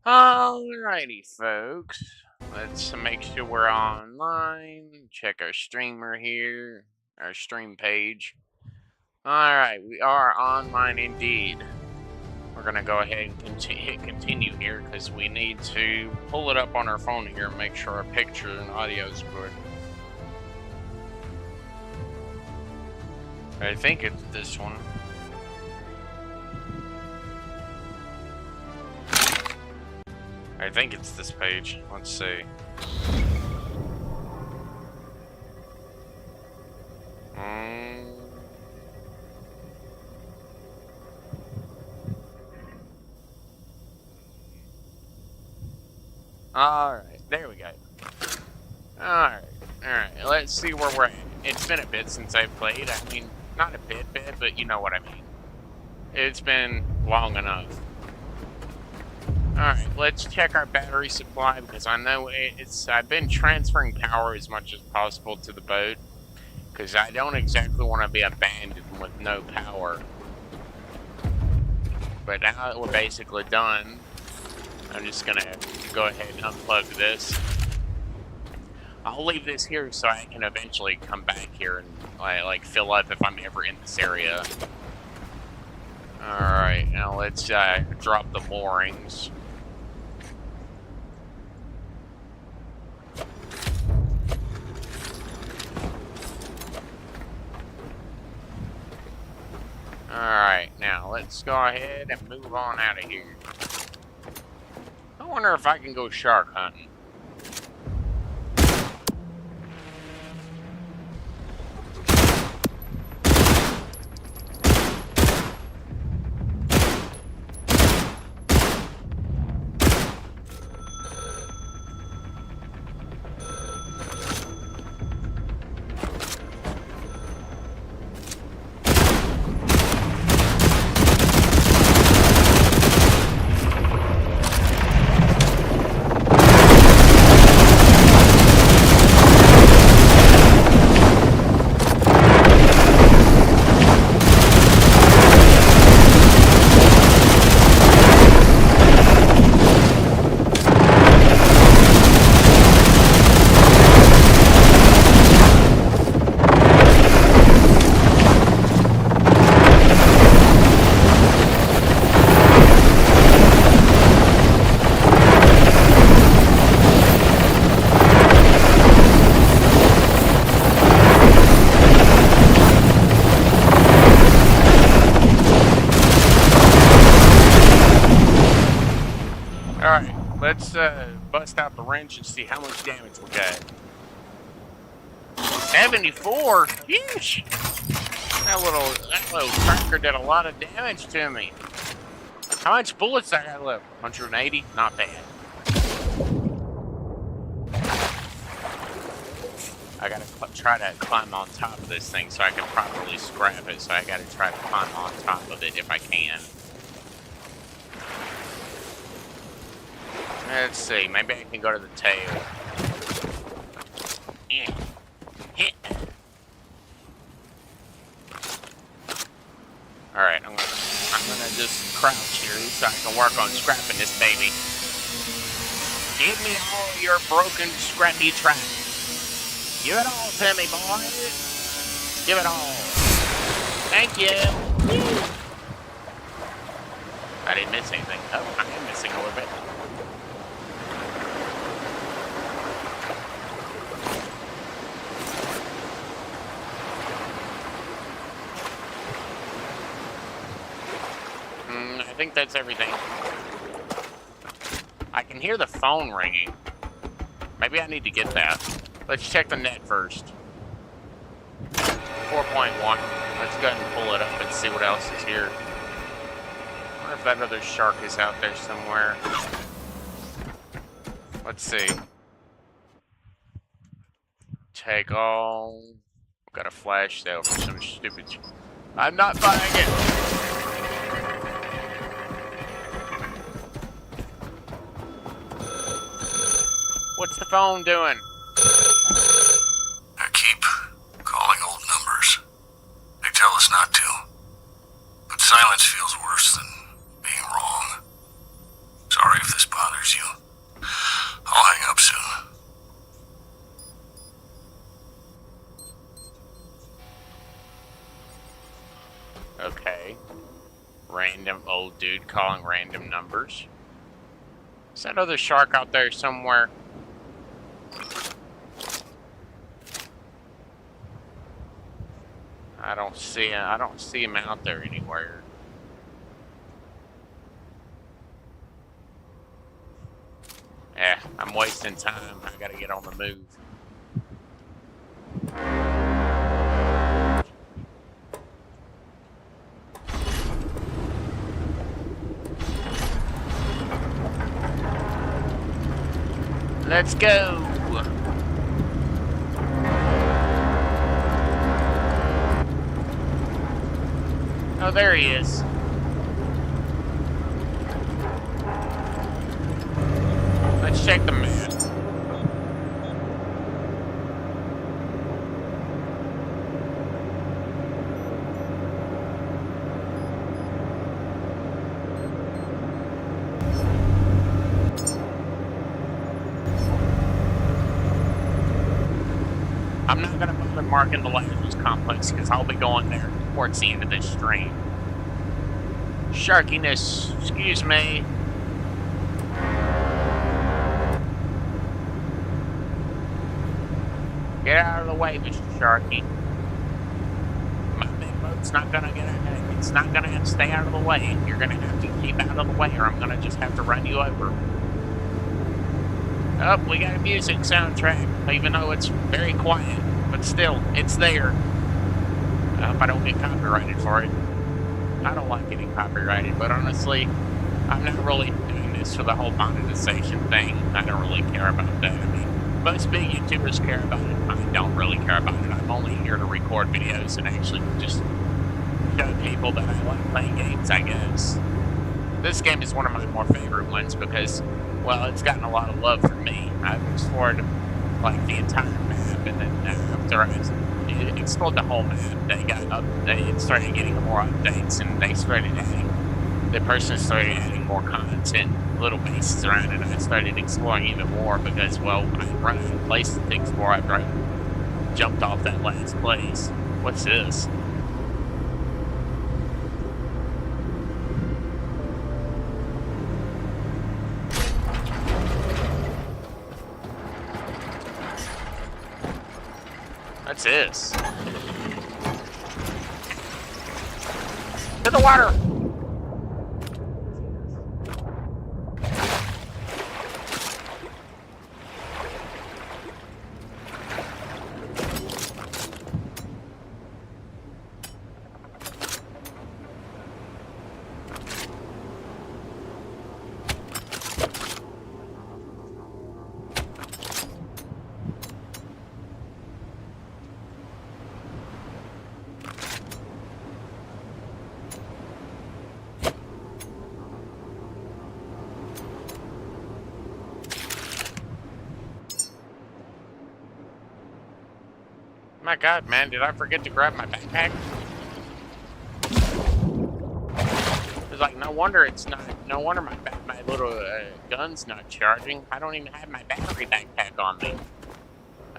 Alrighty, folks. Let's make sure we're online. Check our streamer here, our stream page. Alright, we are online indeed. We're going to go ahead and hit continue here because we need to pull it up on our phone here and make sure our picture and audio is good. I think it's this one. I think it's this page. Let's see. Alright, there we go. Alright, let's see where we're at. It's been a bit since I've played. I mean, not a bit, but you know what I mean. It's been long enough. Alright, let's check our battery supply because I know I've been transferring power as much as possible to the boat because I don't exactly want to be abandoned with no power. But now that we're basically done, I'm just gonna go ahead and unplug this. I'll leave this here so I can eventually come back here and like fill up if I'm ever in this area. Alright, now let's drop the moorings. Alright, now let's go ahead and move on out of here. I wonder if I can go shark hunting. Let's bust out the wrench and see how much damage we got. 74? Yeesh! That little tracker did a lot of damage to me. How much bullets I got left? 180? Not bad. I gotta try to climb on top of this thing so I can properly scrap it, so I gotta try to climb on top of it if I can. Let's see, maybe I can go to the tail. Yeah. Hit. Alright, I'm gonna just crouch here so I can work on scrapping this baby. Give me all your broken, scrappy trash. Give it all to me, boys. Give it all. Thank you. I didn't miss anything. Oh, I am missing a little bit. I think that's everything. I can hear the phone ringing. Maybe I need to get that. Let's check the net first. 4.1. Let's go ahead and pull it up and see what else is here. I wonder if that other shark is out there somewhere. Let's see. Take all. Got a flash sale for some stupid. I'm not buying it. What's the phone doing? I keep calling old numbers. They tell us not to. But silence feels worse than being wrong. Sorry if this bothers dude calling random numbers. Is that other shark out there somewhere? I don't see him out there anywhere. Yeah, I'm wasting time. I gotta get on the move. Let's go. Oh, there he is. Let's check the map. I'm not gonna bother marking the Lazarus complex because I'll be going there towards the end of this stream. Sharkiness, excuse me. Get out of the way, Mr. Sharky. My big boat's not gonna get ahead. It's not gonna stay out of the way. You're gonna have to keep out of the way or I'm gonna just have to run you over. Oh, we got a music soundtrack, even though it's very quiet, but still, it's there. I hope I don't get copyrighted for it. I don't like getting copyrighted, but honestly, I'm not really doing this for the whole monetization thing. I don't really care about that. I mean, most big YouTubers care about it. I don't really care about it. I'm only here to record videos and actually just show people that I like playing games, I guess. This game is one of my more favorite ones because, well, it's gotten a lot of love from me. I've explored, like, the entire map, and then after I explored the whole map, they started getting more updates, and the person started adding more content, little bases around it, and I started exploring even more because, well, I run out of places to explore after I jumped off that last place. What's this? What's this? To the water! My God, man, did I forget to grab my backpack? It's like, no wonder my little gun's not charging. I don't even have my battery backpack on me.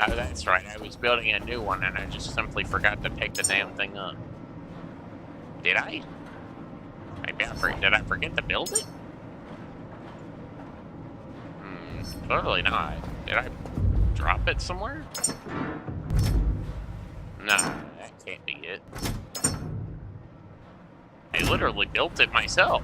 Oh, that's right, I was building a new one and I just simply forgot to pick the damn thing up. Did I? Did I forget to build it? Clearly not. Did I drop it somewhere? No, that can't be it. I literally built it myself.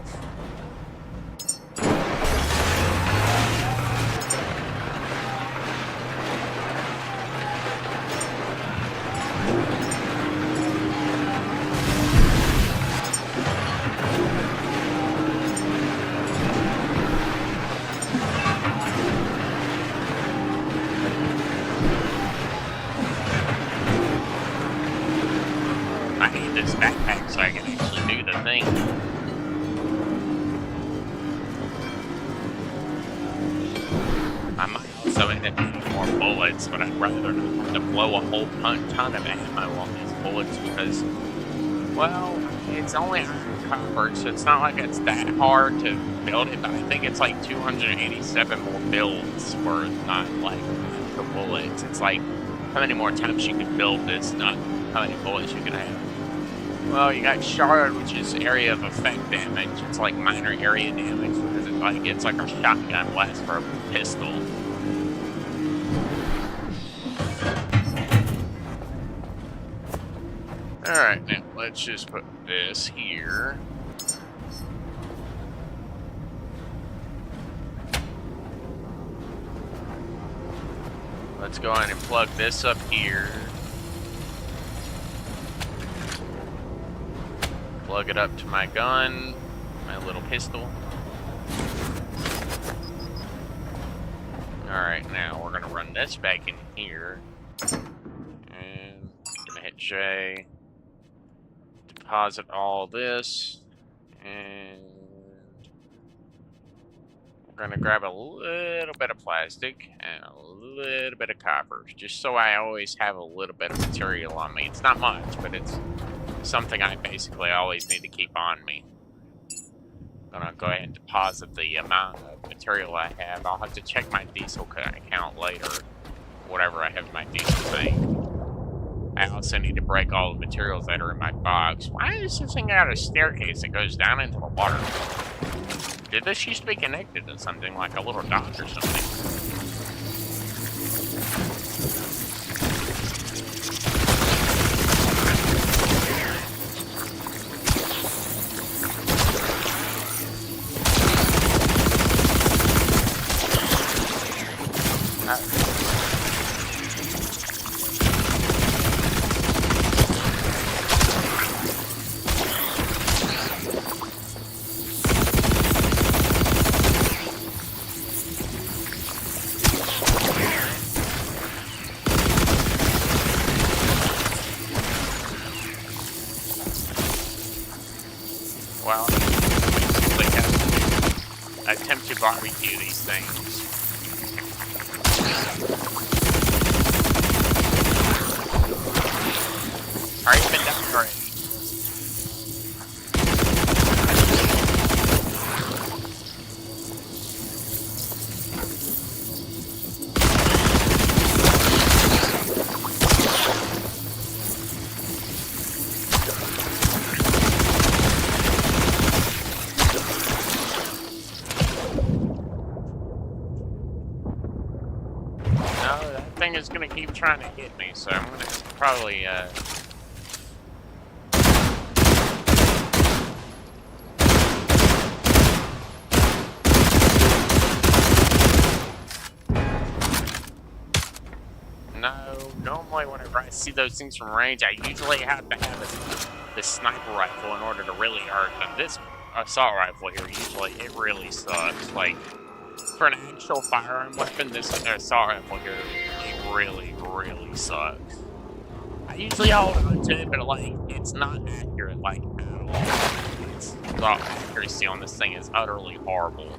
I need this backpack so I can actually do the thing. I might also end up needing more bullets, but I'd rather not have to blow a whole ton of ammo on these bullets because, well, it's only iron copper, so it's not like it's that hard to build it, but I think it's like 287 more builds for not like the bullets. It's like how many more times you can build this, not how many bullets you can have. Well, you got shard, which is area of effect damage. It's like minor area damage because it's like a shotgun blast for a pistol. Alright, now let's just put this here. Let's go ahead and plug this up here. Plug it up to my gun, my little pistol. Alright, now we're gonna run this back in here. And I'm gonna hit J. Deposit all this. And we're gonna grab a little bit of plastic and a little bit of copper, just so I always have a little bit of material on me. It's not much, but it's something I basically always need to keep on me. I'm gonna go ahead and deposit the amount of material I have. I'll have to check my diesel account later, whatever I have in my diesel thing. I also need to break all the materials that are in my box. Why is this thing got a staircase that goes down into the water? Did this used to be connected to something like a little dock or something? Well, basically have to attempt to barbecue these things. Are you been down already? Thing is gonna keep trying to hit me, so I'm gonna probably no, normally whenever I see those things from range, I usually have to have the sniper rifle in order to really hurt them. This assault rifle here, usually it really sucks. Like, for an actual firearm weapon, this assault rifle here, it really, really sucks. I usually hold on to it, but like, it's not accurate, like, at all. The accuracy on this thing is utterly horrible.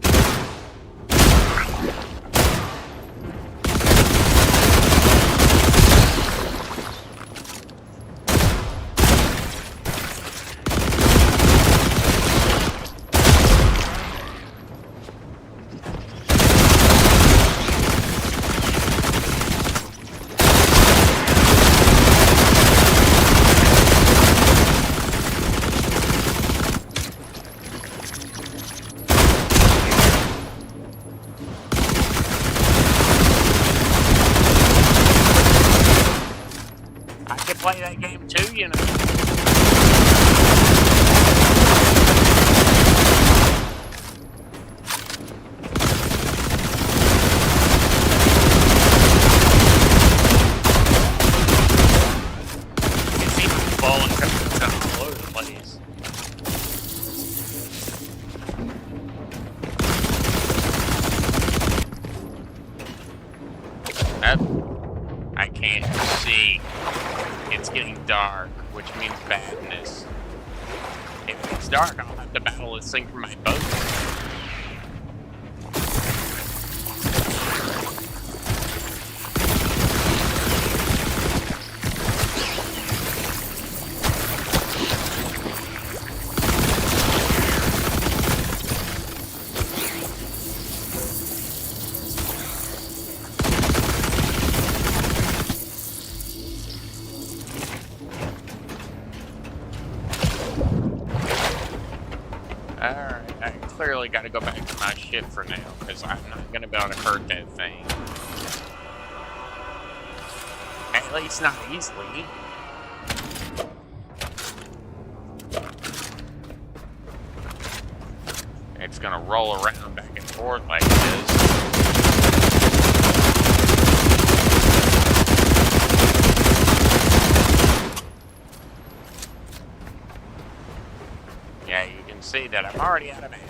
Play that game too, you know. You see my ball and crystals all over the place. I can't see. It's getting dark, which means badness. If it's dark, I'll have to battle this thing from my boat. gotta go back to my ship for now, because I'm not gonna be able to hurt that thing. At least not easily. It's gonna roll around back and forth like this. Yeah, you can see that I'm already out of ammo.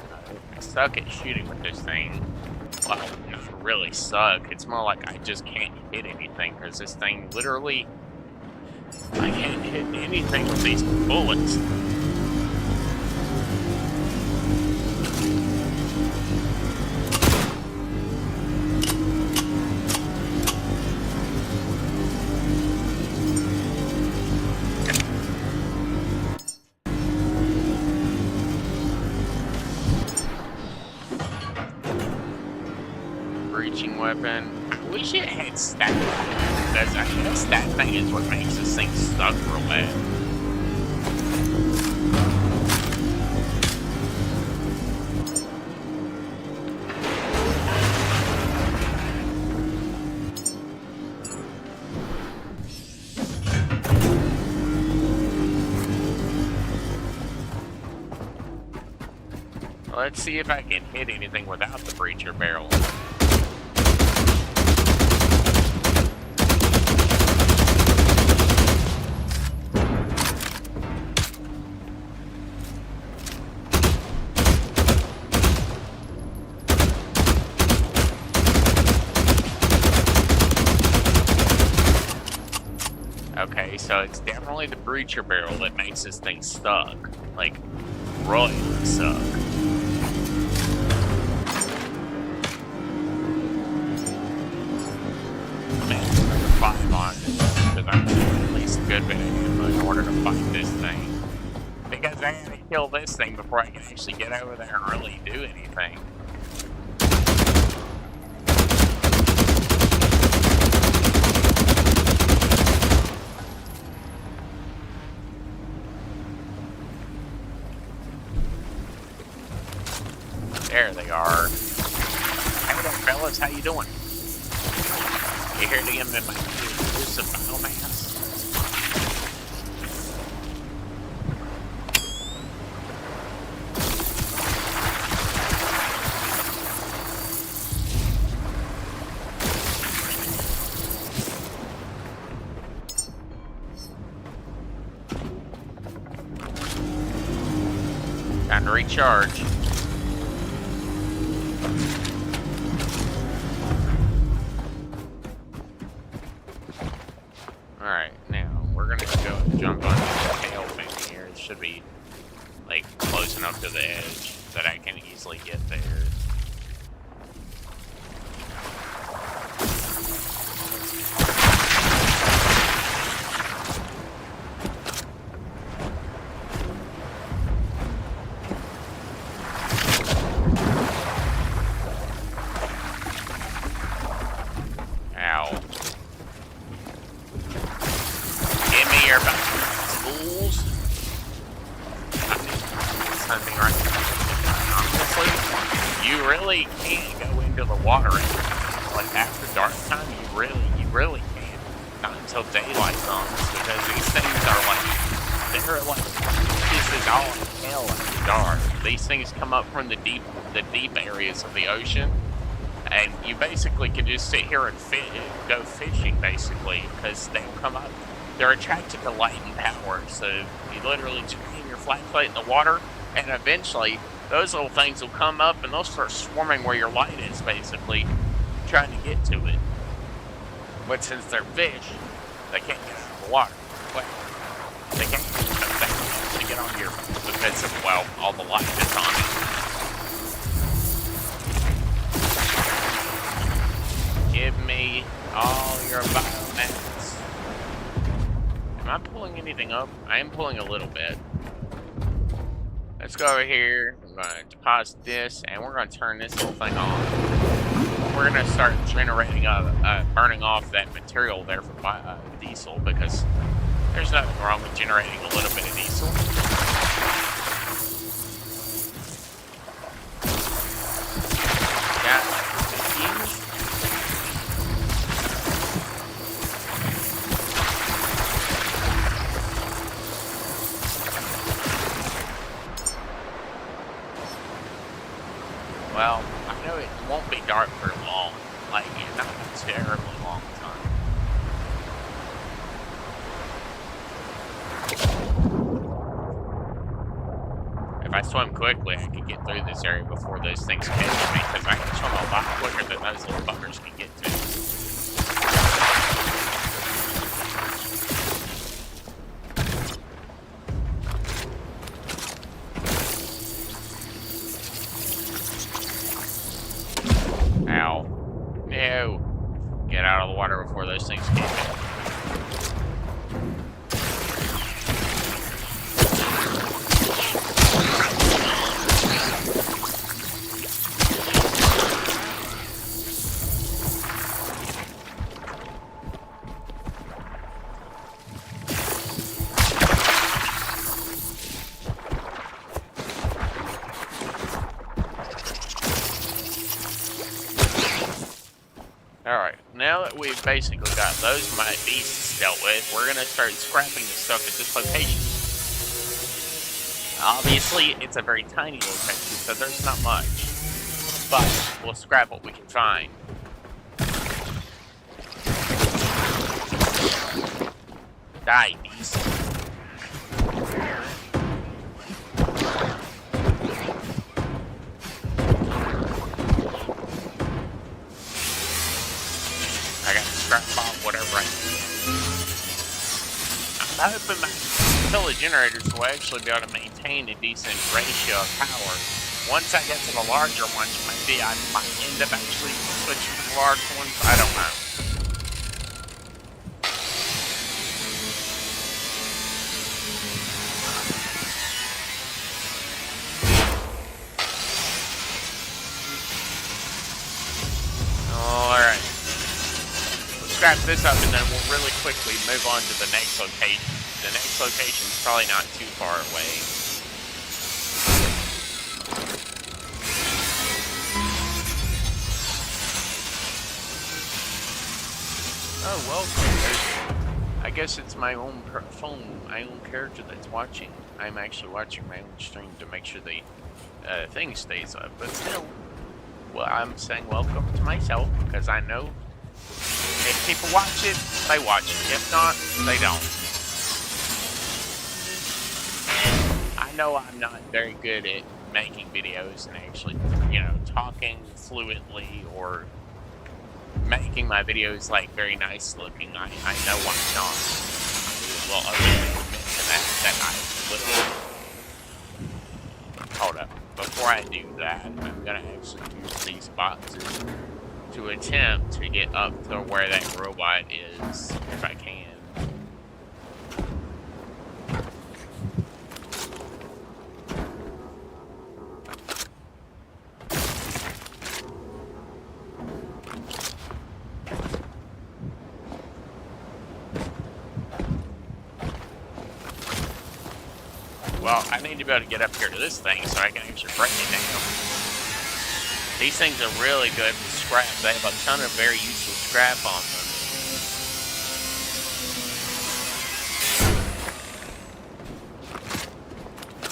I suck at shooting with this thing. Well, not really suck. It's more like I just can't hit anything, because this thing literally... I can't hit anything with these bullets. Breaching weapon. I wish it had stack. Because I guess that thing is what makes this thing stuck real bad. Let's see if I can hit anything without the breacher barrel. Okay, so it's definitely the breacher barrel that makes this thing stuck. Like, royally stuck. Five on it, because I need at least a good bit of ammo in order to fight this thing. Because I gotta kill this thing before I can actually get over there and really do anything. There they are. Hey there, fellas, how you doing? You here to give them my use of biomass? Time to recharge. Alright, now we're gonna go jump on the tail thing here. It should be like close enough to the edge that I can easily get there. Ow. Give me your fools. Something right now. Honestly, you really can't go into the water like after dark time. You really can't. Not until daylight comes, because these things are like, they're like, this is all hell after dark. These things come up from the deep areas of the ocean. And you basically can just sit here and go fishing, basically, because they come up. They're attracted to light and power, so you literally turn your flashlight in the water, and eventually those little things will come up and they'll start swarming where your light is, basically, trying to get to it. But since they're fish, they can't get out of the water. Well, they can't actually get on your because of, well, all the light that's on it. Give me all your biomass. Am I pulling anything up? I am pulling a little bit. Let's go over here. I'm going to deposit this, and we're going to turn this whole thing on. We're going to start generating, burning off that material there for diesel, because there's nothing wrong with generating a little bit of diesel. I know it won't be dark for long. Like, not a terribly long time. If I swim quickly, I can get through this area before those things catch me, because I can swim a lot quicker than those little buggers can get to. Ow. No. Get out of the water before those things get me. Alright, now that we've basically got those my beasts dealt with, we're gonna start scrapping the stuff at this location. Obviously, it's a very tiny location, so there's not much. But we'll scrap what we can find. Die, beast. I gotta scrap off whatever I can. I'm hoping my solar generators will actually be able to maintain a decent ratio of power. Once I get to the larger ones, maybe I might end up actually switching to the large ones. I don't know. Alright. Scrap this up and then we'll really quickly move on to the next location. The next location is probably not too far away. Oh, welcome. I guess it's my own phone, my own character that's watching. I'm actually watching my own stream to make sure the thing stays up. But still, well, I'm saying welcome to myself because I know if people watch it, they watch it. If not, they don't. And I know I'm not very good at making videos and actually, you know, talking fluently or making my videos, like, very nice looking. I know I'm not. Well, I'll admit to that I literally... Hold up. Before I do that, I'm gonna actually use these boxes to attempt to get up to where that robot is, if I can. Well, I need to be able to get up here to this thing so I can actually break it down. These things are really good for scrap. They have a ton of very useful scrap on them.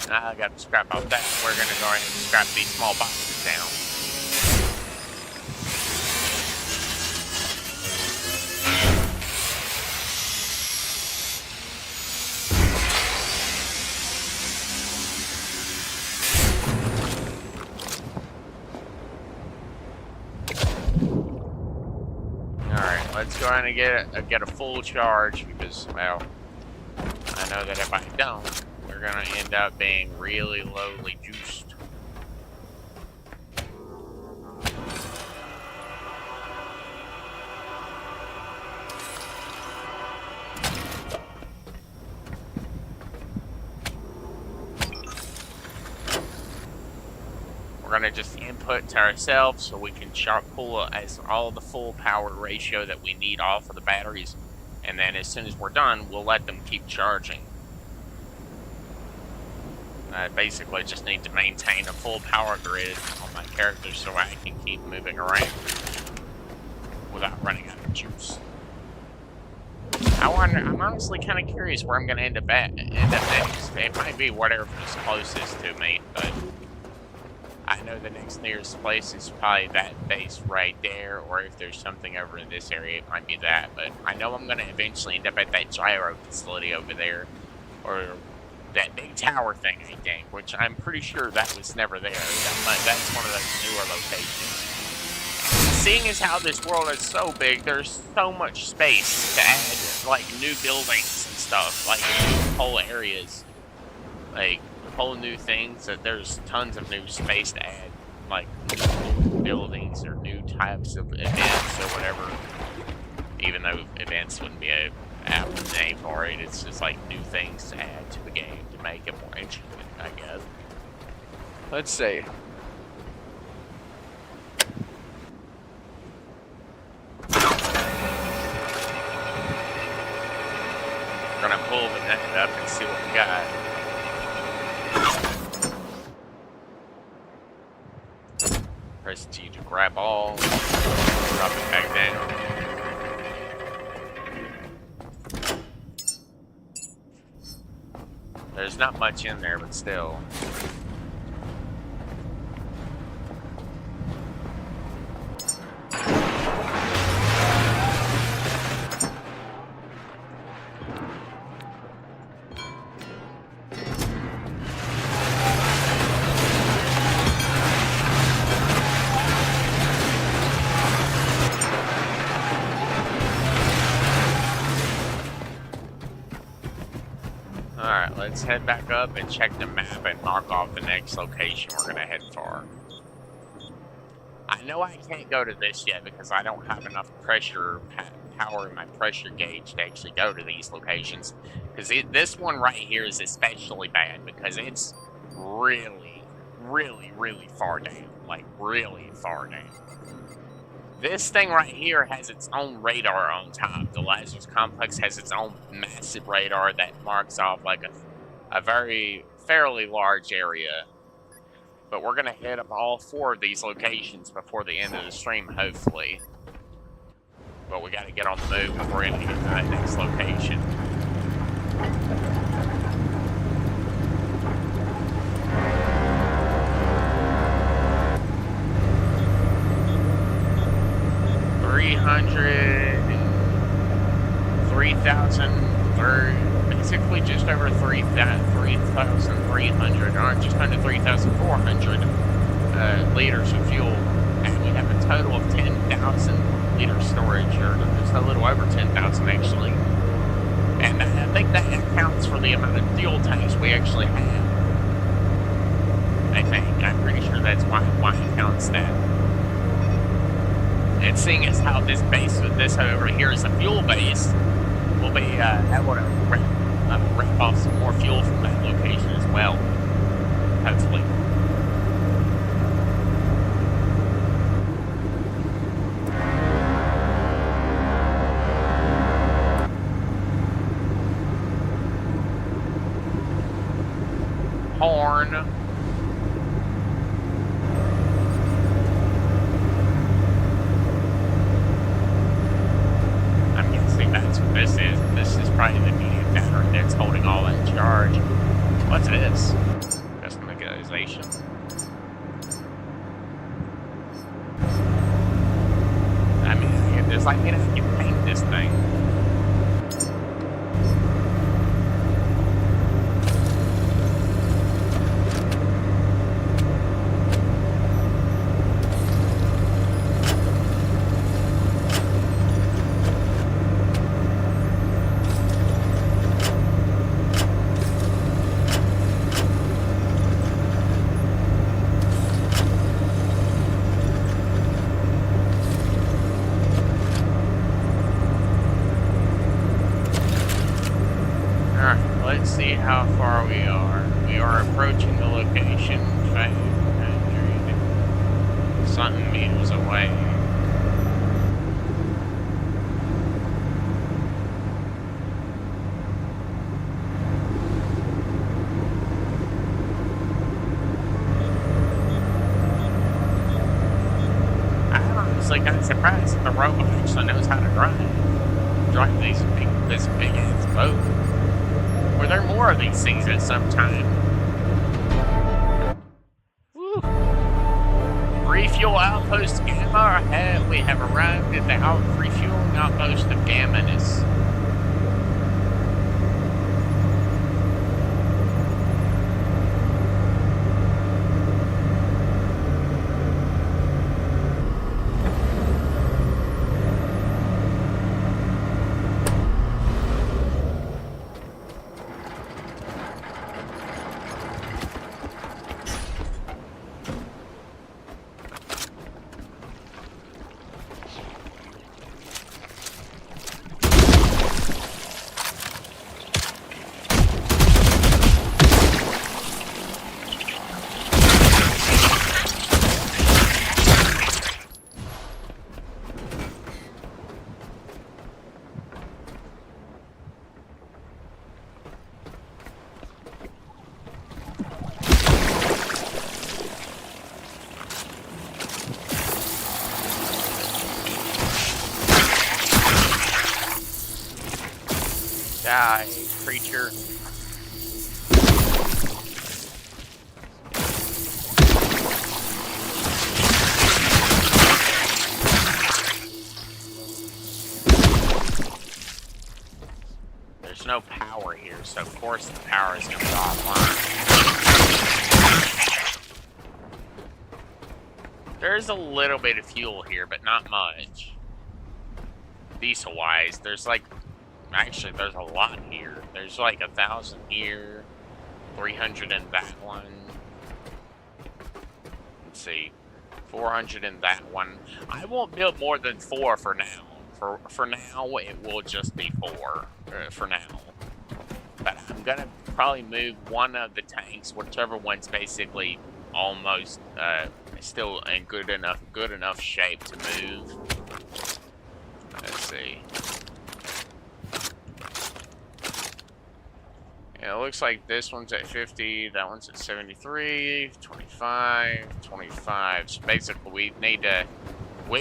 Now I got to scrap off that. We're going to go ahead and scrap these small boxes down. Let's go ahead and get a full charge because, well, I know that if I don't, we're going to end up being really lowly juiced. We're going to just input to ourselves so we can pull as all the full power ratio that we need off of the batteries, and then as soon as we're done, we'll let them keep charging. I basically just need to maintain a full power grid on my character so I can keep moving around without running out of juice. I'm honestly kind of curious where I'm going to end up next. It might be whatever's closest to me, but I know the next nearest place is probably that base right there, or if there's something over in this area, it might be that. But I know I'm going to eventually end up at that gyro facility over there, or that big tower thing, I think, which I'm pretty sure that was never there. That's one of those newer locations. Seeing as how this world is so big, there's so much space to add, like, new buildings and stuff, like, new whole areas, like, whole new things, that there's tons of new space to add, like, new buildings or new types of events or whatever, even though events wouldn't be a apt name for it. It's just like new things to add to the game to make it more interesting, I guess. Let's see. We're gonna pull the net up and see what we got. Press T to grab all. Drop it back down. There's not much in there, but still. Alright, let's head back up and check the map and mark off the next location we're gonna head for. I know I can't go to this yet because I don't have enough power in my pressure gauge to actually go to these locations. Because this one right here is especially bad because it's really, really, really far down. Like, really far down. This thing right here has its own radar on top. The Lazarus complex has its own massive radar that marks off like a fairly large area. But we're going to hit up all 4 of these locations before the end of the stream, hopefully. But we got to get on the move before we get to that next location. Basically just over 3,300, or just under 3,400 liters of fuel, and we have a total of 10,000 liter storage, or just a little over 10,000 actually. And I think that accounts for the amount of fuel tanks we actually have. I'm pretty sure that's why it counts that. And seeing as how this base, this over here is a fuel base, we'll be able to wrap off some more fuel from that location as well, hopefully. Horn. That's what this is. This is probably the medium battery that's holding all that charge. What's this? Customization. I mean, there's like, I can paint this thing. Let's see how far we are. We are approaching the location. 500 something meters away. I'm honestly kind of surprised that the robot actually knows how to drive this big ass boat. Were there more of these things at some time? Woo. Fuel outpost Gamma. We have arrived at the refueling outpost of Gammanus. Die, creature. There's no power here, so of course the power is going to be offline. There's a little bit of fuel here, but not much. Diesel-wise, there's like... Actually, there's a lot here. There's like 1,000 here, 300 in that one. Let's see, 400 in that one. I won't build more than 4 for now. For now, it will just be 4 for now. But I'm gonna probably move one of the tanks, whichever one's basically almost still in good enough shape to move. Let's see. Yeah, it looks like this one's at 50, that one's at 73, 25, 25. So basically, we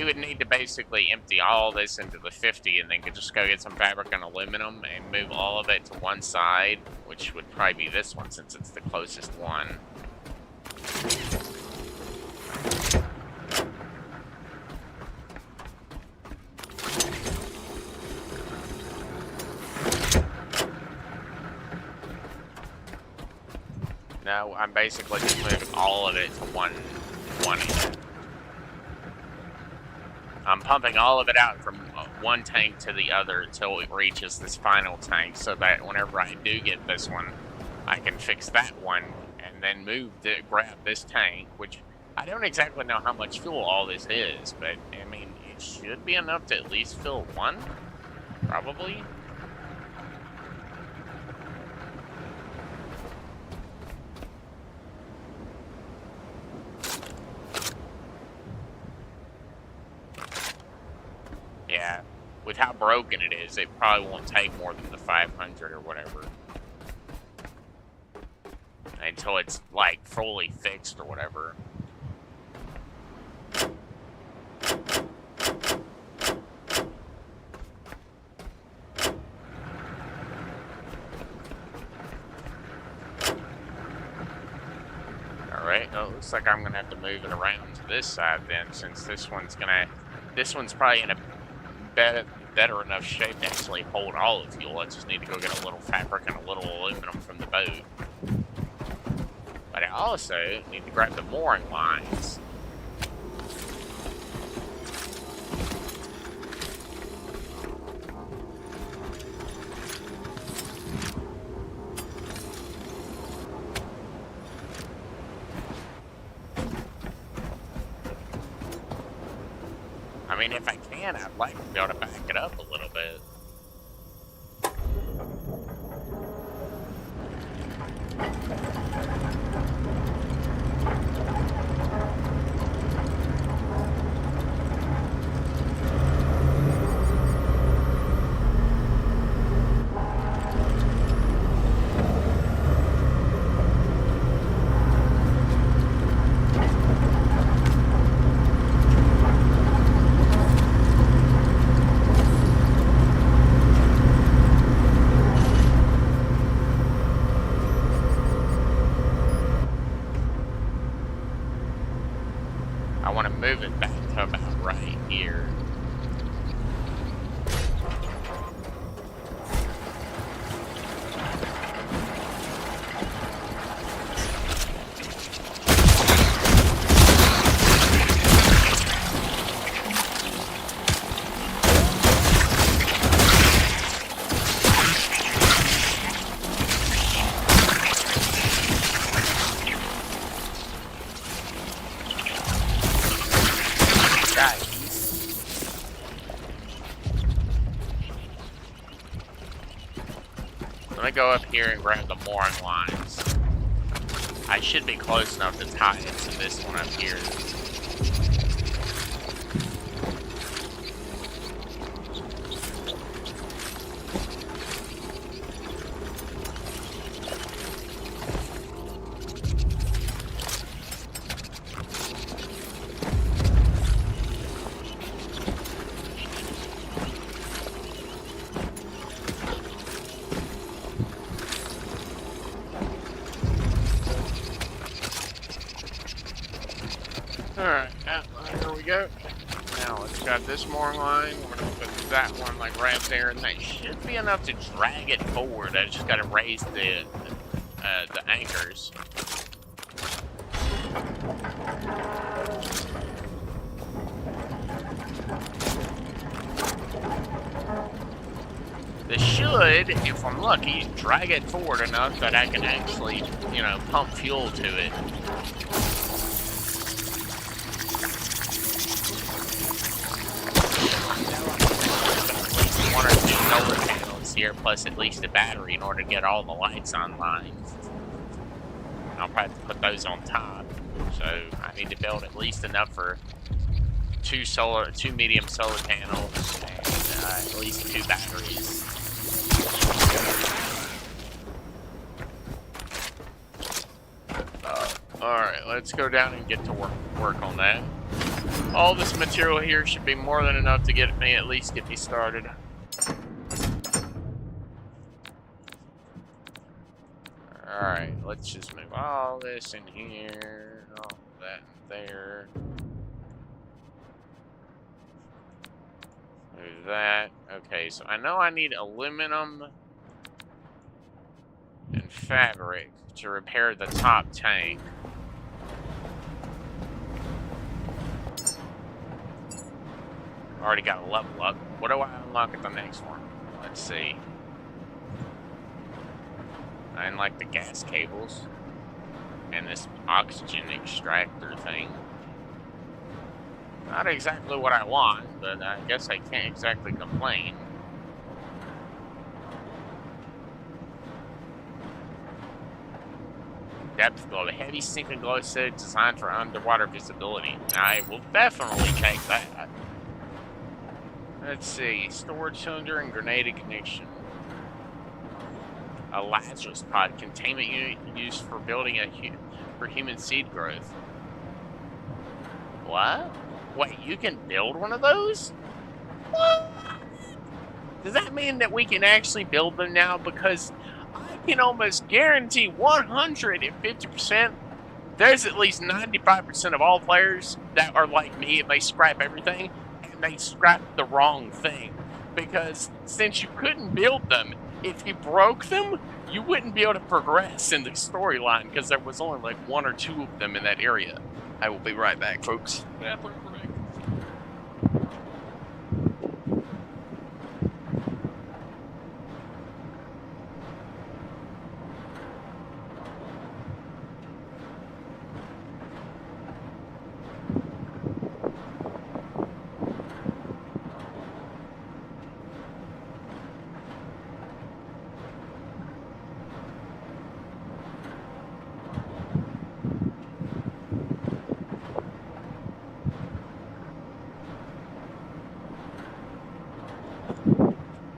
would need to basically empty all this into the 50 and then just go get some fabric and aluminum and move all of it to one side, which would probably be this one since it's the closest one. No, I'm basically just moving all of it to 120. I'm pumping all of it out from one tank to the other until it reaches this final tank, so that whenever I do get this one, I can fix that one and then grab this tank, which I don't exactly know how much fuel all this is, but I mean, it should be enough to at least fill one, probably. Yeah, with how broken it is, it probably won't take more than the 500 or whatever. Until it's, like, fully fixed or whatever. Alright, oh, looks like I'm going to have to move it around to this side then, since this one's probably in a better enough shape to actually hold all the fuel. I just need to go get a little fabric and a little aluminum from the boat. But I also need to grab the mooring lines. I mean, if I can, I'd like to be able to back it up a little bit. move it back to about right here. Let me go up here and grab the mooring lines. I should be close enough to tie it to this one up here. Alright, here we go. Now let's grab this mooring line. We're gonna put that one like right there, and that should be enough to drag it forward. I just gotta raise the anchors. This should, if I'm lucky, drag it forward enough that I can actually, you know, pump fuel to it. One or two solar panels here, plus at least a battery in order to get all the lights online. I'll probably have to put those on top. So I need to build at least enough for two medium solar panels and at least 2 batteries. Alright, let's go down and get to work on that. All this material here should be more than enough to at least get me started. Alright, let's just move all this in here, all that in there. Move that. Okay, so I know I need aluminum and fabric to repair the top tank. Already got a level up. What do I unlock at the next one? Let's see. I unlock the gas cables and this oxygen extractor thing. Not exactly what I want, but I guess I can't exactly complain. Depth glow, a heavy sinking glow set designed for underwater visibility. I will definitely take that. Let's see, storage cylinder and grenade ignition. A Lazarus pod, containment unit used for building for human seed growth. What? Wait, you can build one of those? What? Does that mean that we can actually build them now? Because I can almost guarantee 150% there's at least 95% of all players that are like me and they scrap everything. They scrapped the wrong thing, because since you couldn't build them, if you broke them, you wouldn't be able to progress in the storyline because there was only like 1 or 2 of them in that area. I will be right back, folks.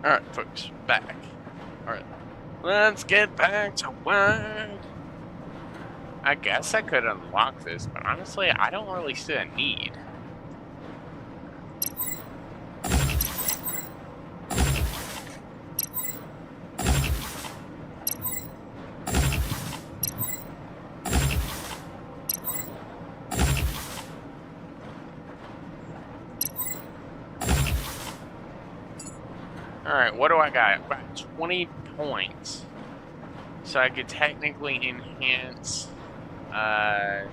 Alright, folks, back. Alright, let's get back to work. I guess I could unlock this, but honestly, I don't really see a need. Alright, what do I got? I've got 20 points. So I could technically enhance, I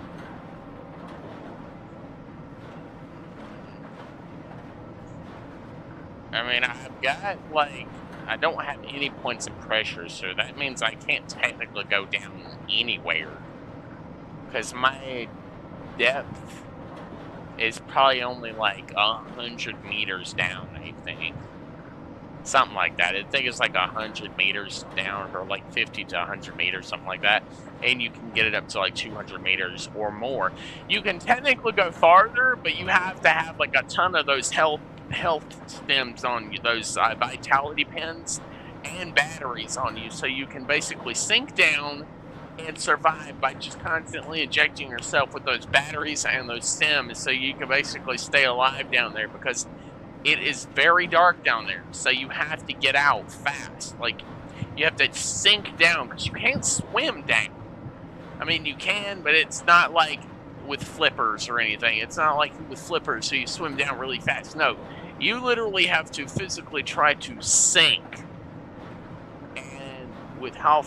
mean, I've got, like, I don't have any points of pressure, so that means I can't technically go down anywhere. Because my depth is probably only, like, 100 meters down, I think. Something like that. I think it's like 100 meters down, or like 50 to 100 meters, something like that. And you can get it up to like 200 meters or more. You can technically go farther, but you have to have like a ton of those health stems on you, those vitality pins and batteries on you, so you can basically sink down and survive by just constantly injecting yourself with those batteries and those stems, so you can basically stay alive down there, because it is very dark down there, so you have to get out fast. Like, you have to sink down, because you can't swim down. I mean, you can, but it's not like with flippers or anything. It's not like with flippers, so you swim down really fast. No, you literally have to physically try to sink. And with how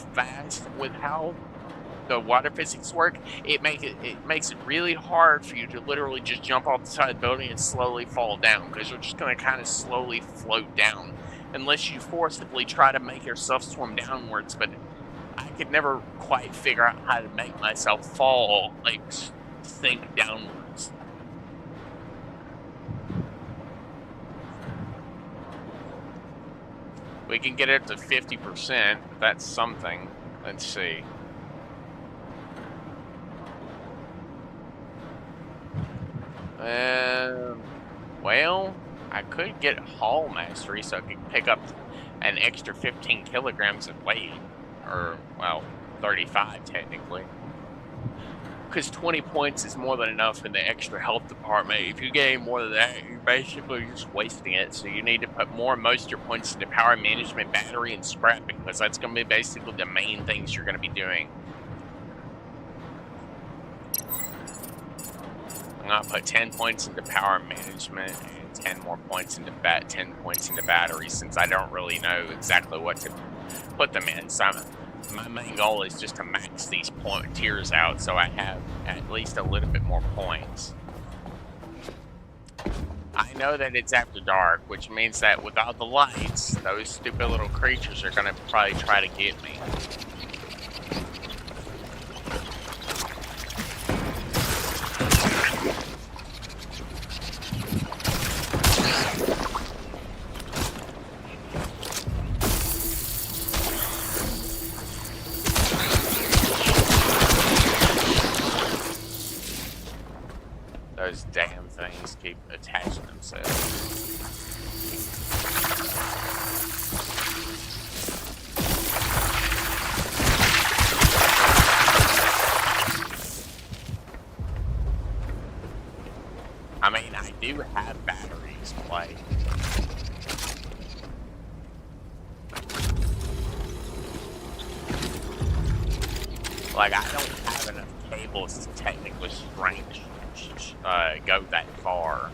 the water physics work, it makes it really hard for you to literally just jump off the side of the building and slowly fall down, because you're just going to kind of slowly float down, unless you forcibly try to make yourself swim downwards. But I could never quite figure out how to make myself fall, like, sink downwards. We can get it to 50%, but that's something. Let's see. Well, I could get Hall Mastery, so I could pick up an extra 15 kilograms of weight. Or, well, 35 technically. Because 20 points is more than enough in the extra health department. If you get any more than that, you're basically just wasting it. So you need to put most of your points into power management, battery, and scrapping, because that's going to be basically the main things you're going to be doing. I'm going to put 10 points into power management and 10 more points into 10 points into battery, since I don't really know exactly what to put them in. So my main goal is just to max these tiers out, so I have at least a little bit more points. I know that it's after dark, which means that without the lights, those stupid little creatures are going to probably try to get me. Those damn things keep attaching themselves. I mean, I do have batteries, like, I don't have enough cables to technically go that far.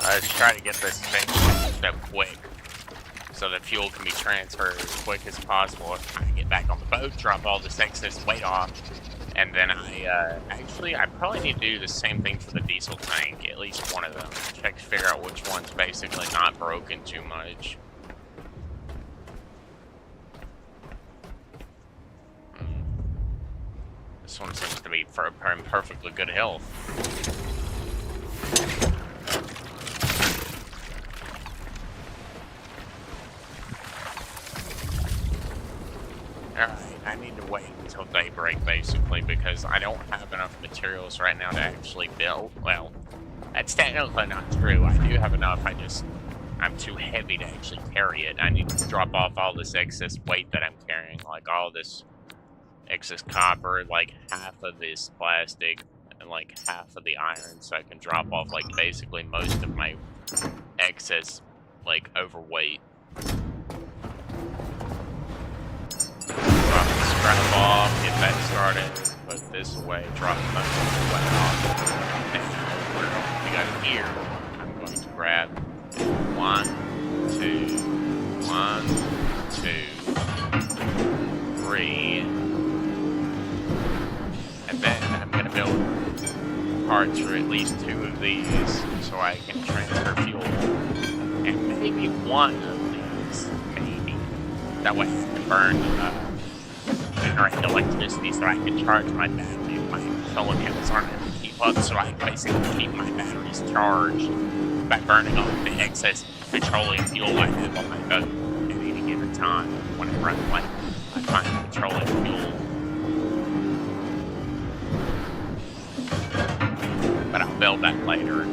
Let's try to get this fixed up quick, so the fuel can be transferred as quick as possible. I get back on the boat, drop all this excess weight off, and then I probably need to do the same thing for the diesel tank, at least one of them. Check to figure out which one's basically not broken too much. This one seems to be in perfectly good health. Alright, I need to wait until daybreak, basically, because I don't have enough materials right now to actually build. Well, that's technically not true. I do have enough, I'm too heavy to actually carry it. I need to drop off all this excess weight that I'm carrying, like all this excess copper, like half of this plastic, and like half of the iron, so I can drop off, like, basically most of my excess, like, overweight. Drop the scrap off, get that started, put this away, drop most of the weight off. Now, what we got here, I'm going to grab 1, 2, 1, 2, 3, and then I'm going to build parts for at least 2 of these so I can transfer fuel, and maybe 1 of these, maybe. That way I can burn, generate electricity so I can charge my battery if my solar panels aren't able to keep up, so I can basically keep my batteries charged by burning off the excess petroleum fuel I have on my boat at any given time whenever I find petroleum fuel. But I'll build that later.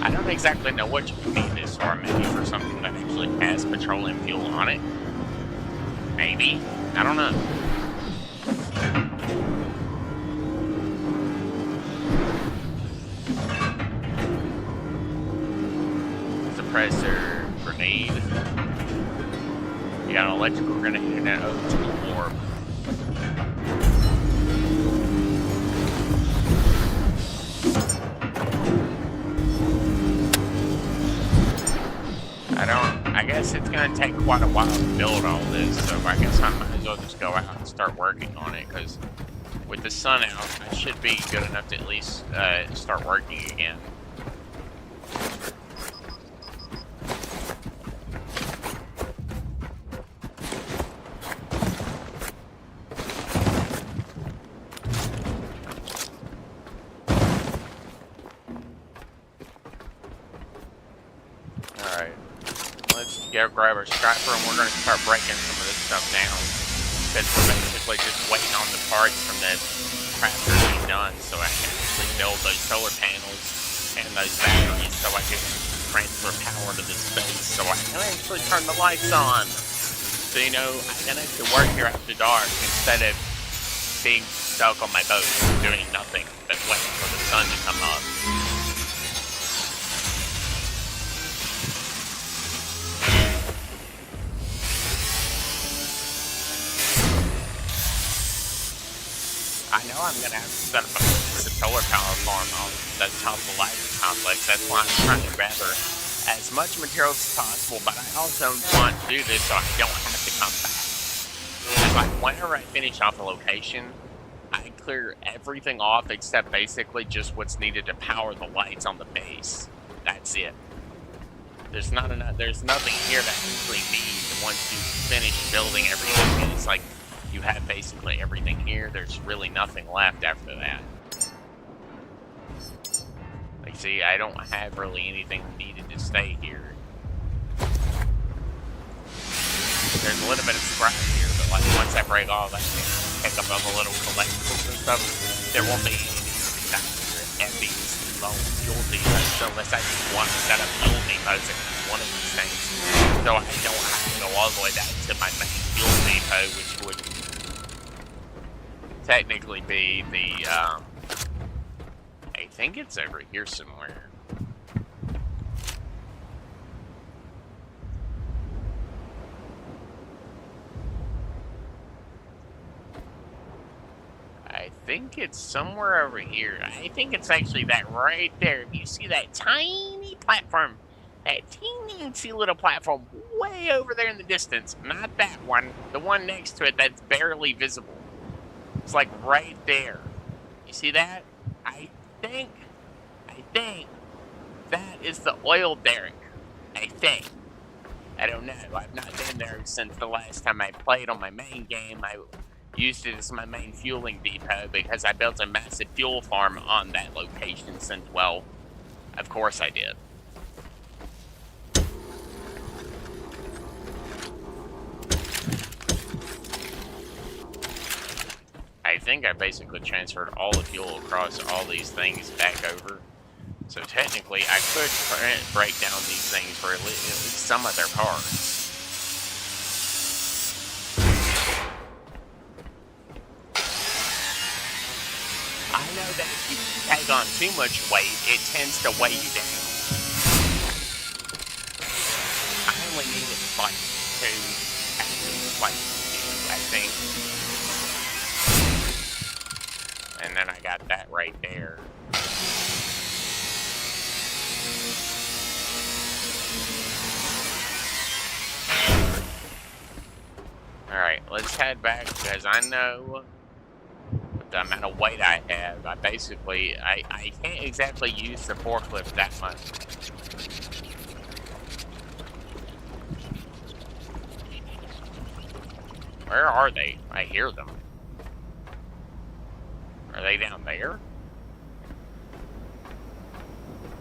I don't exactly know what you can need this for, maybe for something that actually has petroleum fuel on it. Maybe. I don't know. Suppressor, grenade. You got an electrical grenade and an O2 orb. I guess it's gonna take quite a while to build all this, so I guess I might as well just go out and start working on it, because with the sun out, I should be good enough to at least start working again. Grab our scraper, and we're going to start breaking some of this stuff down, because we're basically just waiting on the parts from the crafter to be done so I can actually build those solar panels and those batteries so I can transfer power to this space so I can actually turn the lights on. So, you know, I can actually work here after dark instead of being stuck on my boat doing nothing but waiting for the sun to come up. I know I'm going to have to set up a solar power farm on the top of the Lazarus complex. That's why I'm trying to gather as much materials as possible, but I also want to do this so I don't have to come back. Because, like, whenever I finish off a location, I clear everything off except basically just what's needed to power the lights on the base. That's it. There's nothing here that you actually need once you finish building everything. And it's like, you have basically everything here. There's really nothing left after that. Like, see, I don't have really anything needed to stay here. There's a little bit of scrap here, but like once I break all that and pick up all the little collectibles and stuff, there won't be anything back here at these long fuel depots unless I just want to set up fuel depots at one of these things. So I don't have to go all the way back to my main fuel depot, which would technically be the, I think it's over here somewhere. I think it's somewhere over here. I think it's actually that right there. You see that tiny platform? That teensy little platform way over there in the distance. Not that one. The one next to it that's barely visible. It's like right there. You see that? I think that is the oil derrick. I think. I don't know. I've not been there since the last time I played on my main game. I used it as my main fueling depot because I built a massive fuel farm on that location since, well, of course I did. think I basically transferred all the fuel across all these things back over. So technically, I could break down these things for at least some of their parts. I know that if you take on too much weight, it tends to weigh you down. I only needed like 2, like 2, I think. And then I got that right there. Alright, let's head back because I know with the amount of weight I have, I can't exactly use the forklift that much. Where are they? I hear them. Are they down there?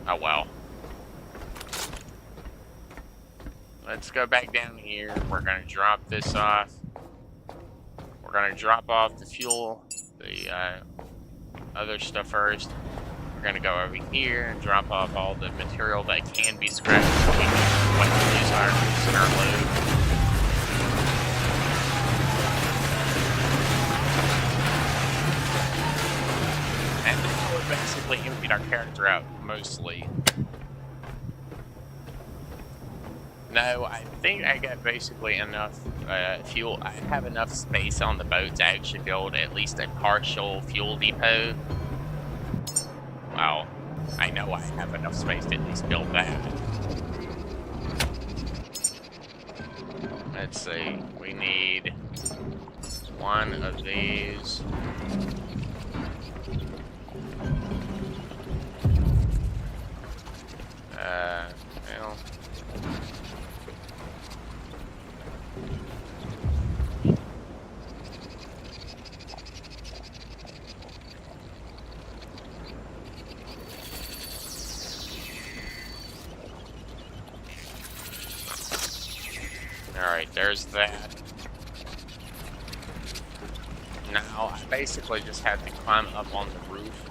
Oh well. Let's go back down here. We're gonna drop this off. We're gonna drop off the fuel, the other stuff first. We're gonna go over here and drop off all the material that can be scrapped so we can use our load. And now we basically emptied our character out, mostly. No, I think I got basically enough fuel. I have enough space on the boat to actually build at least a partial fuel depot. Well, I know I have enough space to at least build that. Let's see, we need one of these. Well. Alright, there's that. Now, I basically just have to climb up on the roof.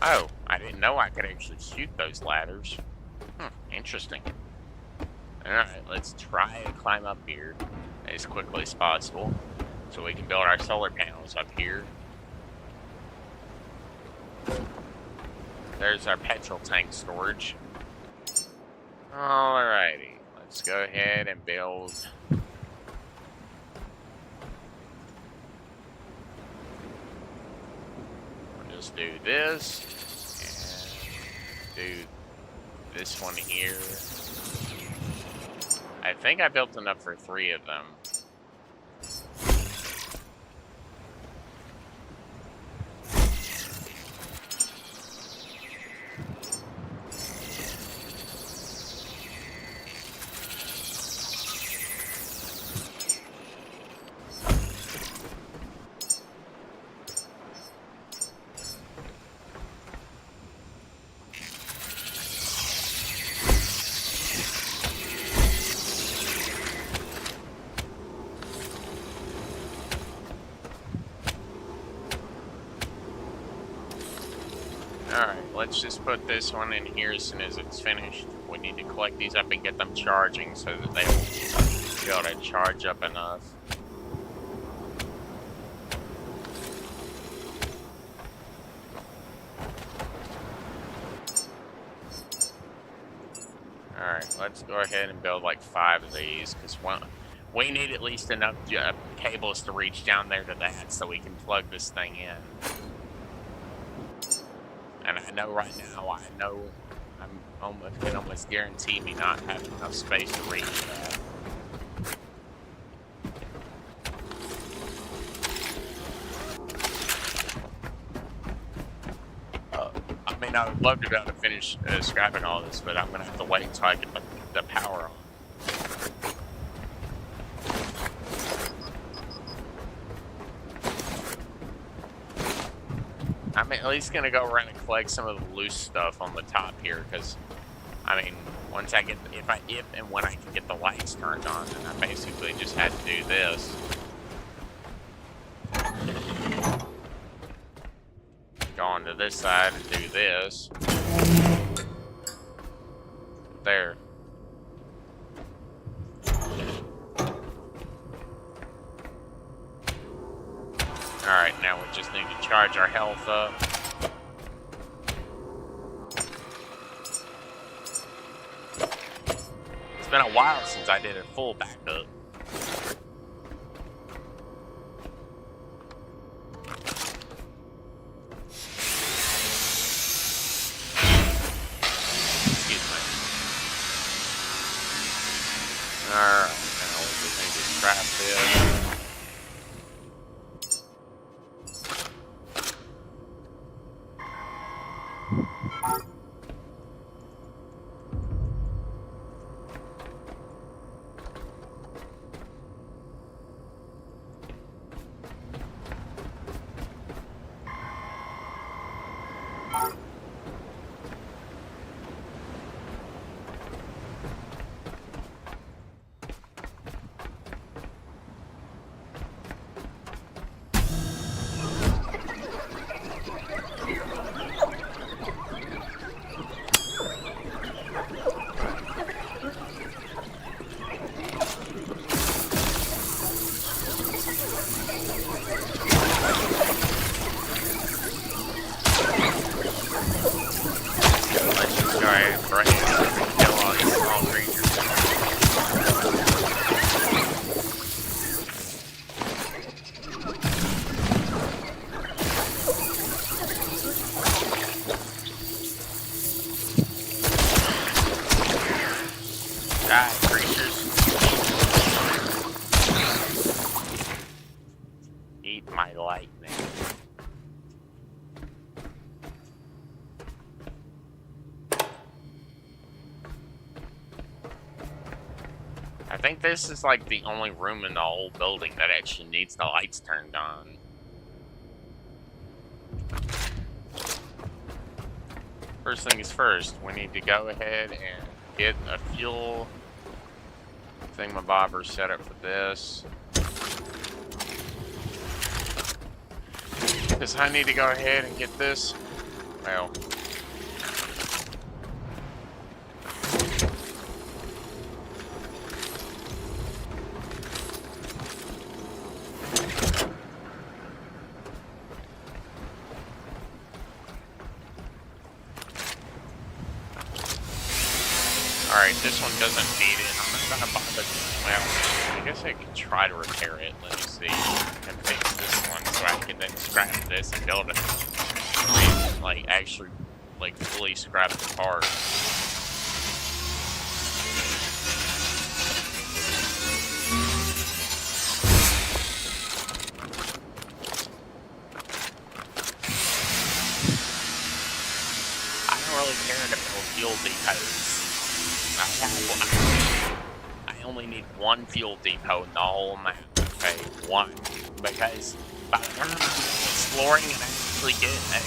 Oh, I didn't know I could actually shoot those ladders. Interesting. Alright, let's try and climb up here as quickly as possible so we can build our solar panels up here. There's our petrol tank storage. Alrighty, let's go ahead and build. We'll just do this and do this one here. I think I built enough for 3 of them. Alright, let's just put this one in here as soon as it's finished. We need to collect these up and get them charging so that they will be able to charge up enough. Alright, let's go ahead and build like 5 of these, because we need at least enough cables to reach down there to that so we can plug this thing in. And I know right now, I can almost guarantee me not having enough space to reach that. I mean, I would love to be able to finish scrapping all this, but I'm going to have to wait until I get the power on. I'm at least going to go around and collect some of the loose stuff on the top here, because I mean, once I get, if and when I can get the lights turned on, then I basically just had to do this. Go onto this side and do this. There. Alright, now we just need to charge our health up. It's been a while since I did a full backup. Excuse me. Alright, now we just need to scrap this. I think this is like the only room in the whole building that actually needs the lights turned on. First things first, we need to go ahead and get a fuel thingamabobber set up for this. Because I need to go ahead and get this, well, alright, this one doesn't need it. I'm not gonna bother. Well, I guess I could try to repair it. Let me see. And fix this one so I can then scrap this and build it. Like, actually, like, fully scrap the part. I don't really care to build fuel depots. I only need one fuel depot in the whole map. Okay, one. Because by the time I'm exploring and actually get a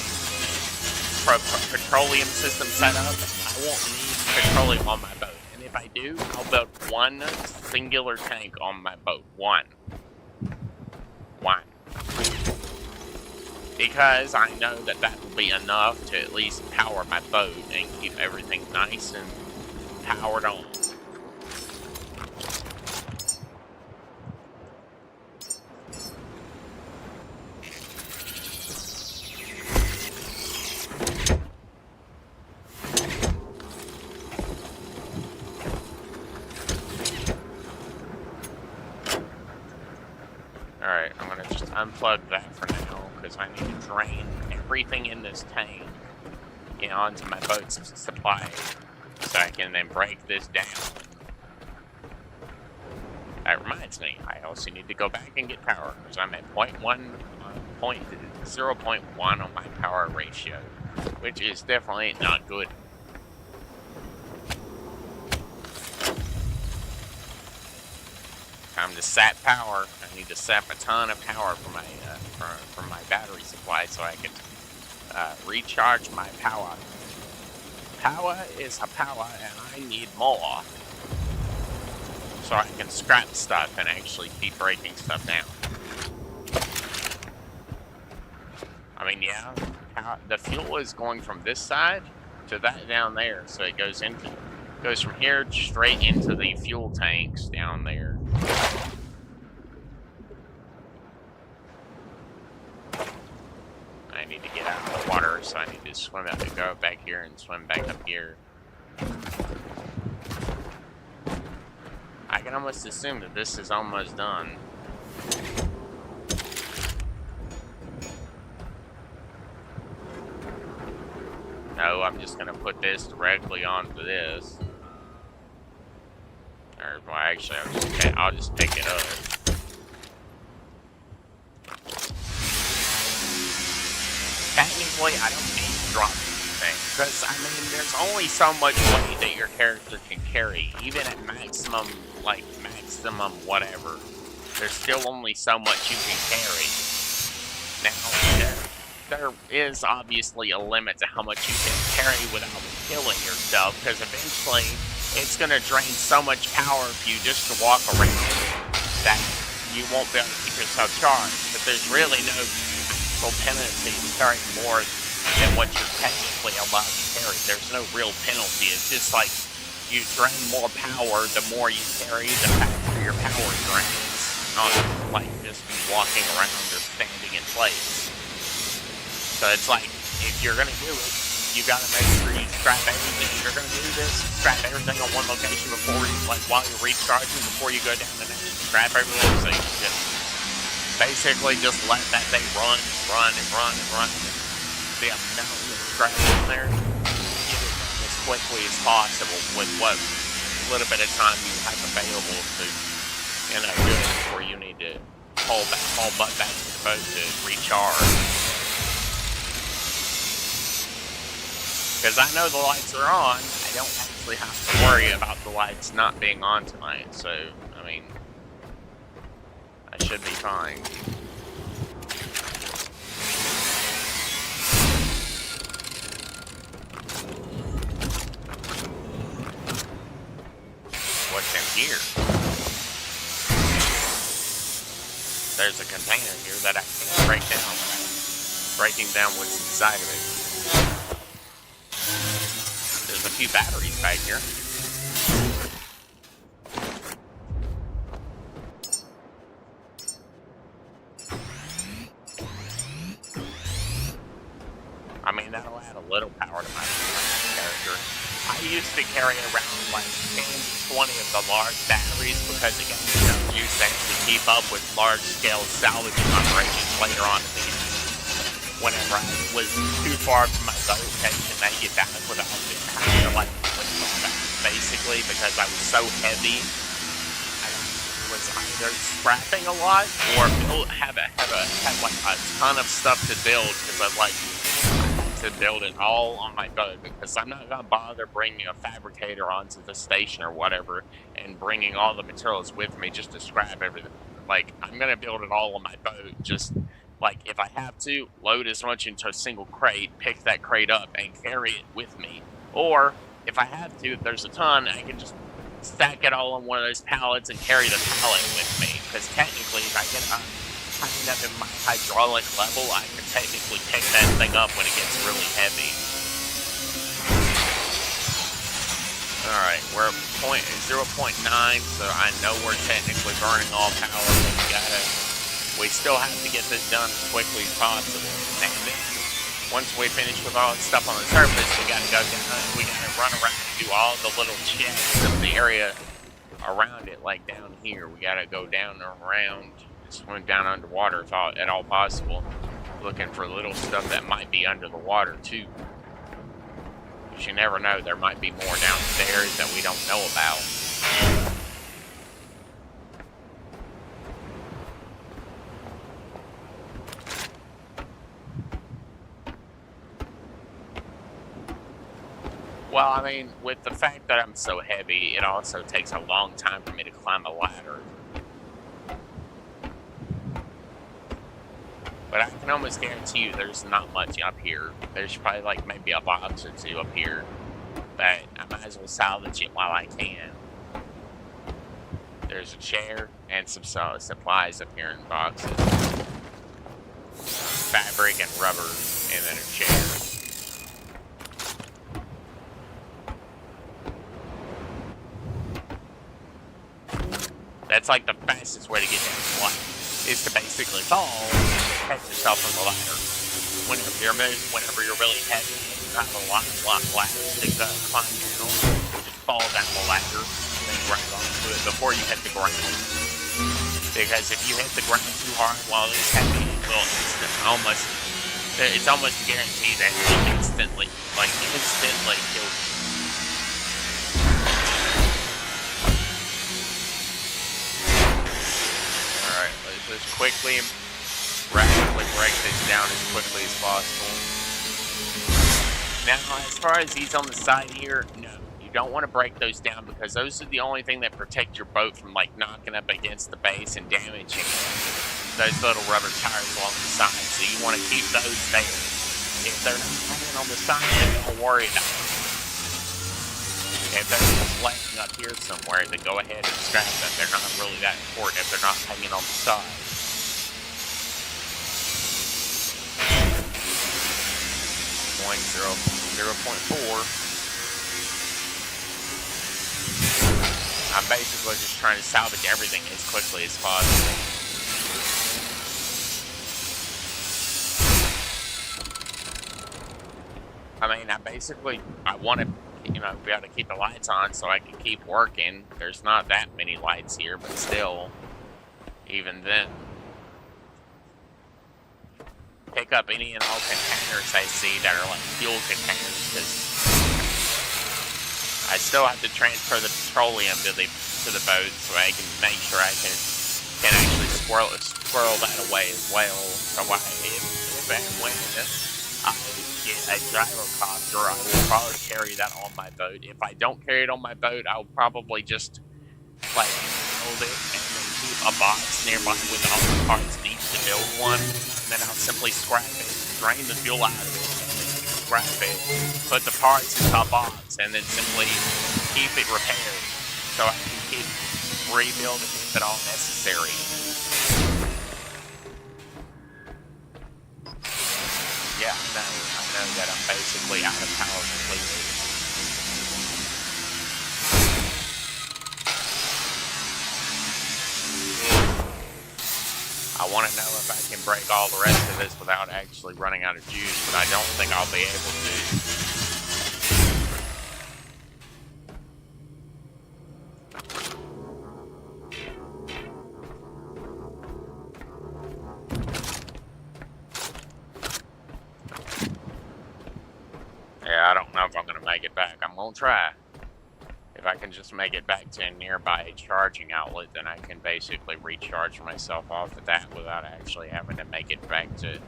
petroleum system set up, I won't need petroleum on my boat. And if I do, I'll build one singular tank on my boat. One. Because I know that that will be enough to at least power my boat and keep everything nice and powered on. Alright, I'm gonna just unplug that for now, because I need to drain everything in this tank, onto my boat's supply, so I can then break this down. That reminds me, I also need to go back and get power, because I'm at 0.1 on my power ratio, which is definitely not good. Time to sap power. I need to sap a ton of power from my battery supply so I can recharge my power. power is a power, and I need more. So I can scrap stuff and actually keep breaking stuff down. I mean, yeah, the fuel is going from this side to that down there, so it goes from here straight into the fuel tanks down there. I need to get out of the water, so I need to swim out and go back here and swim back up here. I can almost assume that this is almost done. No, I'm just gonna put this directly onto this. Or, well, actually, I'll just pick it up. Technically, I don't need to drop anything, because, I mean, there's only so much weight that your character can carry, even at maximum, like, maximum whatever. There's still only so much you can carry. Now, there is obviously a limit to how much you can carry without killing yourself, because eventually it's going to drain so much power if you just walk around that you won't be able to keep yourself charged. But there's really no actual penalty to carry more than what you're technically allowed to carry. There's no real penalty. It's just like you drain more power the more you carry, the faster your power drains. Not like just walking around or standing in place. So it's like, if you're going to do it, you got to make sure you scrap everything. If you're going to do this, scrap everything on one location before, while you're recharging, before you go down the next. Scrap everything, so you just basically just let that thing run. The amount of scrap in there, get it done as quickly as possible with what little bit of time you have available to, do it before you need to haul butt back to the boat to recharge. Because I know the lights are on, I don't actually have to worry about the lights not being on tonight, so, I mean, I should be fine. What's in here? There's a container here that I can't break down. Breaking down what's inside of it. There's a few batteries back here. I mean, that'll add a little power to my character. I used to carry around like 10 to 20 of the large batteries because it gave me enough juice to actually keep up with large-scale salvaging operations later on in the game. Whenever I was too far from my boat station, I get back without having to like basically because I was so heavy. I was either scrapping a lot or had like a ton of stuff to build because I like to build it all on my boat because I'm not gonna bother bringing a fabricator onto the station or whatever and bringing all the materials with me just to scrap everything. Like I'm gonna build it all on my boat. Just like if I have to, load as much into a single crate, pick that crate up, and carry it with me. Or if I have to, if there's a ton, I can just stack it all on one of those pallets and carry the pallet with me. Because technically, if I get high enough in my hydraulic level, I can technically pick that thing up when it gets really heavy. Alright, we're at 0.9, so I know we're technically burning all power. We still have to get this done as quickly as possible. And then, once we finish with all the stuff on the surface, we gotta go down, we gotta run around and do all the little checks of the area around it, like down here. We gotta go down and around, swim down underwater if at all possible, looking for little stuff that might be under the water too. Because you never know, there might be more downstairs that we don't know about. Well, I mean, with the fact that I'm so heavy, it also takes a long time for me to climb a ladder. But I can almost guarantee you there's not much up here. There's probably like maybe a box or two up here. but I might as well salvage it while I can. There's a chair and some supplies up here in boxes. Fabric and rubber, and then a chair. That's like the fastest way to get down the ladder, is to basically fall and catch yourself on the ladder. Whenever you're really heavy and you have a lot of ladders to climb down, just fall down the ladder and then grab onto it before you hit the ground. Because if you hit the ground too hard while it's heavy, it will it's almost guaranteed that it will instantly kill you. Alright, let's just rapidly break this down as quickly as possible. Now, as far as these on the side here, no. You don't want to break those down because those are the only thing that protect your boat from like knocking up against the base and damaging those little rubber tires along the side. So you want to keep those there. If they're not hanging on the side, then don't worry about it. If they're just laying up here somewhere, then go ahead and scrap them. They're not really that important if they're not hanging on the side. 0.4. I'm basically just trying to salvage everything as quickly as possible. I mean, I want to, be able to keep the lights on so I can keep working. There's not that many lights here, but still, even then. Pick up any and all containers I see that are like fuel containers, because I still have to transfer the petroleum to the boat so I can make sure I can actually squirrel that away as well. So if and when I get a gyrocopter, I will probably carry that on my boat. If I don't carry it on my boat, I'll probably just like build it and then keep a box nearby with all the parts needed to build one. And then I'll simply scrap it, drain the fuel out of it, and then scrap it, put the parts in the box, and then simply keep it repaired so I can keep rebuilding if at all necessary. Yeah, I know that I'm basically out of power completely. I want to know if I can break all the rest of this without actually running out of juice, but I don't think I'll be able to. Yeah, I don't know if I'm going to make it back. I'm going to try. If I can just make it back to a nearby charging outlet, then I can basically recharge myself off of that without actually having to make it back to...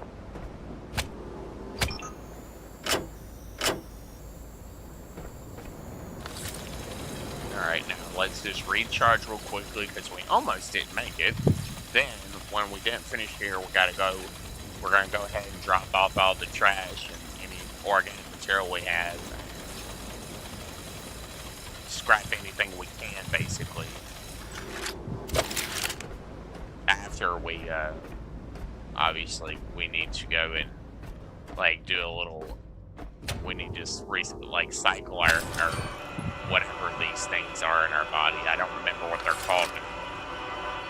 Alright, now let's just recharge real quickly because we almost didn't make it. Then, when we didn't finish here, we're going to go ahead and drop off all the trash and any organic material we have. Scrap anything we can, basically. After we, obviously, we need to go and, like, do a little, we need to just, cycle our whatever these things are in our body. I don't remember what they're called.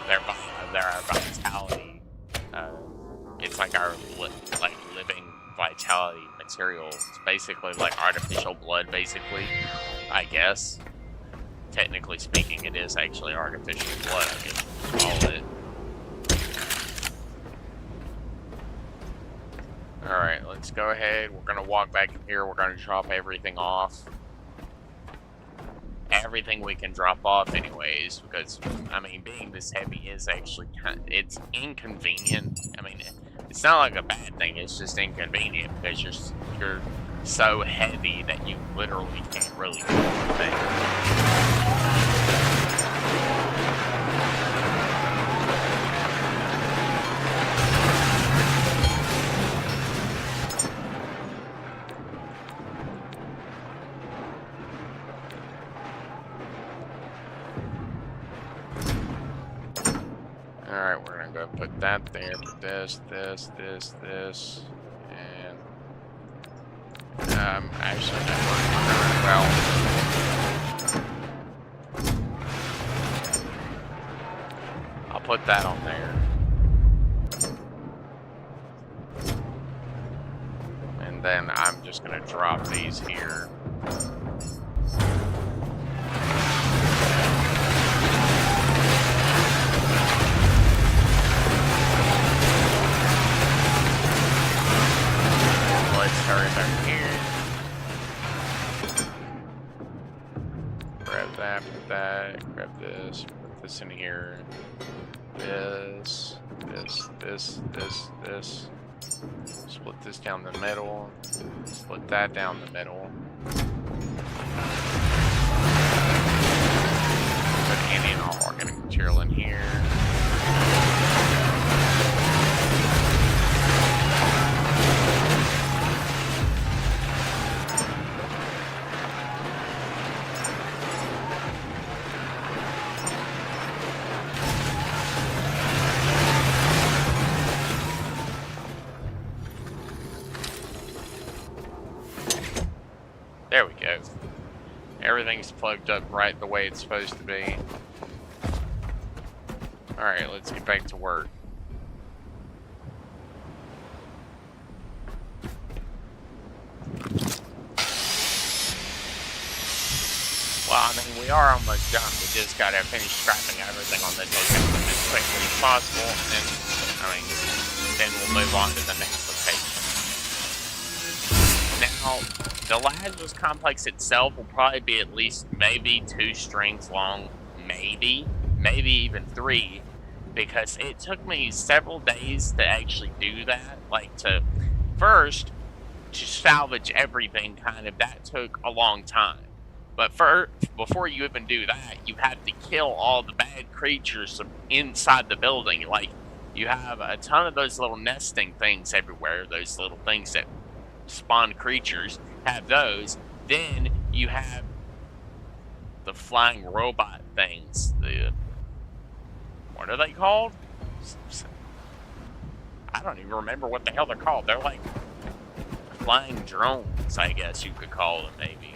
They're our vitality. It's like our, living vitality materials. It's basically like artificial blood, basically, I guess. Technically speaking, it is actually artificial blood, I guess you call it. Alright, let's go ahead. We're going to walk back in here. We're going to drop everything off. Everything we can drop off anyways, because, I mean, being this heavy is actually it's inconvenient. I mean, it's not like a bad thing, it's just inconvenient because you're so heavy that you literally can't really do anything. go and put that there. Put this, and actually that works very well. I'll put that on there. And then I'm just gonna drop these here. Let's hurry back here. Grab that, put that, grab this, put this in here. This. Split this down the middle. Split that down the middle. Put any and all organic material in here. There we go. Everything's plugged up right the way it's supposed to be. Alright, let's get back to work. Well, I mean, we are almost done. We just gotta finish scrapping everything on this location as quickly as possible, and I mean, then we'll move on to the next location. Now, the Lazarus complex itself will probably be at least maybe 2 strings long, maybe even 3, because it took me several days to actually do that. Like, to salvage everything, kind of, that took a long time. But before you even do that, you have to kill all the bad creatures inside the building. Like, you have a ton of those little nesting things everywhere, those little things that spawn creatures, have those. Then you have the flying robot things. What are they called? I don't even remember what the hell they're called. They're like flying drones, I guess you could call them, maybe.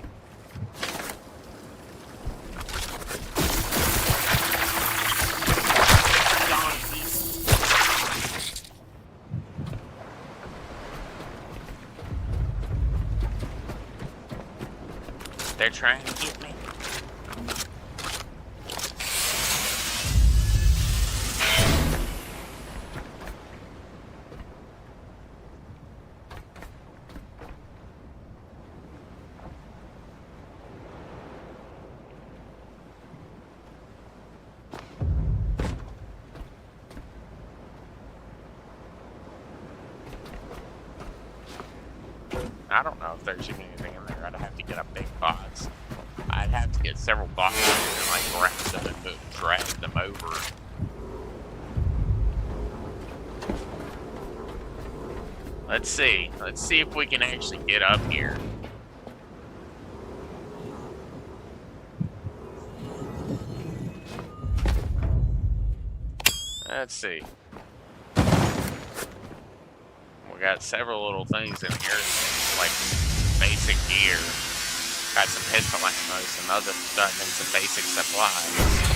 They're trying to get me. I don't know if there's even anything in there. I'd have to get a big box. I'd have to get several boxes and like grab them and drag them over. Let's see. Let's see if we can actually get up here. Let's see. We got several little things in here, like basic gear. Got some pistol ammo, some other stuff, and some basic supplies.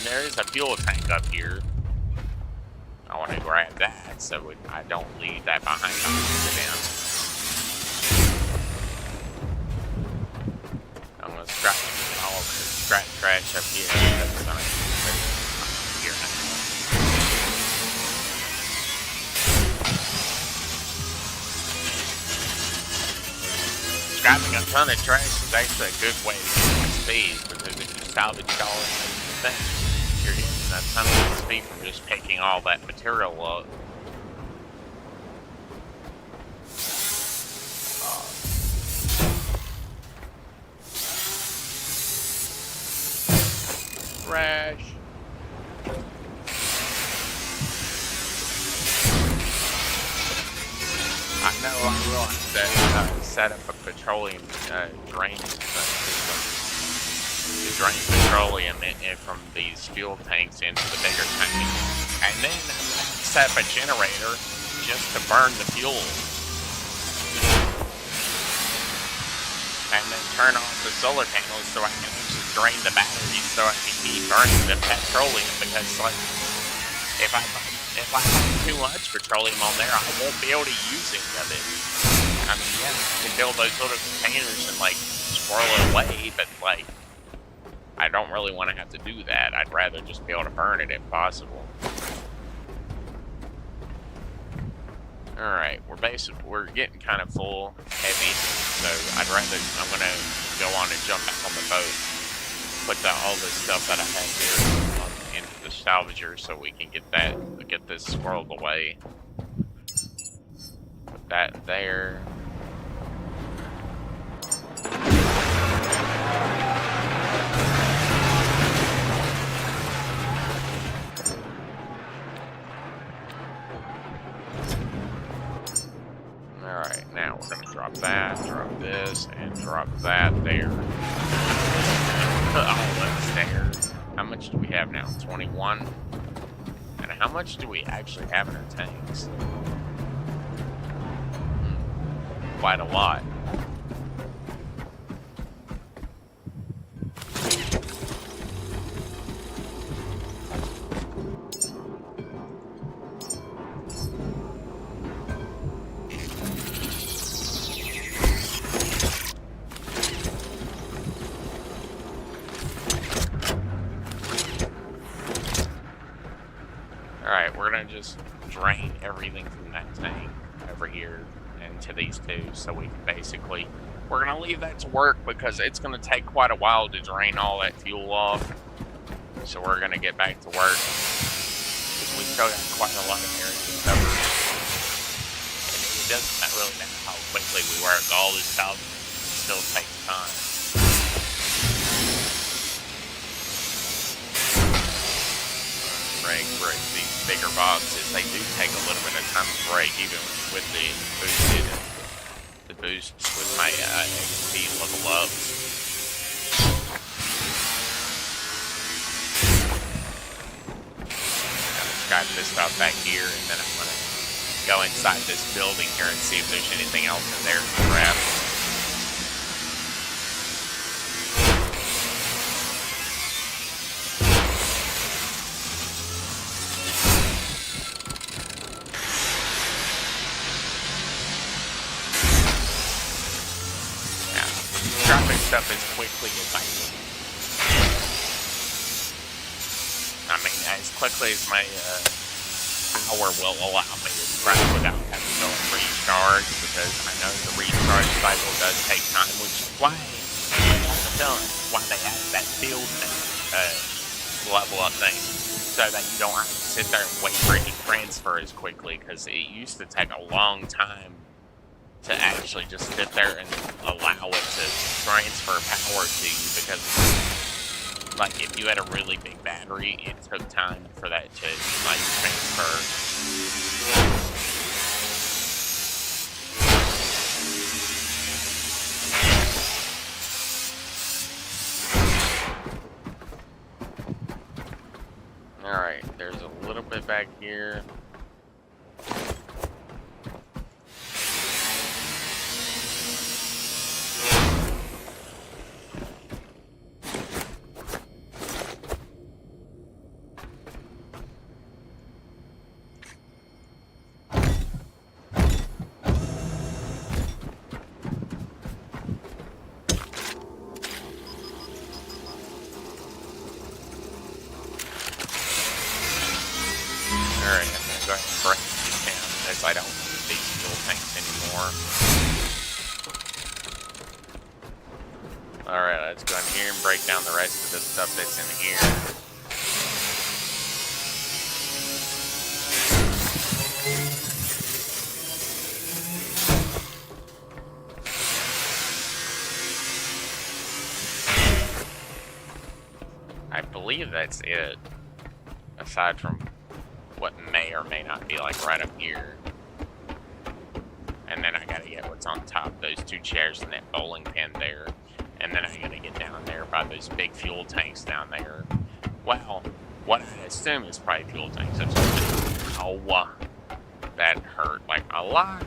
There is a fuel tank up here. I want to grab that so I don't leave that behind on the I'm going to scrap all of the scrap trash up here. That's going to here now. Scrapping a ton of trash is actually a good way to get speed, because if you salvage all of the things, you're getting a ton of speed from just picking all that material up. trash. I know I will have to set up a petroleum drain system to drain petroleum from these fuel tanks into the bigger tank. And then I'm going to set up a generator just to burn the fuel. And then turn off the solar panels so I can actually drain the batteries so I can keep burning the petroleum, because like if I have too much petroleum on there, I won't be able to use any of it. I mean, yeah, I can build those little containers and like swirl it away, but like I don't really want to have to do that. I'd rather just be able to burn it if possible. Alright, we're getting kind of full, heavy, so I'm gonna go on and jump back on the boat, put all this stuff that I have here into the salvager so we can get this squirreled away. Put that there. Alright, now we're going to drop that, drop this, and drop that there. Put all those there. How much do we have now? 21? And how much do we actually have in our tanks? Quite a lot. Alright, we're gonna just drain everything from that tank over here into these two, so we can basically, we're gonna leave that to work because it's gonna take quite a while to drain all that fuel off. So we're gonna get back to work because we still got quite a lot of area to cover. And it doesn't really matter how quickly we work, all this stuff still takes time. Break these bigger boxes. They do take a little bit of time to break, even with the boosts with my XP level up. Grab this stuff back here, and then I'm gonna go inside this building here and see if there's anything else in there to grab. Stuff as quickly as I can. I mean, as quickly as my power will allow me to craft without having to go and recharge, because I know the recharge cycle does take time, which is why they have that build level up thing, so that you don't have to sit there and wait for it to transfer as quickly, because it used to take a long time to actually just sit there and allow it to transfer power to you, because like if you had a really big battery, it took time for that to like transfer. Alright, there's a little bit back here. Alright, I'm gonna go ahead and break these down as I don't need these fuel tanks anymore. Alright, let's go in here and break down the rest of the stuff that's in here. I believe that's it. Aside from what may or may not be like right up here. And then I gotta get what's on top of those 2 chairs and that bowling pin there. And then I gotta get down there by those big fuel tanks down there. Well, what I assume is probably fuel tanks. Oh, that hurt like a lot.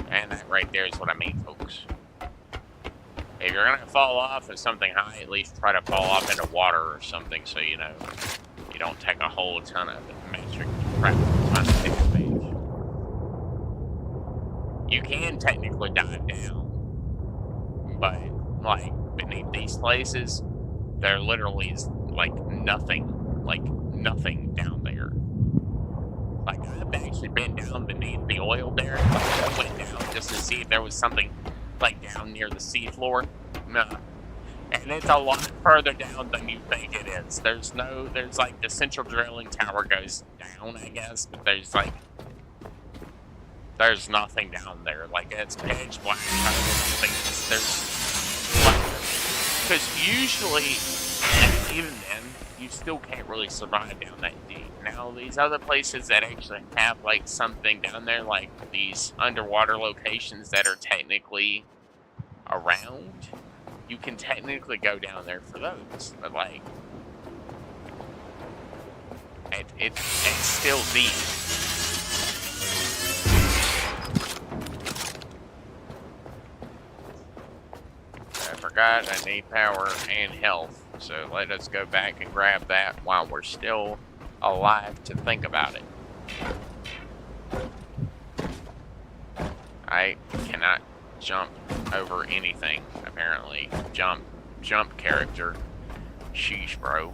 And that right there is what I mean, folks. If you're gonna fall off of something high, at least try to fall off into water or something so you know you don't take a whole ton of metric crap on the damage. You can technically dive down, but like beneath these places, there literally is like nothing down there. Like I've actually been down beneath the oil there. I went down just to see if there was something like down near the seafloor. No. And it's a lot further down than you think it is. There's like the central drilling tower goes down, I guess, but there's nothing down there. Like it's pitch black. I don't think because usually, and even then, you still can't really survive down that deep. Now, these other places that actually have like something down there, like these underwater locations that are technically around, you can technically go down there for those, but like it's still deep. I forgot I need power and health, so let us go back and grab that while we're still alive to think about it. I cannot jump over anything, apparently. Jump character. Sheesh, bro.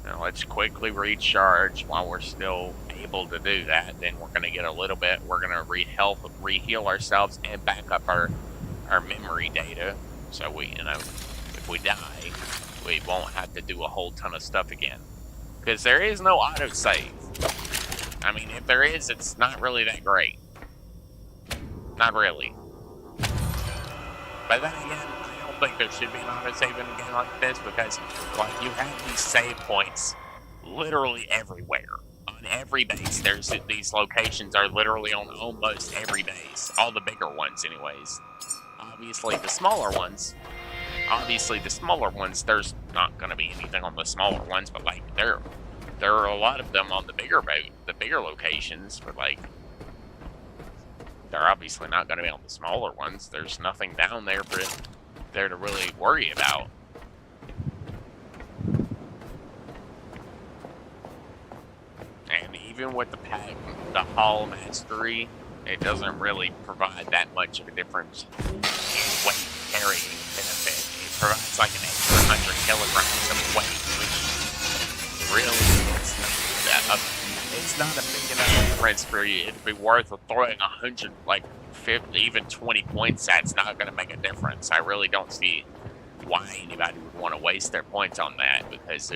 Now let's quickly recharge while we're still able to do that. Then we're going to get a little bit. We're going to reheal ourselves and back up our memory data. So we, if we die, we won't have to do a whole ton of stuff again. Because there is no autosave. I mean, if there is, it's not really that great. Not really. But then again, I don't think there should be an autosave in a game like this because, like, you have these save points literally everywhere. On every base, there's these locations are literally on almost every base. All the bigger ones, anyways. Obviously, the smaller ones, there's not going to be anything on the smaller ones, but, like, there are a lot of them on the bigger locations, but, like, they're obviously not going to be on the smaller ones. There's nothing down there for there to really worry about. And even with the Hall Mastery, it doesn't really provide that much of a difference in weight carrying benefit. It provides like an extra 100 kilograms of weight, which really it's not a big enough difference for you. It'd be worth throwing 100, like 50, even 20 points. That's not going to make a difference. I really don't see why anybody would want to waste their points on that because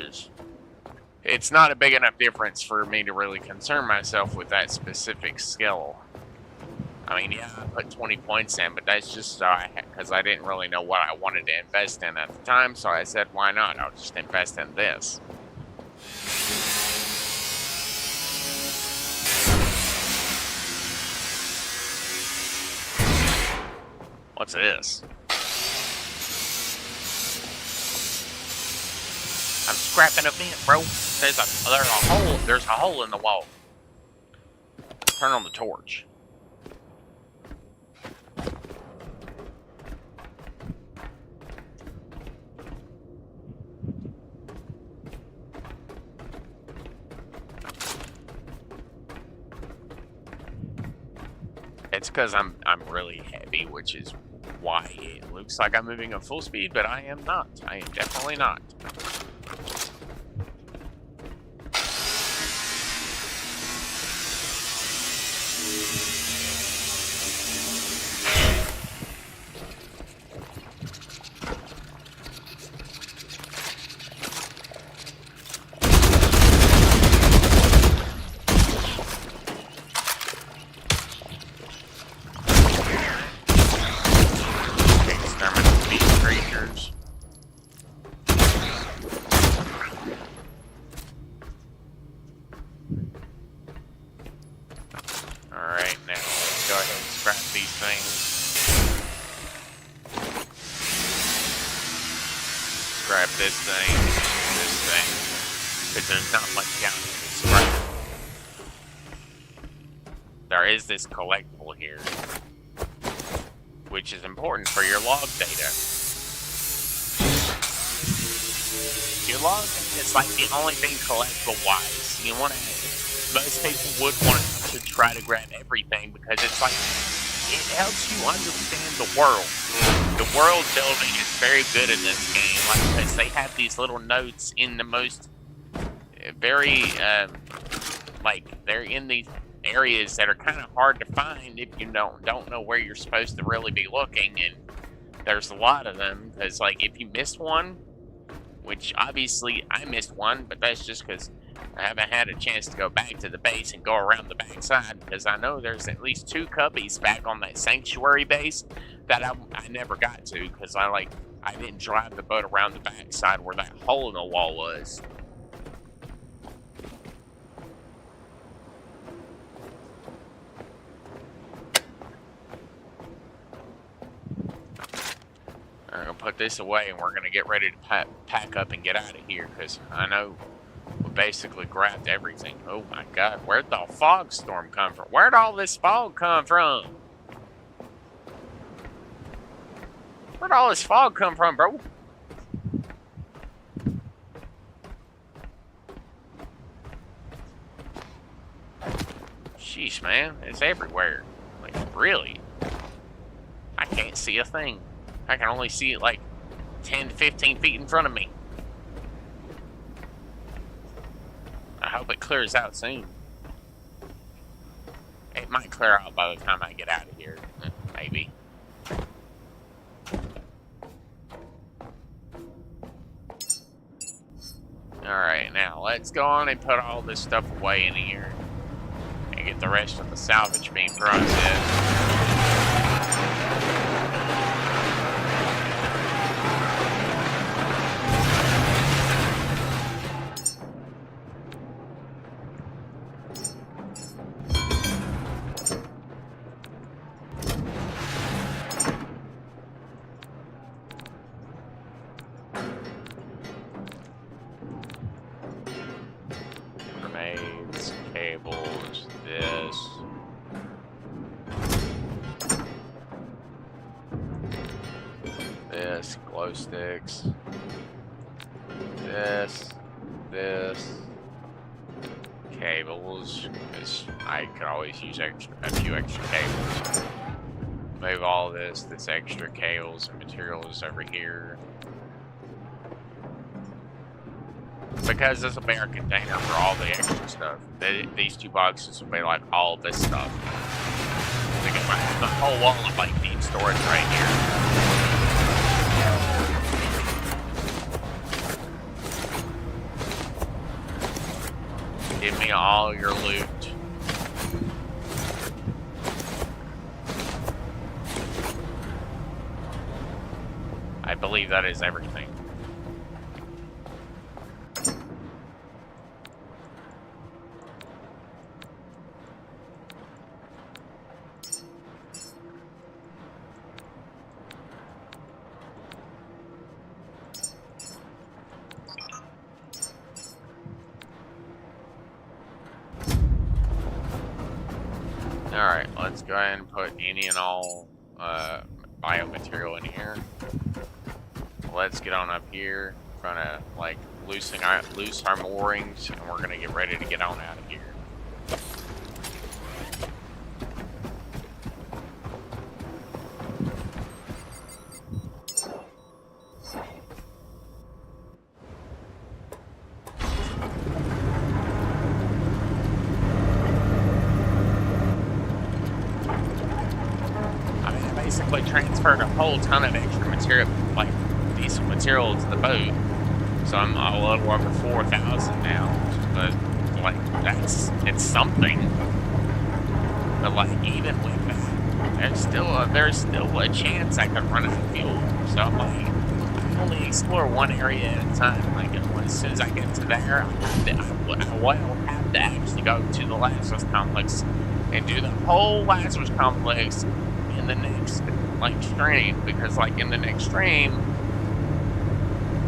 it's not a big enough difference for me to really concern myself with that specific skill. I mean, yeah, I put 20 points in, but that's just because I didn't really know what I wanted to invest in at the time, so I said, why not? I'll just invest in this. What's this? I'm scrapping a vent, bro. There's a hole in the wall. Turn on the torch. It's because I'm really heavy, which is why it looks like I'm moving at full speed, but I am not. I am definitely not. creatures. Alright, now let's go ahead and scrap these things. Grab this thing, because there's not much down here to scrap. There is this collectible here, which is important for your log data. Your log data is like the only thing collectible-wise. You want to, most people would want to try to grab everything because it's like, it helps you understand the world. The world building is very good in this game, like, because they have these little notes in the most, very, like, they're in these areas that are kind of hard to find if you don't know where you're supposed to really be looking, and there's a lot of them, because, like, if you missed one, which obviously I missed one, but that's just because I haven't had a chance to go back to the base and go around the backside, because I know there's at least 2 cubbies back on that sanctuary base that I never got to, because I didn't drive the boat around the backside where that hole in the wall was. I'm going to put this away, and we're going to get ready to pack up and get out of here, because I know we basically grabbed everything. Oh my god, where'd the fog storm come from? Where'd all this fog come from? Where'd all this fog come from, bro? Sheesh, man, it's everywhere. Like, really? I can't see a thing. I can only see it like 10 to 15 feet in front of me. I hope it clears out soon. It might clear out by the time I get out of here. Maybe. Alright, now let's go on and put all this stuff away in here. And get the rest of the salvage being processed. Grenades, cables, this, glow sticks, this, cables, because I could always use a few extra cables. Move all this extra cables and materials over here. Because this will be our container for all the extra stuff. These 2 boxes will be like all this stuff. We can find the whole wall of like deep storage right here. Give me all your loot. I believe that is everything. Alright, let's go ahead and put any and all biomaterial in here. Let's get on up here, trying to like loose our moorings, and we're gonna get ready to get on out of here. Basically transferred a whole ton of extra material, like decent material to the boat, so I'm a little over 4,000 now. But like it's something. But like even with that, there's still a chance I could run out of fuel. So I'm like, only explore one area at a time. Like as soon as I get to there, I will have to actually go to the Lazarus complex and do the whole Lazarus complex in the next stream, because in the next stream,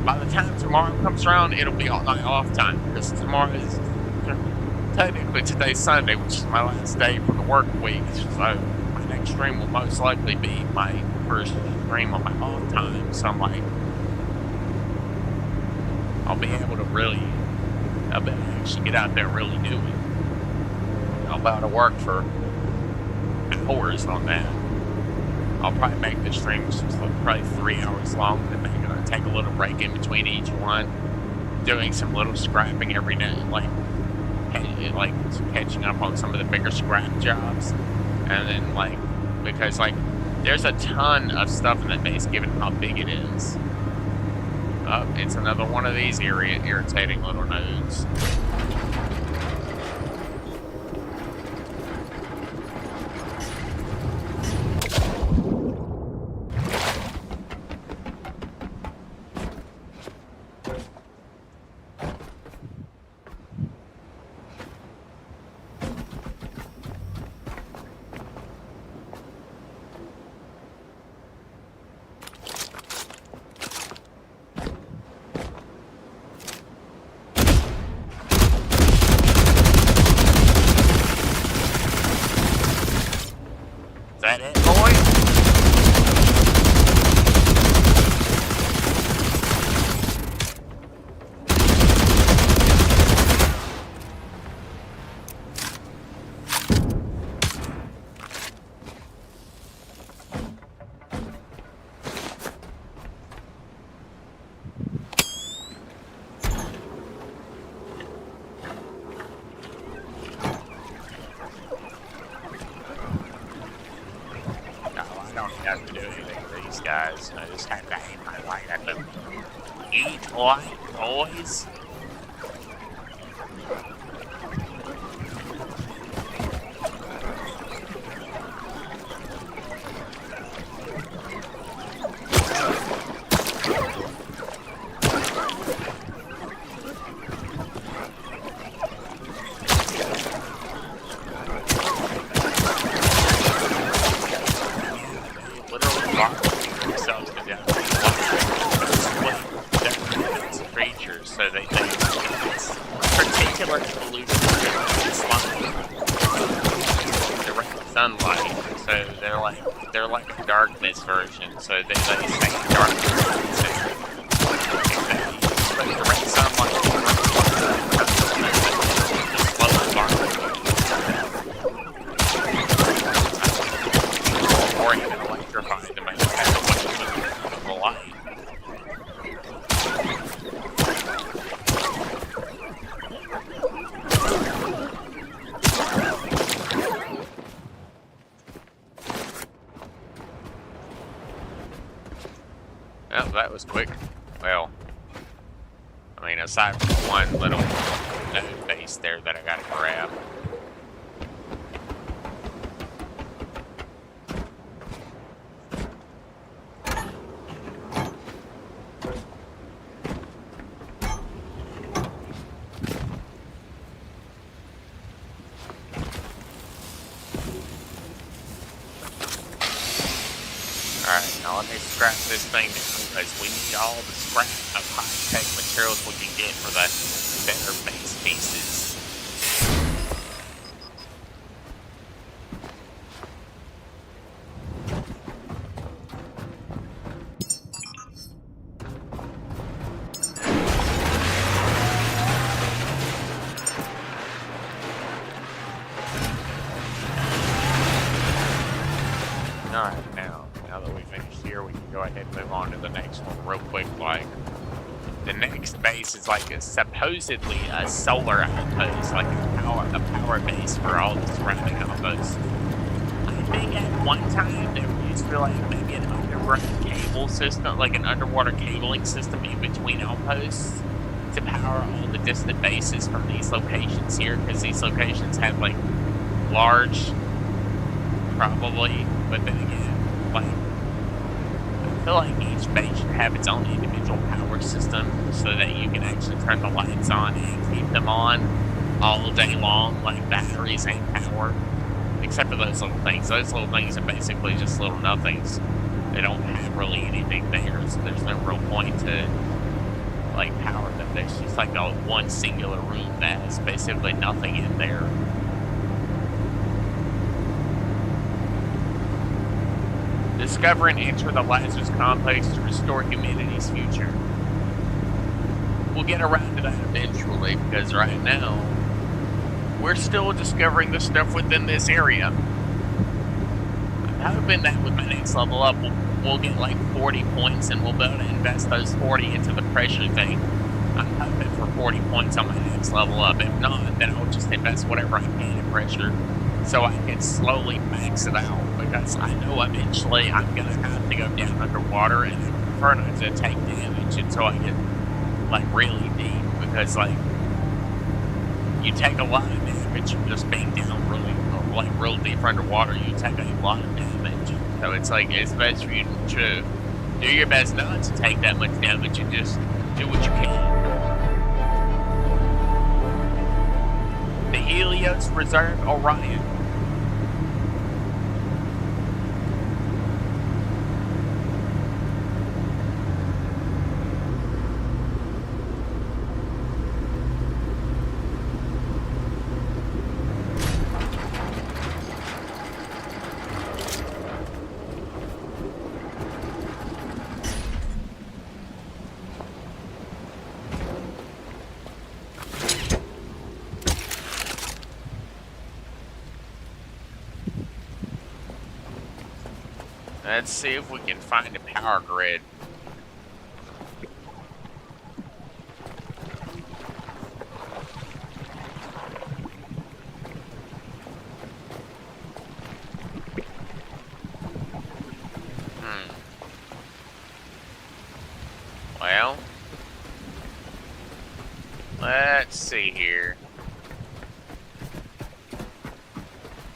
by the time tomorrow comes around, it'll be all night off time, because tomorrow is technically today's Sunday, which is my last day for the work week. So my next stream will most likely be my first stream on my off time. So I'm like, I'll be able to actually get out there and really do it. I'm about to work for hours on that. I'll probably make the streams probably 3 hours long, and then gonna take a little break in between each one, doing some little scrapping every day, catching up on some of the bigger scrap jobs, and then because there's a ton of stuff in that base given how big it is. Oh, it's another one of these irritating little nodes. Is that it, boys? Have to do anything for these guys. I just have to aim my light at them. Eat light, boys. So they it's particular evolution direct sunlight. So they're like a darkness version. So they stay darkness. But direct sunlight or even electrified to make it have the light. Well, that was quick. Well, I mean, aside from one little node base there that I gotta grab. Alright, now let me scrap this thing down, because we need all the scrap of high-tech materials we can get for the better base pieces. Alright, now that we've finished here, we can go ahead and move on to the next one real quick. The next base is supposedly a solar outpost, a power base for all the surrounding outposts. I think at one time there used to be maybe an underground cable system, an underwater cabling system in between outposts to power all the distant bases from these locations here, because these locations have large, probably, but then again, feel like each base should have its own individual power system so that you can actually turn the lights on and keep them on all day long, like batteries and power. Except for those little things. Those little things are basically just little nothings. They don't have really anything there, so there's no real point to like power them. There's just like a one singular room that has basically nothing in there. Discover and enter the Lazarus complex to restore humanity's future. We'll get around to that eventually, because right now, we're still discovering the stuff within this area. I'm hoping that with my next level up, we'll get like 40 points and we'll be able to invest those 40 into the pressure thing. I'm hoping for 40 points on my next level up. If not, then I'll just invest whatever I can in pressure so I can slowly max it out, because I know eventually I'm going to have to go down underwater, and I prefer not to take damage until I get like really deep, because like you take a lot of damage from just being down really like real deep underwater. You take a lot of damage, so it's like it's best for you to do your best not to take that much damage and just do what you can. The Helios Reserve Orion. Let's see if we can find a power grid. Well, let's see here.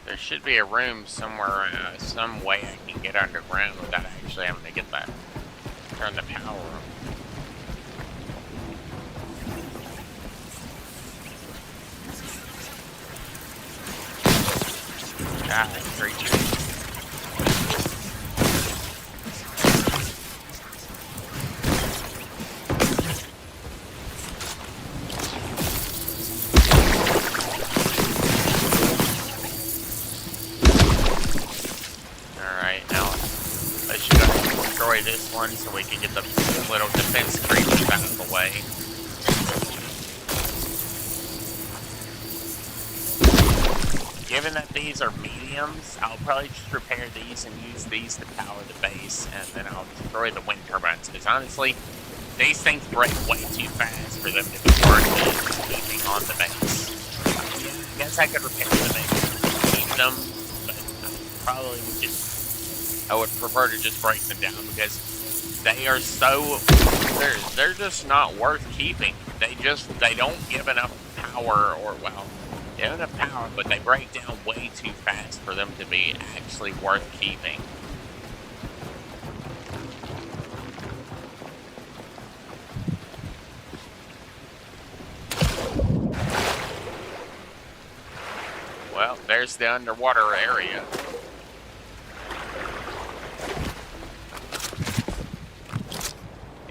There should be a room somewhere, some way I can get underground without actually having to get that. Turn the power on. God, creature. This one so we can get the little defense creatures out of the way. Given that these are mediums, I'll probably just repair these and use these to power the base, and then I'll destroy the wind turbines, because honestly, these things break way too fast for them to be worth keeping on the base. Yeah, I guess I could repair them and keep them, but I probably would just I would prefer to just break them down, because they are so, they're just not worth keeping. They don't give enough power, or well, they have enough power, but they break down way too fast for them to be actually worth keeping. Well, there's the underwater area.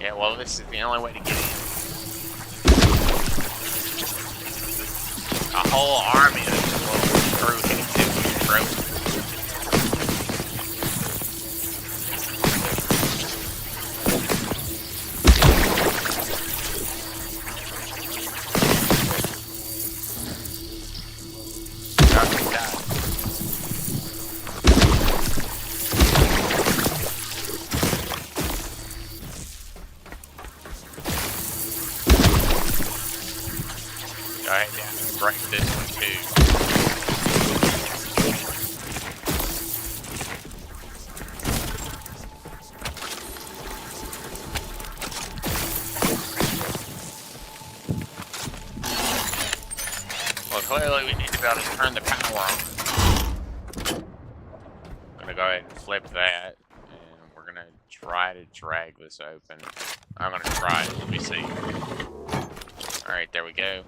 Yeah, well, this is the only way to get in. A whole army of this little crew hits it with your throat. Go ahead down and break this one too. Well, clearly we need to be able to turn the power on. I'm gonna go ahead and flip that, and we're gonna try to drag this open. I'm gonna try it. Let me see. Alright, there we go.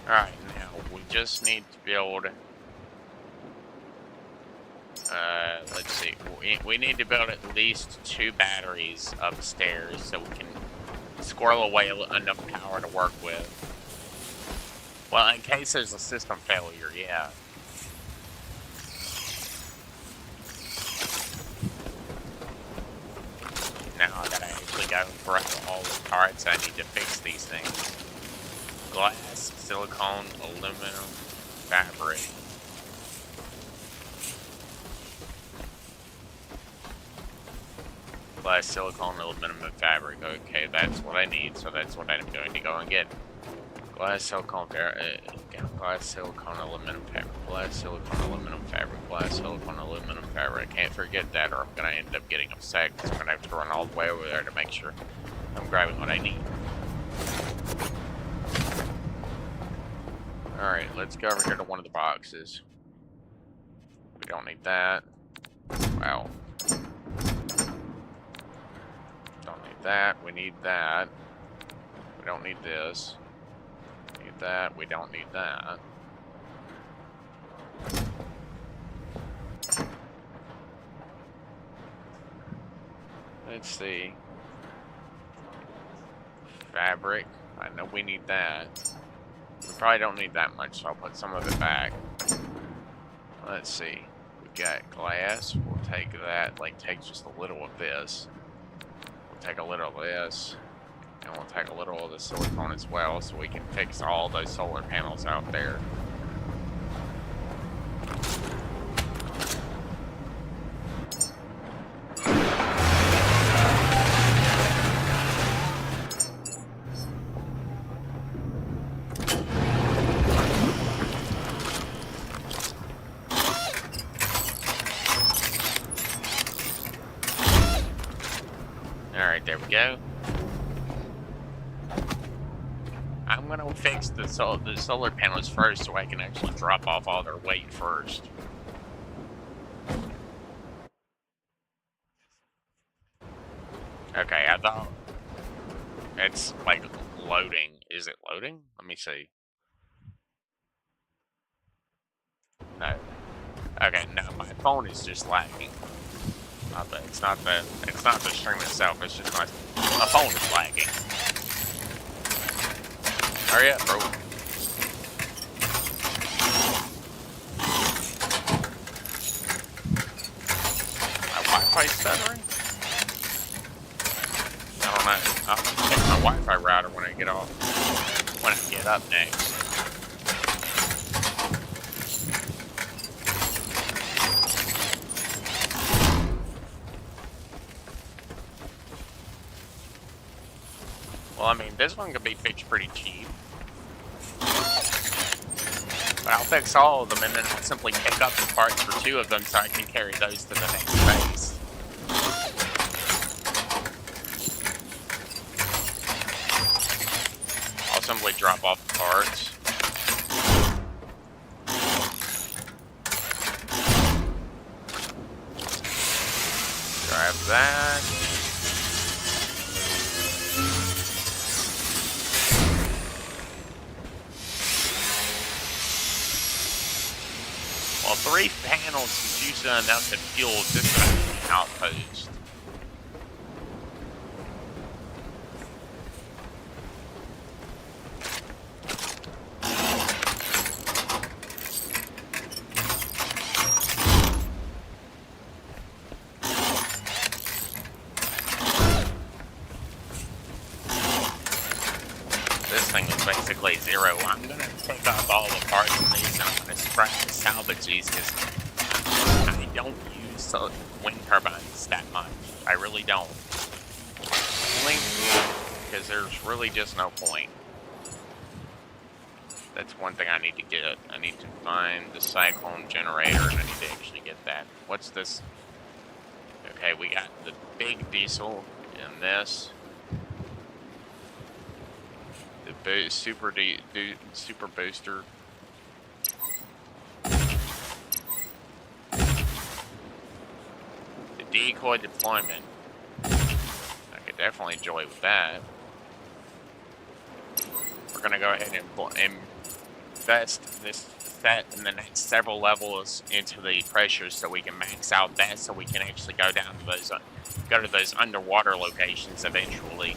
Alright, now we just need to build. Let's see. We need to build at least 2 batteries upstairs so we can squirrel away enough power to work with. Well, in case there's a system failure, yeah. Now I gotta actually go and grab all the parts I need to fix these things. Glass, silicone, aluminum, fabric. Glass, silicone, aluminum, and fabric. Okay, that's what I need, so that's what I'm going to go and get. Glass, silicone, glass, silicone, aluminum, fabric. Glass, silicone, aluminum, fabric. Glass, silicone, aluminum, fabric. I can't forget that, or I'm going to end up getting upset, because I'm going to have to run all the way over there to make sure I'm grabbing what I need. Alright, let's go over here to one of the boxes. We don't need that. Wow. Don't need that. We need that. We don't need this. Need that. We don't need that. Let's see. Fabric. I know we need that. We probably don't need that much, so I'll put some of it back. Let's see. We got glass. We'll take that. Like, take just a little of this. We'll take a little of this. And we'll take a little of the silicone as well, so we can fix all those solar panels out there. Alright, there we go. I'm gonna fix the solar panels first so I can actually drop off all their weight first. Okay, I thought it's like loading. Is it loading? Let me see. No. Okay, no, my phone is just lagging. It's not the stream itself, it's just my phone is lagging. Hurry up, bro. My Wi-Fi stuttering? I don't know. I'll check my Wi-Fi router when I get up next. Well, I mean, this one could be fixed pretty cheap. But I'll fix all of them and then I'll simply pick up the parts for 2 of them so I can carry those to the next phase. I'll simply drop off the parts. Grab that. Well, 3 panels is usually enough to fuel this outpost. This thing is basically 0. I'm gonna take off all the parts in these and I'm gonna scrap the salvage these because I don't use wind turbines that much. I really don't. Only because there's really just no point. That's one thing I need to get. I need to find the cyclone generator and I need to actually get that. What's this? Okay, we got the big diesel in this. super booster. The decoy deployment. I could definitely enjoy with that. We're gonna go ahead and invest this set in the next several levels into the pressures so we can max out that, so we can actually go down to those underwater locations eventually.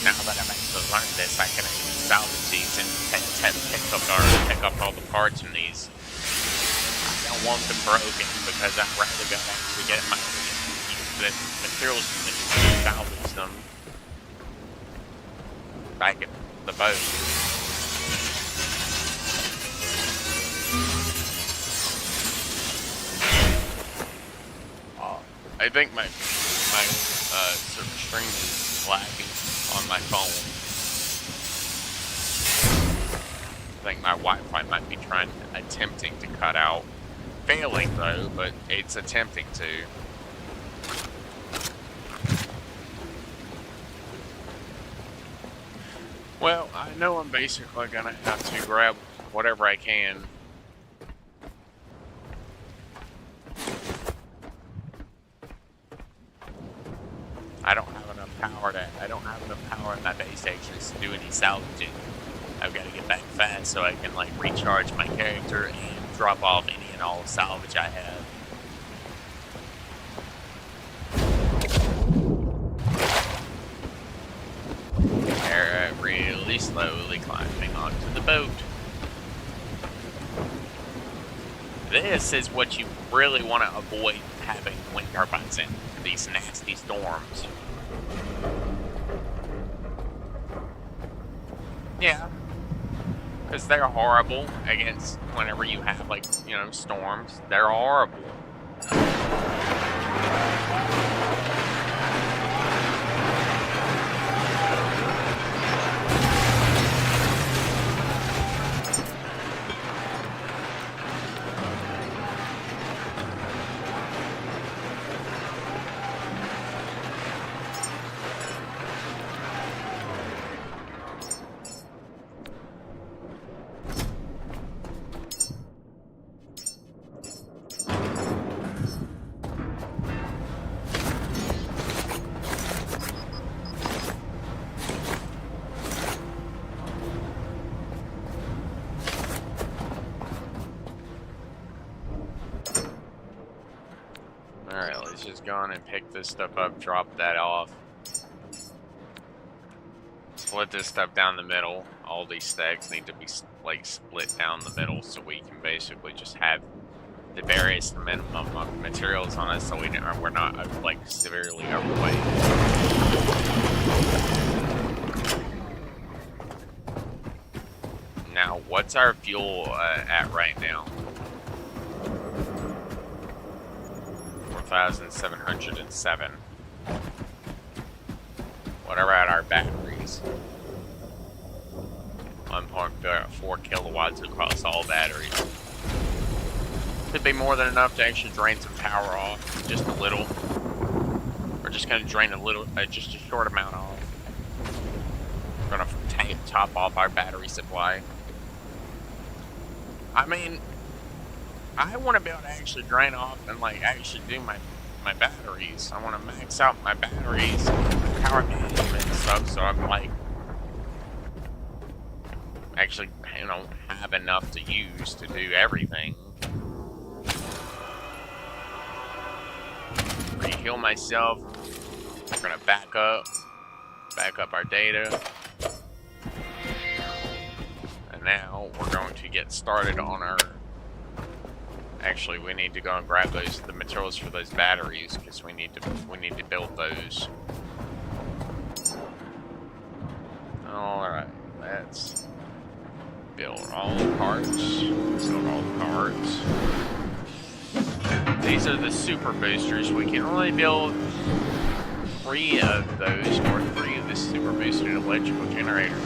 Now that I've actually learned this, I can actually salvage these and pick up all the parts in these. I don't want them broken because I'd rather go actually get the materials to salvage them back at the boat. I think my sort of stream is lagging on my phone. I think my Wi-Fi might be attempting to cut out. Failing though, but it's attempting to. Well, I know I'm basically gonna have to grab whatever I can. I don't have enough power in my base station to do any salvaging. I've got to get back fast so I can like recharge my character and drop off any and all salvage I have. They're really slowly climbing onto the boat. This is what you really want to avoid having wind turbines in, these nasty storms. Yeah. Because they're horrible against whenever you have, like, you know, storms. They're horrible. Alright, let's just go on and pick this stuff up, drop that off. Split this stuff down the middle. All these stacks need to be like split down the middle so we can basically just have the various minimum of materials on us so we're not like severely overweight. Now, what's our fuel at right now? 4,707. What are our batteries? 1.4 kilowatts across all batteries. Could be more than enough to actually drain some power off, just a little. We're just gonna drain a little, just a short amount off. We're gonna top off our battery supply. I mean, I want to be able to actually drain off and like actually do my batteries. I want to max out my batteries, power management and stuff, so I'm like actually, you know, have enough to use to do everything. Reheal myself. We're gonna back up our data. And now we're going to get started on our... Actually, we need to go and grab the materials for those batteries because we need to build those. All right, let's build all the parts. Build all the parts. These are the super boosters. We can only build 3 of those, or 3 of the super boosted electrical generators.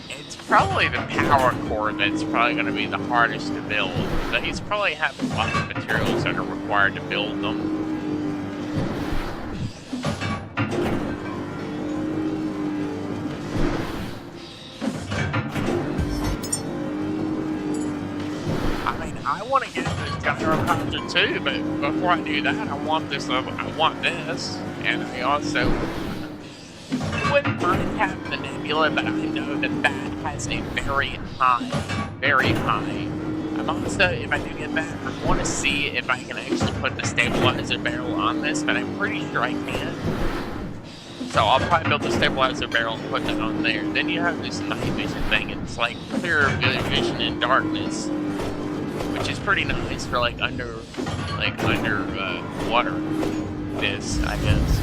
It's probably the power core that's probably going to be the hardest to build. These probably have a lot of materials that are required to build them. I want to get this gyrocopter too, but before I do that, I want this, and I also wouldn't mind having the nebula, but I know that that has a very high. I'm also, if I do get that, I want to see if I can actually put the stabilizer barrel on this, but I'm pretty sure I can. So I'll probably build the stabilizer barrel and put that on there. Then you have this night vision thing. It's like clear vision in darkness, which is pretty nice for like under water. This, I guess.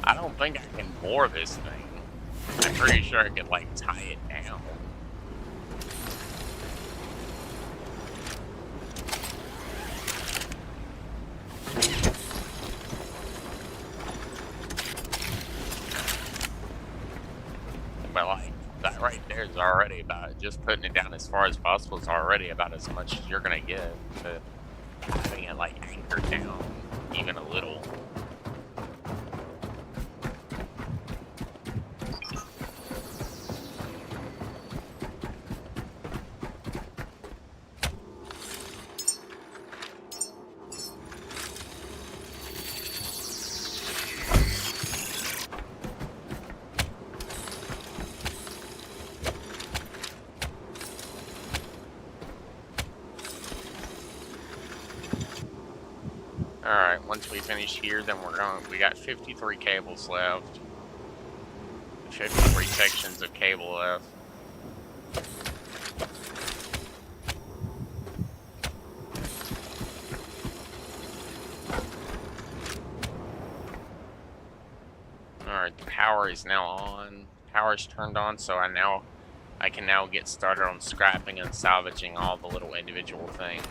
I don't think I can bore this thing. I'm pretty sure I could, like, tie it down. But, like, that right there is already about, just putting it down as far as possible is already about as much as you're gonna get to having it, like, anchored down even a little. Alright, once we finish here, then we got 53 cables left. 53 sections of cable left. Alright, the power is now on. Power's turned on, so I can now get started on scrapping and salvaging all the little individual things.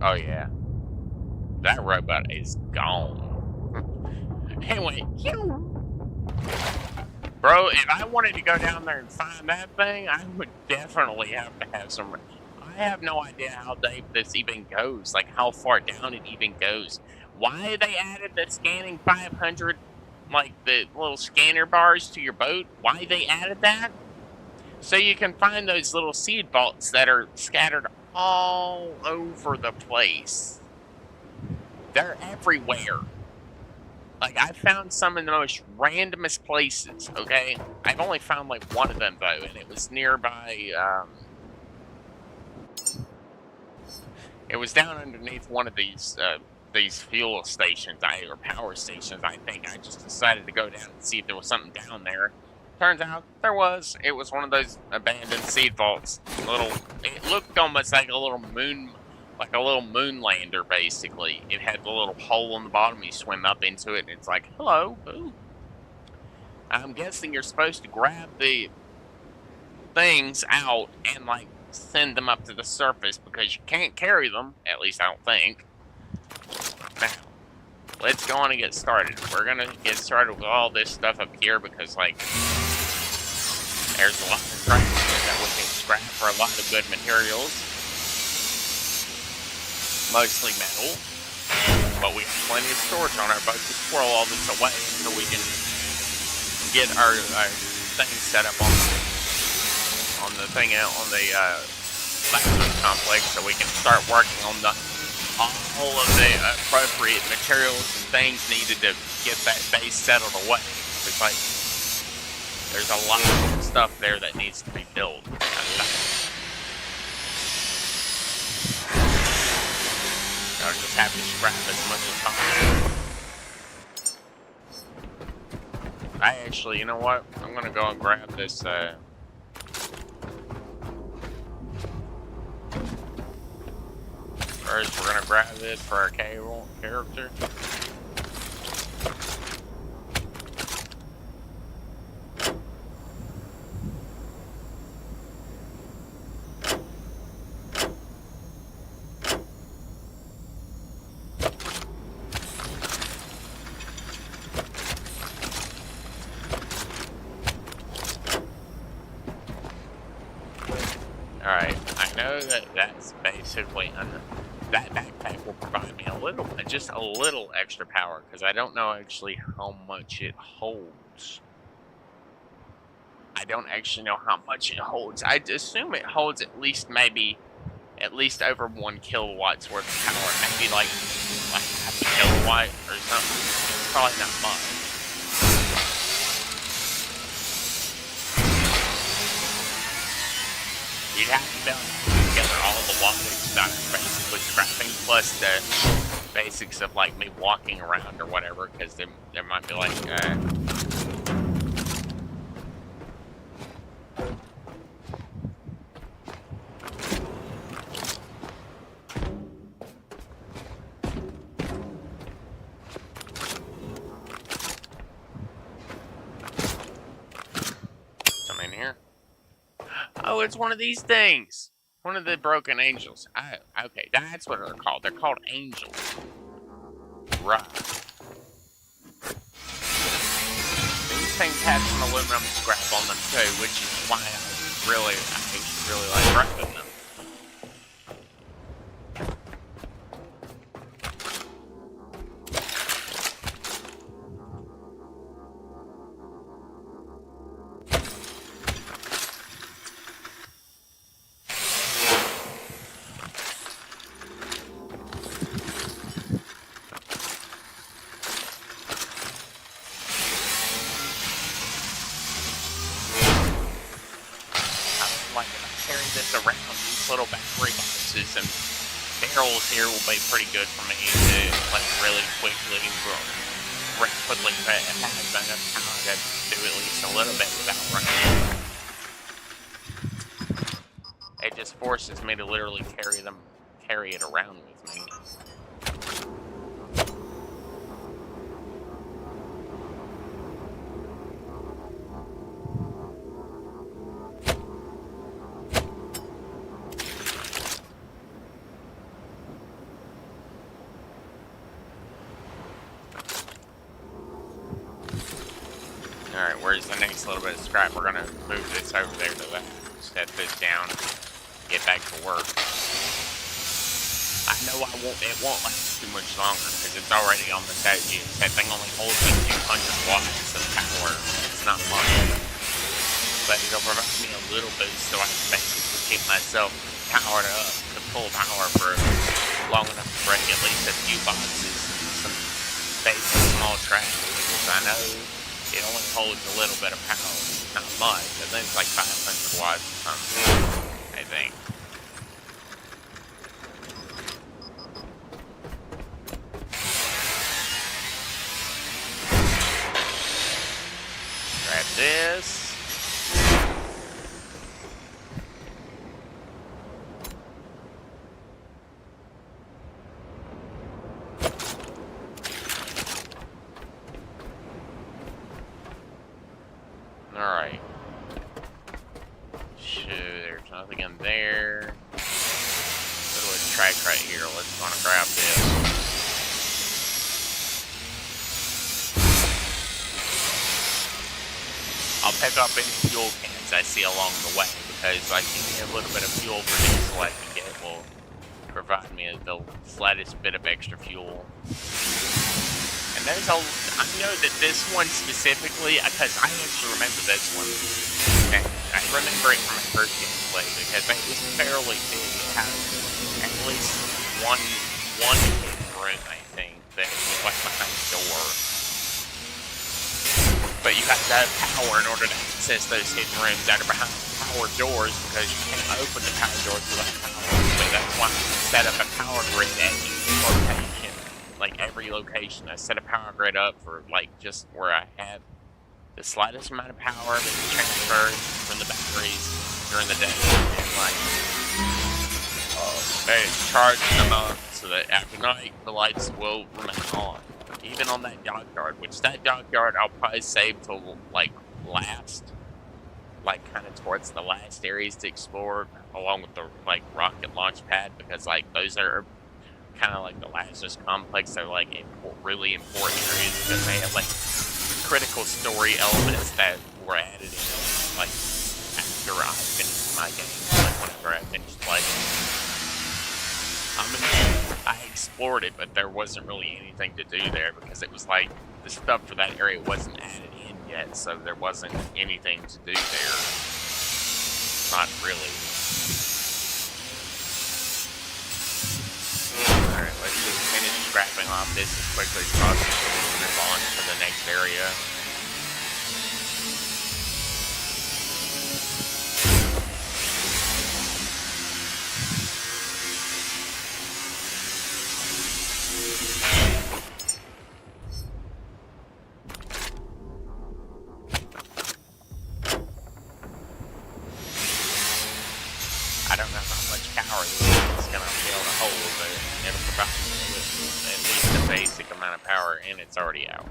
Oh yeah, that robot is gone. Anyway, bro, if I wanted to go down there and find that thing, I would definitely have to have some. I have no idea how deep this even goes, like how far down it even goes. Why they added the scanning 500, like the little scanner bars to your boat? Why they added that? So you can find those little seed vaults that are scattered all over the place. They're everywhere. Like, I found some in the most randomest places, okay? I've only found, like, one of them, though, and it was nearby, it was down underneath one of these fuel stations, or power stations, I think. I just decided to go down and see if there was something down there. Turns out there was. It was one of those abandoned seed vaults. It looked almost like a little moon lander, basically. It had the little hole in the bottom. You swim up into it, and it's like, hello, ooh. I'm guessing you're supposed to grab the things out and, like, send them up to the surface because you can't carry them. At least I don't think. Now, let's go on and get started. We're gonna get started with all this stuff up here because, like, there's a lot of trash that we can scrap for a lot of good materials. Mostly metal. But we have plenty of storage on our boat to squirrel all this away so we can get our thing set up on the Lazarus complex so we can start working on all of the appropriate materials and things needed to get that base settled away. It's like there's a lot of stuff there that needs to be built. gonna just have to scrap as much as possible. Actually, you know what? I'm gonna go and grab this, First, we're gonna grab this for our character. Alright, I know that that's basically that backpack will provide me just a little extra power, because I don't know actually how much it holds. I don't actually know how much it holds. I'd assume it holds at least over 1 kilowatts worth of power. Maybe like half a kilowatt or something. It's probably not much. You'd have to be able to put together all the logics that are basically scrapping, plus the basics of like me walking around or whatever, because there might be like something here. Oh, it's one of these things. One of the broken angels. Oh, okay, that's what they're called. They're called angels. Right. These things have some aluminum scrap on them too, which is why I really like grabbing them. Little battery boxes and barrels here will be pretty good for me to like really quickly have enough power to do at least a little bit without running. It just forces me to literally carry it around with me. Alright, where's the next little bit of scrap? We're gonna move this over there to set this down, get back to work. I know it won't last too much longer, because it's already on the set. That thing only holds like 200 watts of power. It's not much. But it'll provide me a little boost so I can basically keep myself powered up to full power for long enough to break at least a few boxes and some basic small trash, because I know it only holds a little bit of power, not much. I think it's like 500 watts or something, I think. Grab this. Alright. There's nothing in there. Go to a track right here. Let's go and grab this. I'll pick up any fuel cans I see along the way, because I think a little bit of fuel for diesel I can get will provide me the slightest bit of extra fuel. And I know that this one specifically, because I actually remember this one. And I remember it from my first gameplay, because it was fairly big. It had at least one hidden room, I think, that was like behind the door. But you have to have power in order to access those hidden rooms that are behind power doors, because you can't open the power doors without power. So that's why I set up a power grid at each location, like every location. I set a power grid up for like just where I had the slightest amount of power being transferred from the batteries during the day, and like they charge them up so that after night the lights will remain on. Even on that dockyard, which that dockyard I'll probably save till like last, like kind of towards the last areas to explore, along with the like rocket launch pad, because like those are kind of like the Lazarus complex. They're like really important areas because they have like critical story elements that were added in like after I finished my game, like whenever I finished playing. I mean, I explored it, but there wasn't really anything to do there because it was like the stuff for that area wasn't added in yet, so there wasn't anything to do there. Not really. Alright, let's just finish scrapping off this as quickly as possible and move on to the next area. I don't know how much power it's going to be able to hold, but it'll provide me with at least a basic amount of power, and it's already out.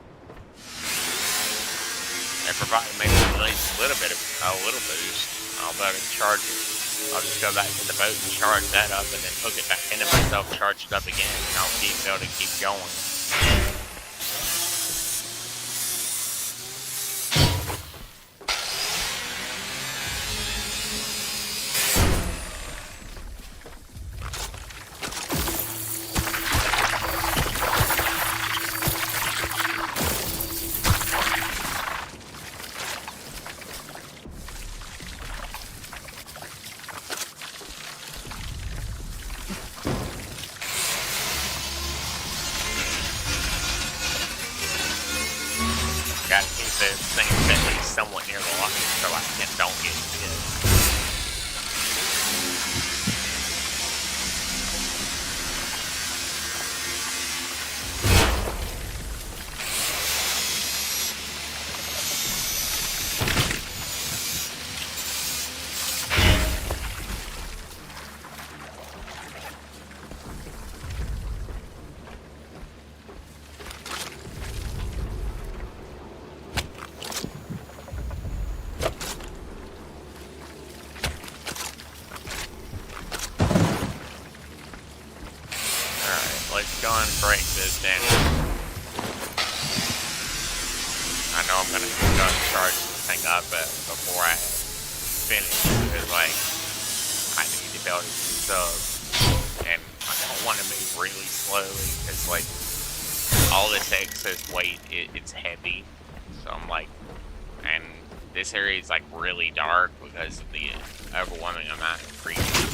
It provided maybe at least a little boost. I'll better charge it. I'll just go back to the boat and charge that up, and then hook it back into myself, charge it up again, and I'll be able to keep going. Gotta keep the things at least somewhat near the line so I don't get hit. Let's go and break this down. I know I'm gonna go and charge this thing up before I finish because like I need to be able to use up, and I don't want to move really slowly because like all this excess weight it's heavy, so I'm like, and this area is like really dark because of the overwhelming amount of creatures.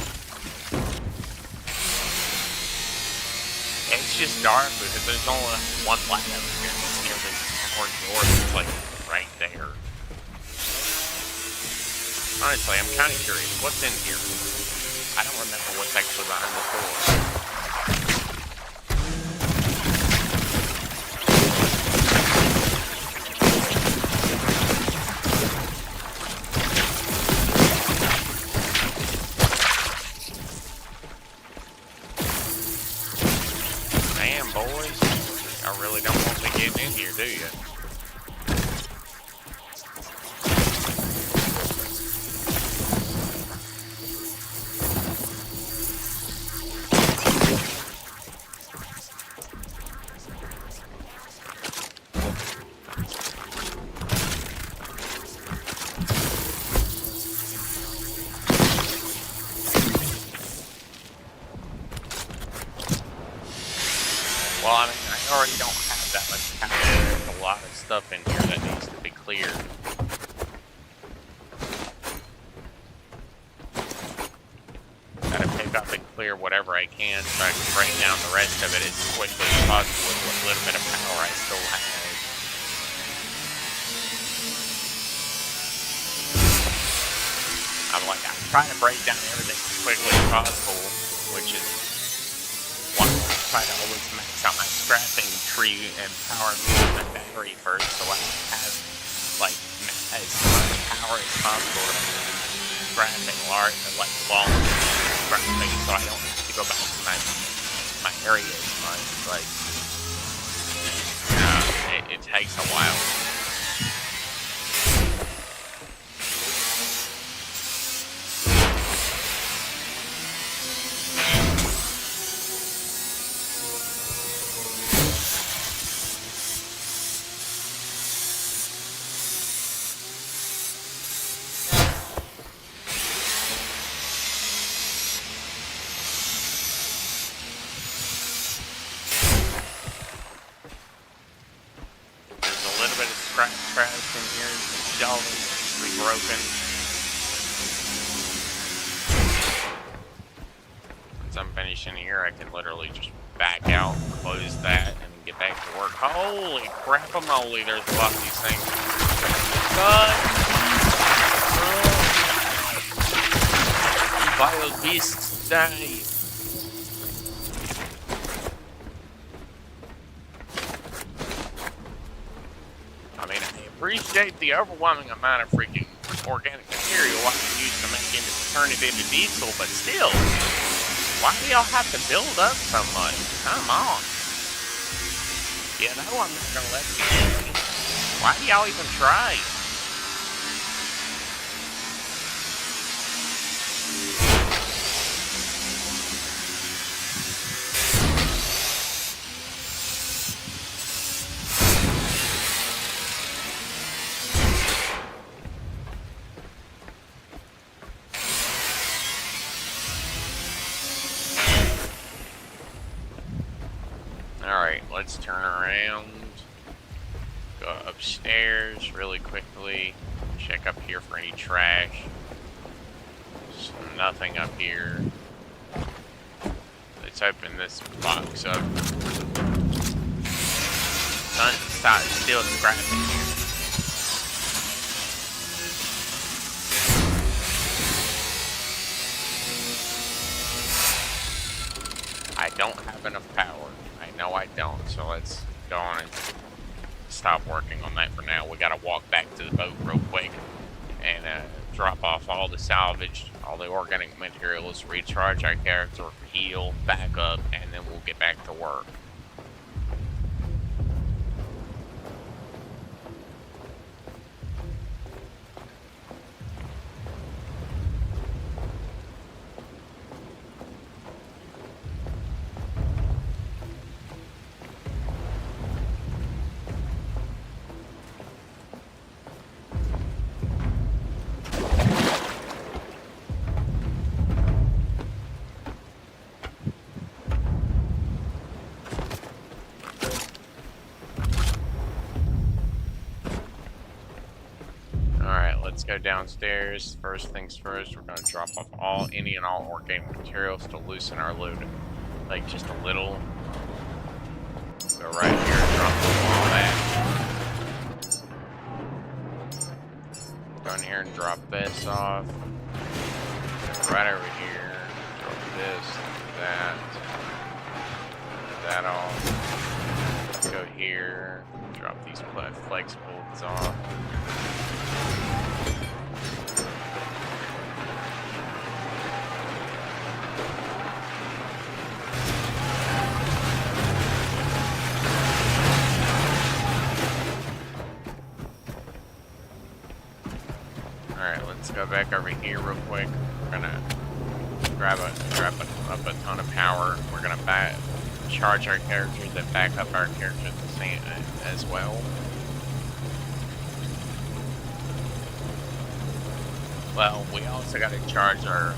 It's just dark because there's only one light over here. It's near the orange door. It's like right there. Honestly, I'm kind of curious. What's in here? I don't remember what's actually behind the door. Boys, I really don't want me getting in here, do you? Well, I mean, I already don't have that much power. There's a lot of stuff in here that needs to be cleared. Gotta pick up and clear whatever I can so I can break down the rest of it as quickly as possible with what little bit of power I still have. I'm trying to break down everything as quickly as possible, which is one. try to always max out my scrapping tree and power my battery first, so I have like as much power as possible to make scrapping large, like long scrapping, so I don't have to go back to my area as much. Like, it takes a while. Trash in here, shelving is broken. Once I'm finished in here, I can literally just back out, close that, and get back to work. Holy crap-a-moly, there's a lot of these things. Vile beasts, die! Appreciate the overwhelming amount of freaking organic material I can use to turn it into diesel, but still, why do y'all have to build up so much? Come on. You know I'm not gonna let you in. Why do y'all even try? Alright, let's turn around, go upstairs really quickly, check up here for any trash. There's nothing up here. Let's open this box up. Stop still scrapping here. I don't have enough power. No, I don't, so let's go on and stop working on that for now. We gotta walk back to the boat real quick and drop off all the salvage, all the organic materials, recharge our character, heal, back up, and then we'll get back to work. Let's go downstairs. First things first, we're gonna drop off any and all organic materials to loosen our load, like just a little. Go right here and drop off all that. Go in here and drop this off. Right over here. Drop this, that off. Let's go here. Drop these flex bolts off. Alright, let's go back over here real quick. We're gonna grab up a ton of power. We're gonna charge our characters and back up our characters the same as well. Well, we also gotta charge our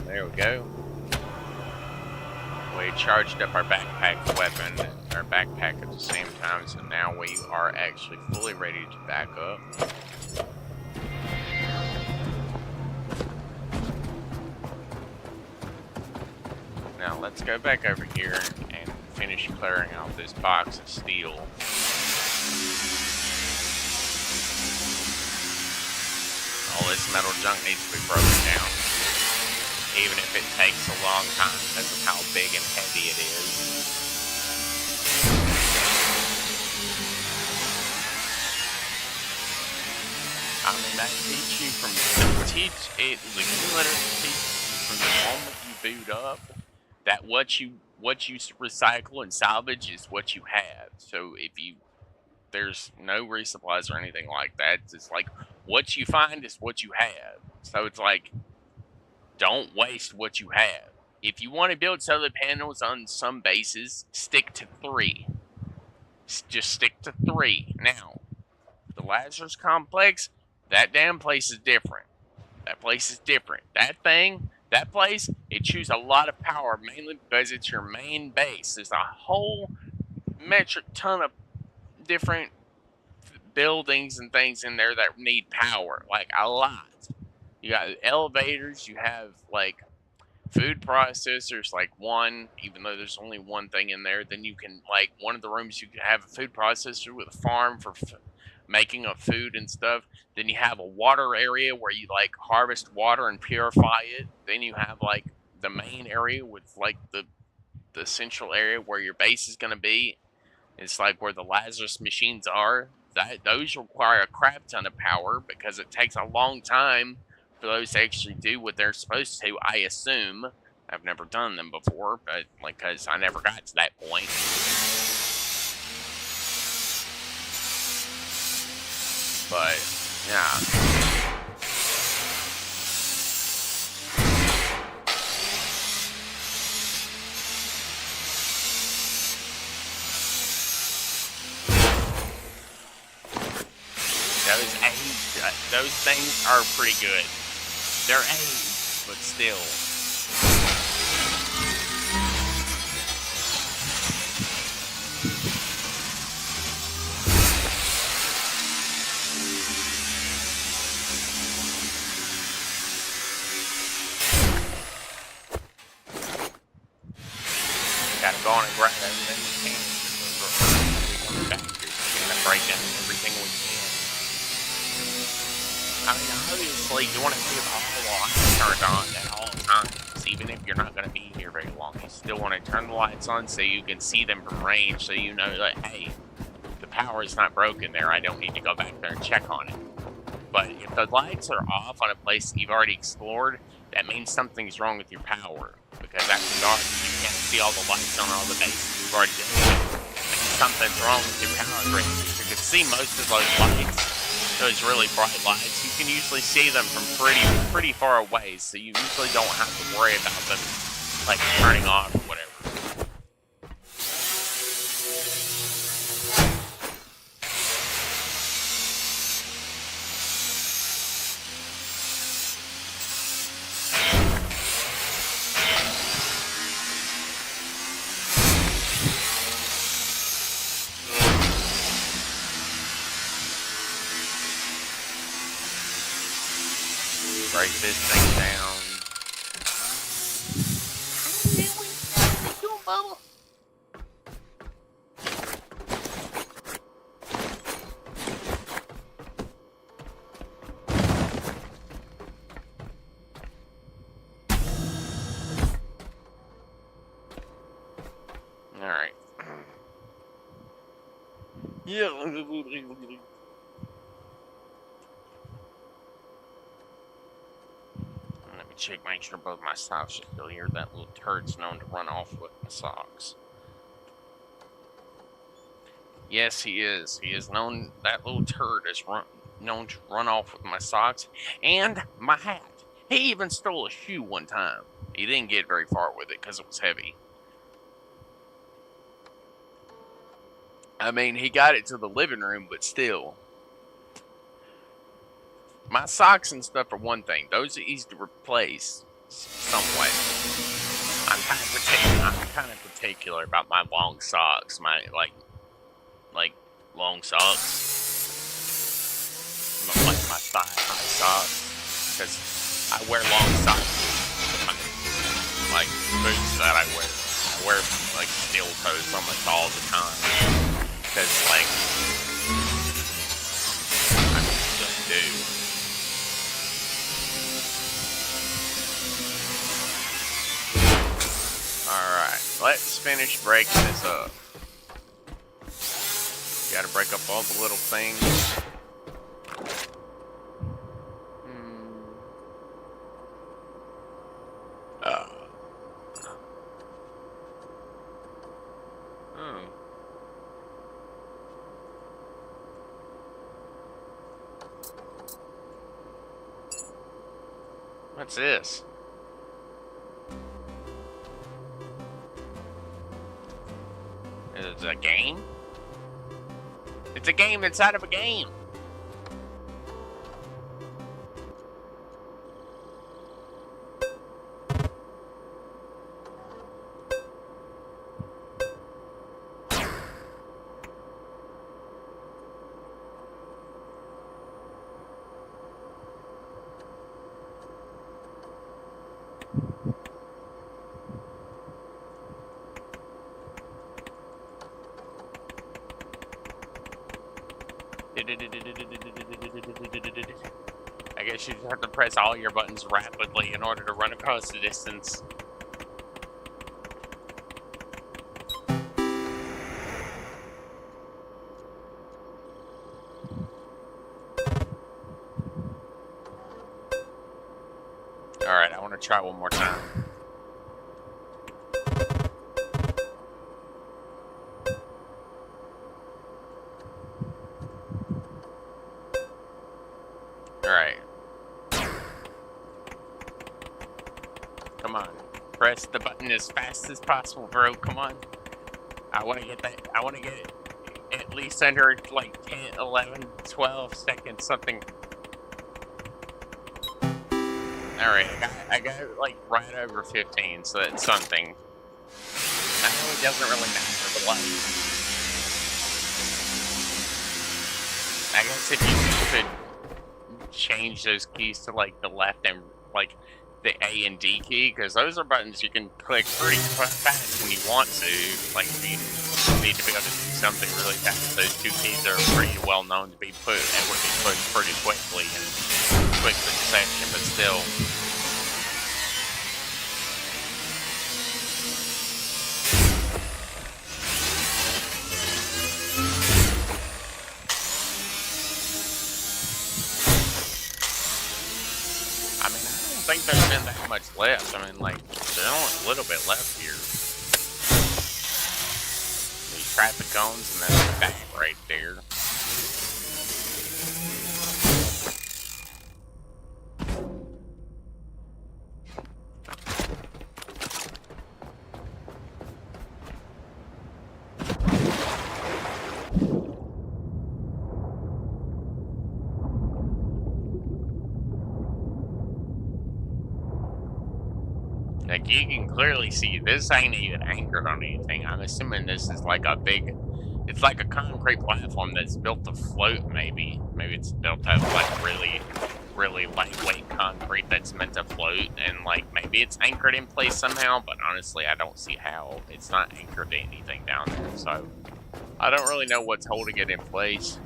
there we go. We charged up our backpack weapon, our backpack at the same time, so now we are actually fully ready to back up. Now let's go back over here and finish clearing out this box of steel. All this metal junk needs to be broken down, even if it takes a long time because of how big and heavy it is. I mean, that teach you from the cumulative teach from the moment you boot up that what you recycle and salvage is what you have. So if there's no resupplies or anything like that. It's like what you find is what you have. So it's like, don't waste what you have. If you want to build solar panels on some bases, stick to 3. Just stick to 3. Now, the Lazarus complex, that damn place is different. That place is different. That place, it chews a lot of power, mainly because it's your main base. There's a whole metric ton of different buildings and things in there that need power, like a lot. You got elevators, you have like food processors, like one, even though there's only one thing in there. Then you can, like, one of the rooms you can have a food processor with a farm for making of food and stuff. Then you have a water area where you like harvest water and purify it. Then you have like the main area with like the central area where your base is going to be. It's like where the Lazarus machines are. Those require a crap ton of power because it takes a long time for those to actually do what they're supposed to, I assume. I've never done them before, but like, because I never got to that point. But, yeah. Those things are pretty good. They're aged, but still. Gotta go on and grab everything we can. We're back here. We're gonna break down everything we can. I mean, obviously, you want to keep all the lights turned on at all times, even if you're not going to be here very long. You still want to turn the lights on so you can see them from range, so you know that, hey, the power is not broken there. I don't need to go back there and check on it. But if the lights are off on a place that you've already explored, that means something's wrong with your power. Because after dark, you can't see all the lights on all the bases you've already done. Something's wrong with your power grid. You can see most of those lights. Those really bright lights, you can usually see them from pretty far away, so you usually don't have to worry about them like turning off or whatever. Break this thing down. What you doing, mama? Alright. Yeah. Check, make sure both my socks are still here. That little turd's known to run off with my socks. Yes, he is. He is known. That little turd is known to run off with my socks and my hat. He even stole a shoe one time. He didn't get very far with it because it was heavy. I mean, he got it to the living room, but still. My socks and stuff are one thing. Those are easy to replace somewhat. I'm kind of particular about my long socks. My like long socks. Like my thigh high socks, because I wear long socks with like boots that I wear. I wear like steel toes almost all the time. Because like I just do. Alright, let's finish breaking this up. Gotta break up all the little things. What's this? It's a game? It's a game inside of a game! I guess you just have to press all your buttons rapidly in order to run across the distance. Alright, I want to try one more time. Alright. Come on. Press the button as fast as possible, bro. Come on. I want to get that. I want to get it at least under like 10, 11, 12 seconds, something. Alright, I got it like right over 15, so that's something. I know it doesn't really matter, but like, I guess if you could change those keys to like the left and like the A and D key, because those are buttons you can click pretty fast when you want to. Like if you need to be able to do something really fast, those two keys are pretty well known to be put and would be pushed pretty quickly in quick succession, but still. I think there's been that much left. I mean, like, there's only a little bit left here. These traffic cones and then the back right there. Like, you can clearly see this ain't even anchored on anything. I'm assuming this is like a big, it's like a concrete platform that's built to float, maybe. Maybe it's built to have like really, really lightweight concrete that's meant to float, and like maybe it's anchored in place somehow, but honestly I don't see how. It's not anchored to anything down there, so I don't really know what's holding it in place.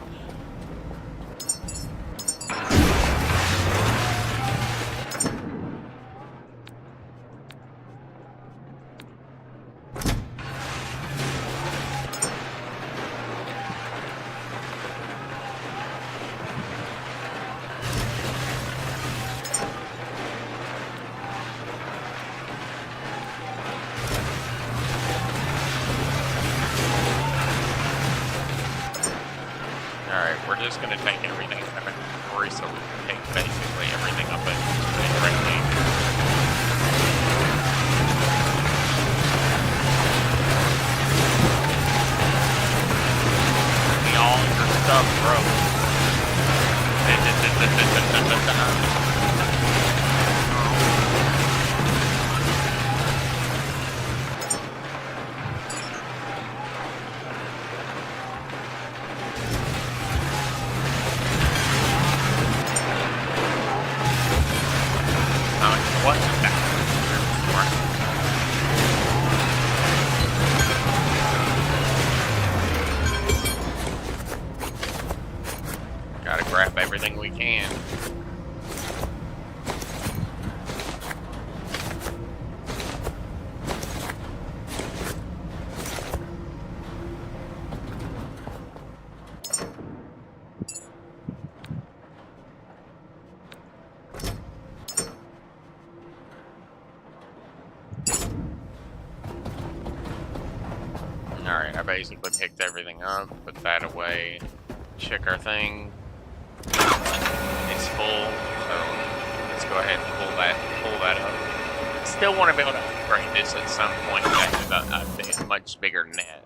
We're just going to take everything out of inventory so we can take basically everything up it directly. Give me all your stuff, bro. What? everything we can. Alright, I basically picked everything up, put that away, check our thing. It's full, so let's go ahead and pull that up. Still want to be able to upgrade this at some point to have a much bigger net.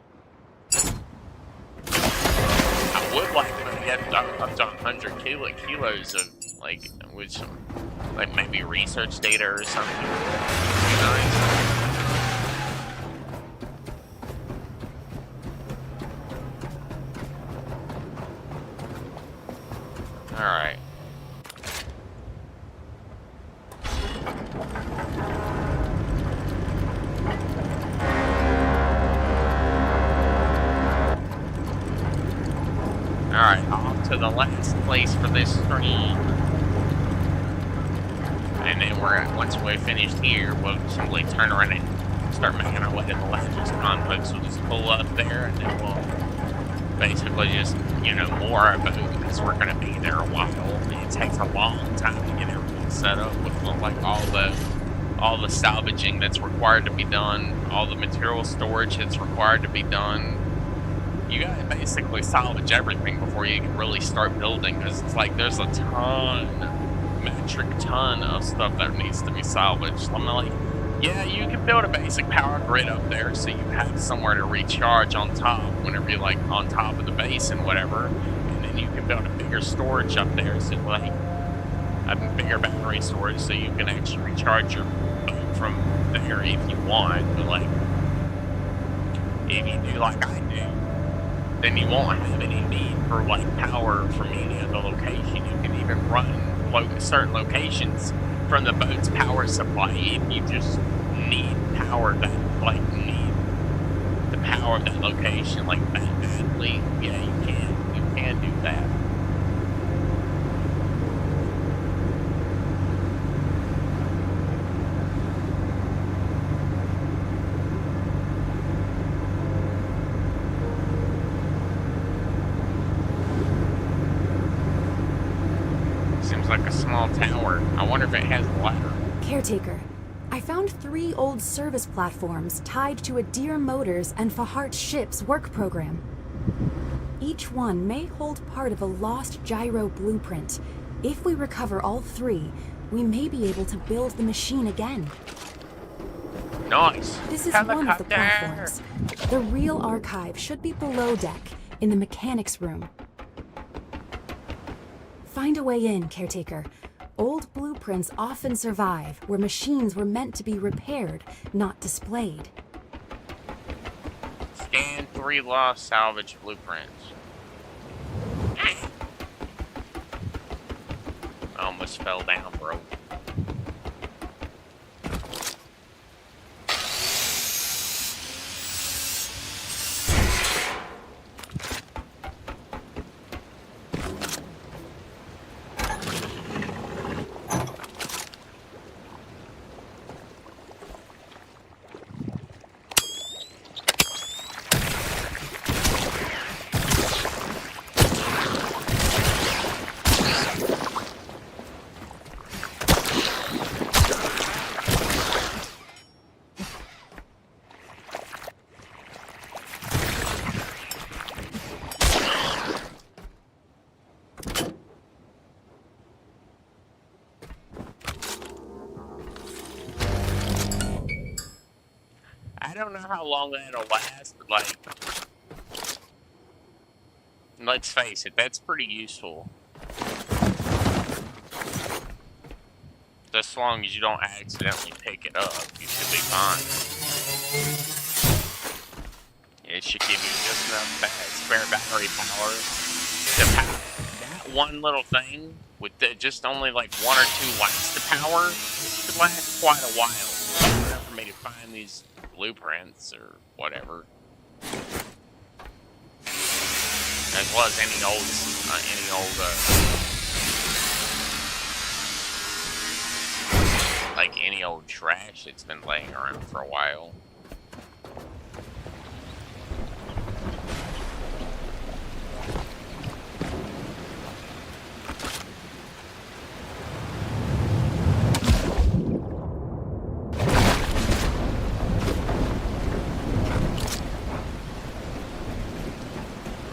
I would like to get up to 100 kilos of, like, with some, like, maybe research data or something. That'd be nice. Alright. Alright, off to the last place for this stream. And then once we're finished here, we'll simply turn around and start making our way to the Lazarus complex. We'll just pull up there and then we'll basically just, you know, moor our boat because we're going to be there a while. It takes a long time to get everything set up with like all the salvaging that's required to be done, all the material storage that's required to be done. You gotta basically salvage everything before you can really start building, because it's like there's a metric ton of stuff that needs to be salvaged. I'm like, yeah, you can build a basic power grid up there so you have somewhere to recharge on top whenever you're like on top of the base and whatever, and then you can build a bigger storage up there, so like a bigger battery storage so you can actually recharge your boat from there if you want. But like, if you do like I do, then you won't have any need for like power from any other location. You can even run certain locations from the boat's power supply if you just need power that like need the power of that location like that badly. Yeah, you can do that. Like a small tower. I wonder if it has a ladder. Caretaker, I found 3 old service platforms tied to Adir Motors and Fahart's ship's work program. Each one may hold part of a lost gyro blueprint. If we recover all 3, we may be able to build the machine again. Nice. This is one of the platforms. The real archive should be below deck, in the mechanics room. Find a way in, Caretaker. Old blueprints often survive where machines were meant to be repaired, not displayed. Scan 3 lost salvage blueprints. I almost fell down, bro. I don't know how long that'll last, but like, let's face it, that's pretty useful. As long as you don't accidentally pick it up, you should be fine. It should give you just enough spare battery power to power that one little thing with just only like 1 or 2 lights to power. Should last quite a while. Enough for me to find these blueprints or whatever, as well as any old like any old trash that's been laying around for a while.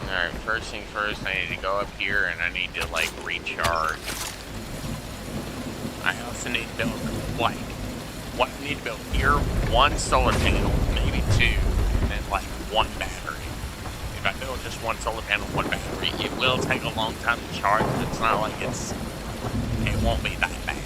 Alright, first thing first, I need to go up here and I need to, like, recharge. I also need to build, like, what I need to build here, one solar panel, maybe two, and then, like, one battery. If I build just one solar panel, one battery, it will take a long time to charge, but it's not like it won't be that bad.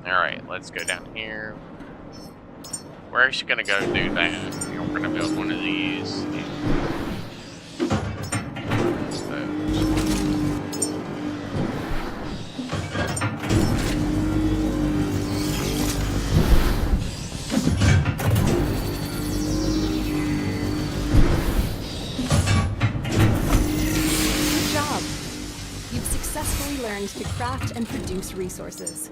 Alright, let's go down here. We're actually gonna go do that. We're gonna build one of these. Good job. You've successfully learned to craft and produce resources.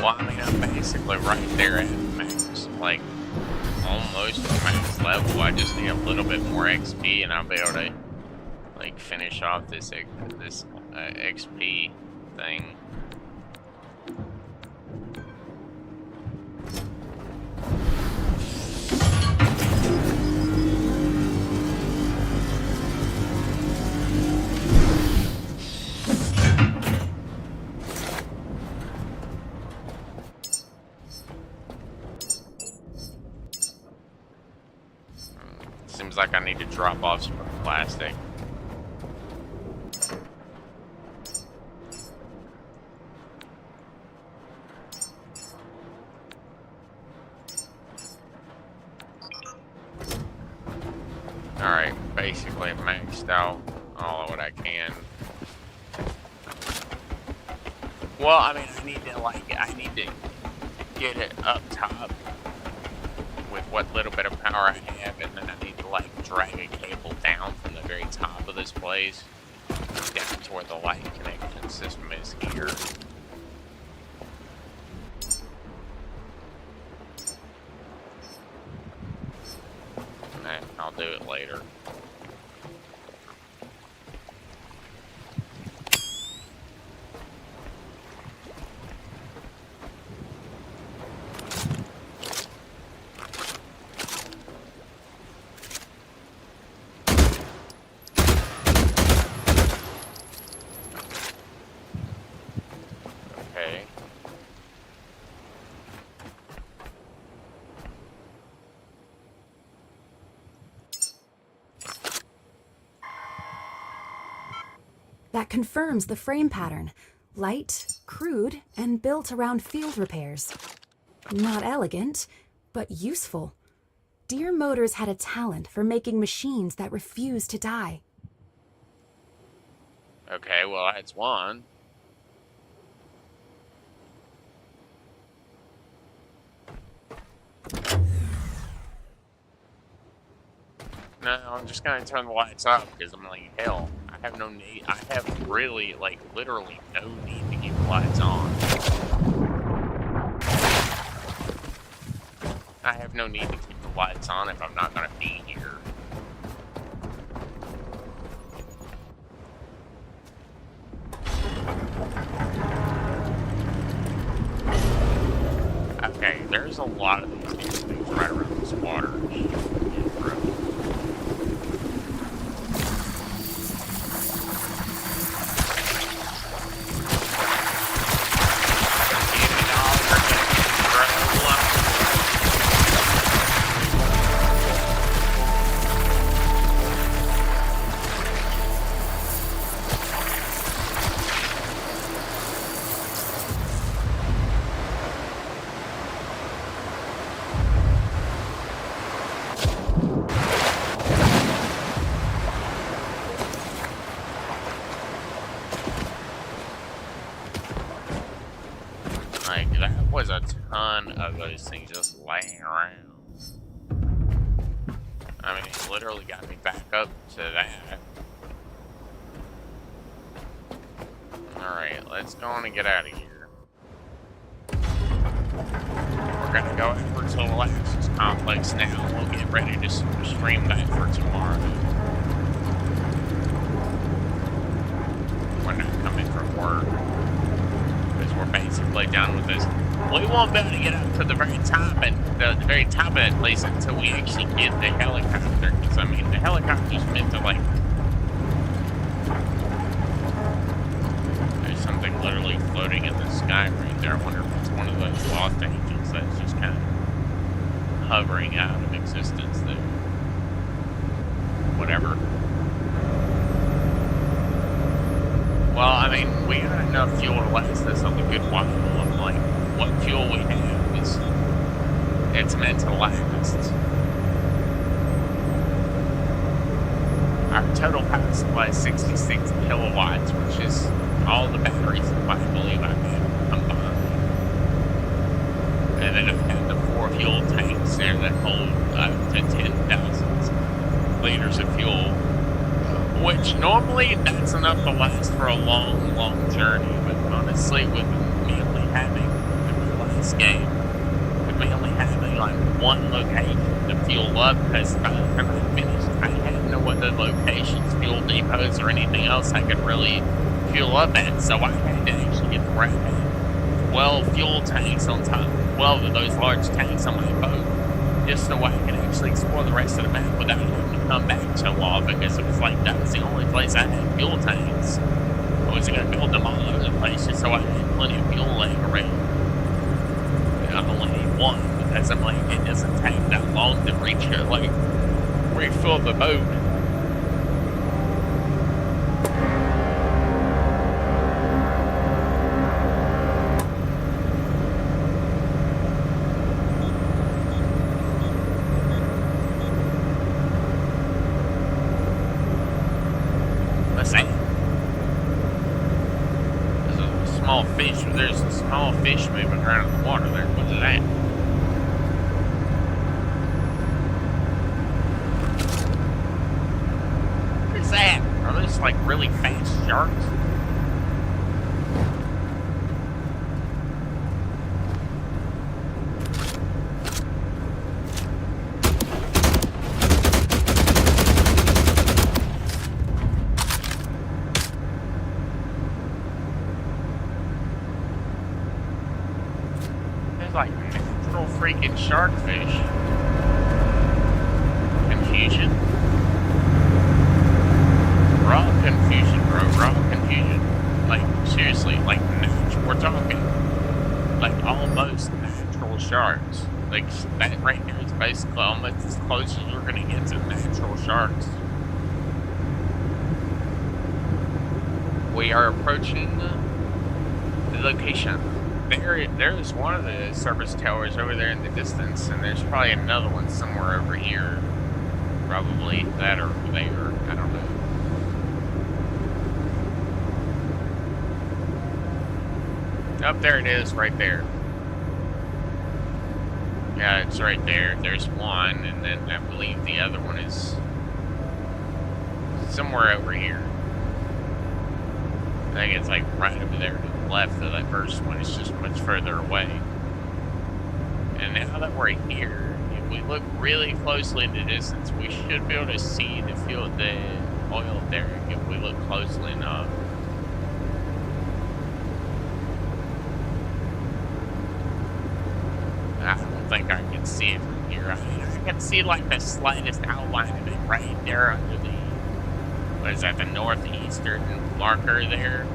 Well, I mean, I'm basically right there at max, like, almost at max level. I just need a little bit more XP, and I'll be able to, like, finish off this XP thing. Seems like I need to drop off some plastic. Alright, basically maxed out all of what I can. Well, I mean, I need to get it up top with what little bit of power I have, and then I need to, like, drag a cable down from the very top of this place down to where the light connection system is here. And I'll do it later. Okay. That confirms the frame pattern. Light, crude, and built around field repairs. Not elegant, but useful. Deer Motors had a talent for making machines that refuse to die. Okay, well, that's one. No, I'm just gonna turn the lights off because I'm like, hell, I have no need. I have really, like, literally no need to keep the lights on. I have no need to keep the lights on if I'm not gonna be here. Okay, there's a lot of these things right around this water. was a ton of those things just laying around. I mean, it literally got me back up to that. Alright, let's go on and get out of here. We're gonna go over to the Lazarus complex now. We'll get ready to stream that for tomorrow. We're not coming from work. Because we're basically done with this. We won't be able to get up to the very top and the very top of that place until we actually get the helicopter. Because I mean, the helicopter's meant to like. There's something literally floating in the sky right there. I wonder if it's one of those lost angels that's just kind of hovering out of existence there. Whatever. Well, I mean, we got enough fuel to last us a good while. And like, what fuel we have is, it's meant to last. Our total power supply is 66 kilowatts, which is all the batteries I believe I have combined. And then I've had the 4 fuel tanks there that hold up to 10,000 liters of fuel. Which normally that's enough to last for a long, long journey, but honestly, with me only having, in the last game, with me only having like one location to fuel up, because by the time I finished, I had no other locations, fuel depots, or anything else I could really fuel up at, so I had to actually get the right 12 fuel tanks on top, 12 of those large tanks on my boat, just so I could actually explore the rest of the map without having to come back so often, because it was like that was the only place I had fuel tanks. I was going to build them all over the place just so I had plenty of fuel laying around. And I only need one, because I'm like, it doesn't take that long to reach it, like, refill the boat. There's a small fish moving around in the water there. What is that? What is that? Are those like really fast sharks? Like natural freaking sharkfish. Confusion. Raw confusion, bro. Raw confusion. Like, seriously, like, we're talking, like, almost natural sharks. Like, that right here is basically almost as close as we're gonna get to natural sharks. We are approaching the location. There's one of the service towers over there in the distance, and there's probably another one somewhere over here. Probably that or over there. I don't know. Up there it is, right there. Yeah, it's right there. There's one, and then I believe the other one is somewhere over here. I think it's like right over there. Left of that first one, it's just much further away. And now that we're here, if we look really closely in the distance, we should be able to see the oil derrick if we look closely enough. I don't think I can see it from here. I can see like the slightest outline of it right there under the, what is that, the northeastern marker there.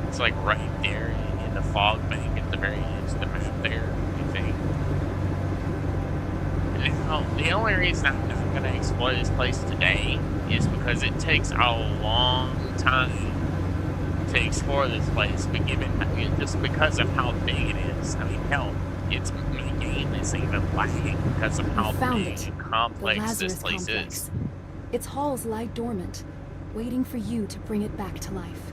It's like right there in the fog bank at the very edge of the map there, I think. Now, the only reason I'm not going to explore this place today is because it takes a long time to explore this place, but just because of how big it is. I mean, hell, my game is even lagging because of how big and complex this place is. Its halls lie dormant, waiting for you to bring it back to life.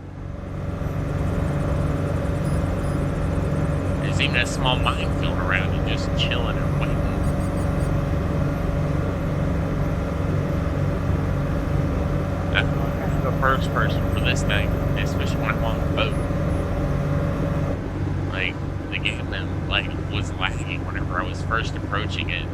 There's even a small minefield around and just chilling and waiting. I have to go first person for this thing, especially when I'm on a boat. Like, the game then, like, was lagging whenever I was first approaching it.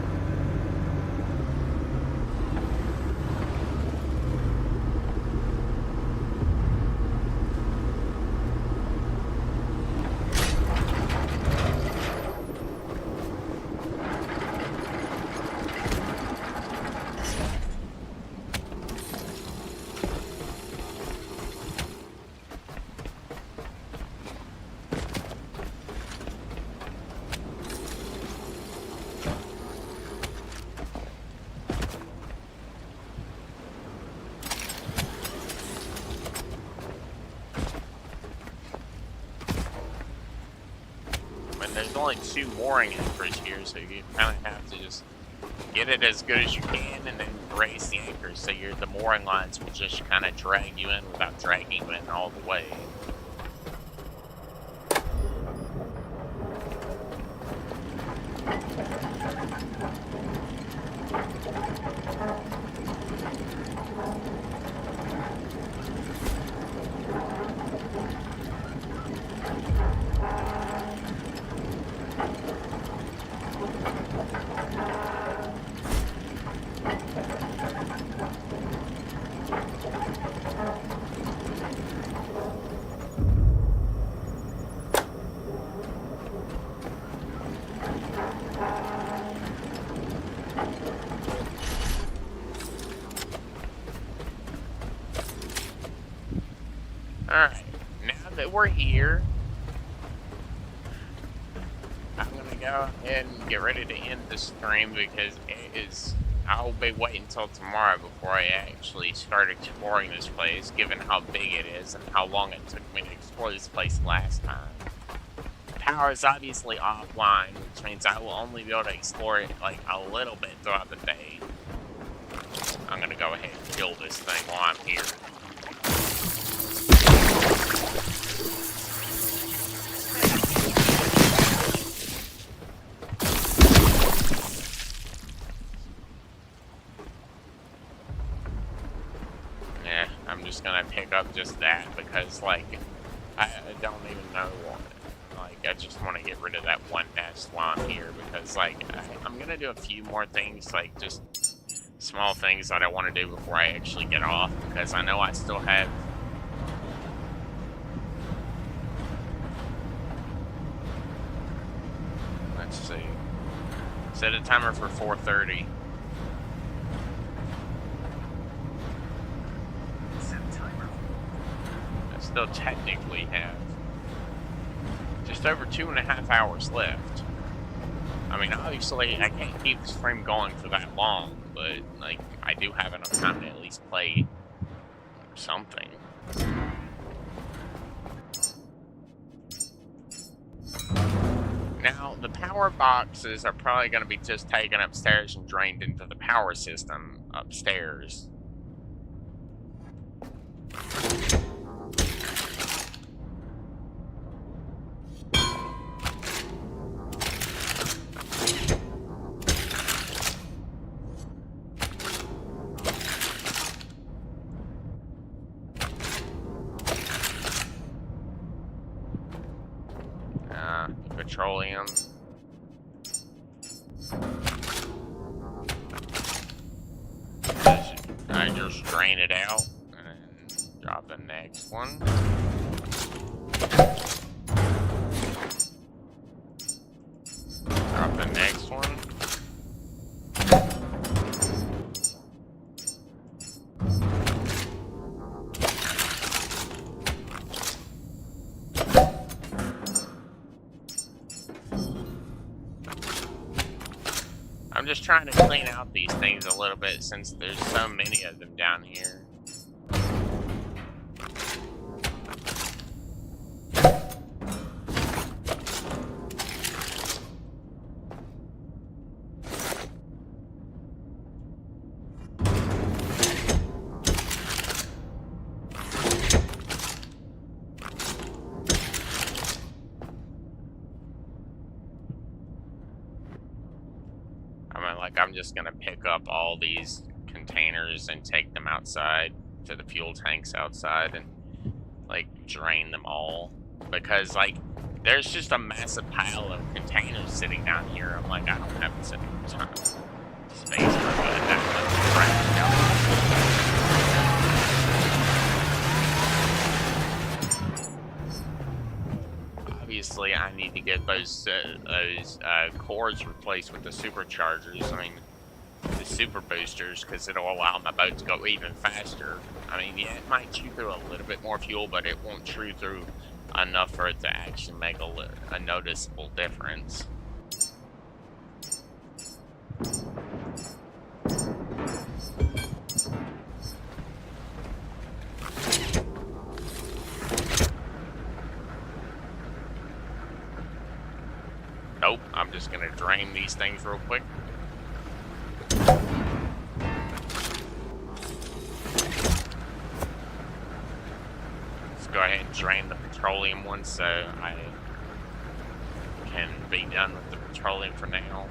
There's only 2 mooring anchors here, so you kind of have to just get it as good as you can and then brace the anchors so the mooring lines will just kind of drag you in without dragging you in all the way. Alright, now that we're here, I'm gonna go ahead and get ready to end the stream because I'll be waiting until tomorrow before I actually start exploring this place, given how big it is and how long it took me to explore this place last time. The power is obviously offline, which means I will only be able to explore it like a little bit throughout the day. I'm gonna go ahead and kill this thing while I'm here. I'm just gonna pick up just that because, like, I don't even know what. Like, I just want to get rid of that one nest while I'm here because, like, I'm gonna do a few more things, like, just small things that I want to do before I actually get off because I know I still have. Let's see. Set a timer for 4:30. Still technically have just over 2.5 hours left. I mean, obviously, I can't keep this stream going for that long, but, like, I do have enough time to at least play something. Now, the power boxes are probably going to be just taken upstairs and drained into the power system upstairs. Petroleum. I just drain it out and drop the next one. Drop the next one. I'm just trying to clean out these things a little bit since there's so many of them down here. like I'm just gonna pick up all these containers and take them outside to the fuel tanks outside and like drain them all, because like there's just a massive pile of containers sitting down here. I'm like, I don't have the time space for that much trash down. Obviously, I need to get those cores replaced with the superchargers. I mean, the super boosters, because it'll allow my boat to go even faster. I mean, yeah, it might chew through a little bit more fuel, but it won't chew through enough for it to actually make a noticeable difference. Nope, I'm just gonna drain these things real quick. Let's go ahead and drain the petroleum one so I can be done with the petroleum for now.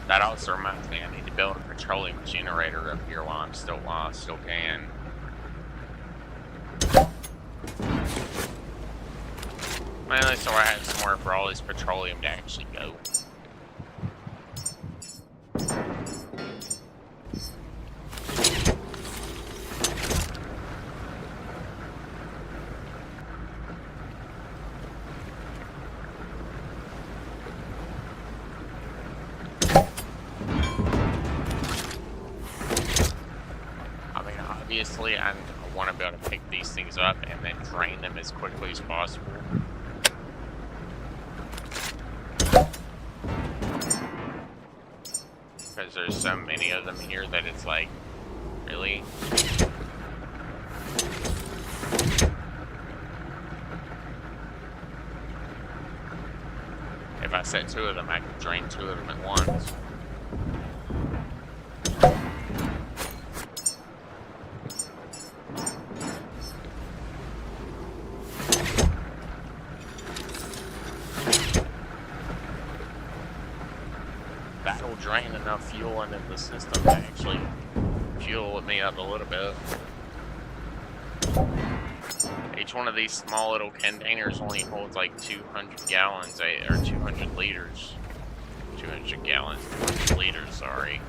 That also reminds me, I need to build a petroleum generator up here while I still can. Mainly so I have somewhere for all this petroleum to actually go. Obviously, I want to be able to pick these things up and then drain them as quickly as possible. Because there's so many of them here that it's like, really? If I set 2 of them, I can drain 2 of them at once. That'll drain enough fuel into the system to actually fuel me up a little bit. Each one of these small little containers only holds like 200 gallons, or 200 liters. 200 gallons, 200 liters, sorry.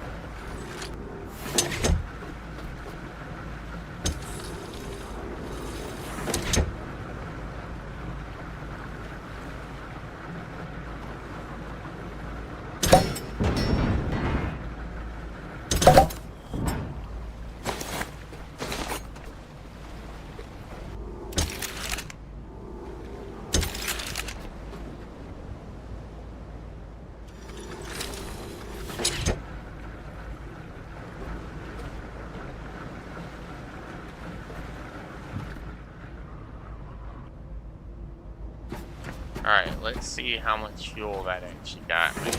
Alright, let's see how much fuel that actually got me.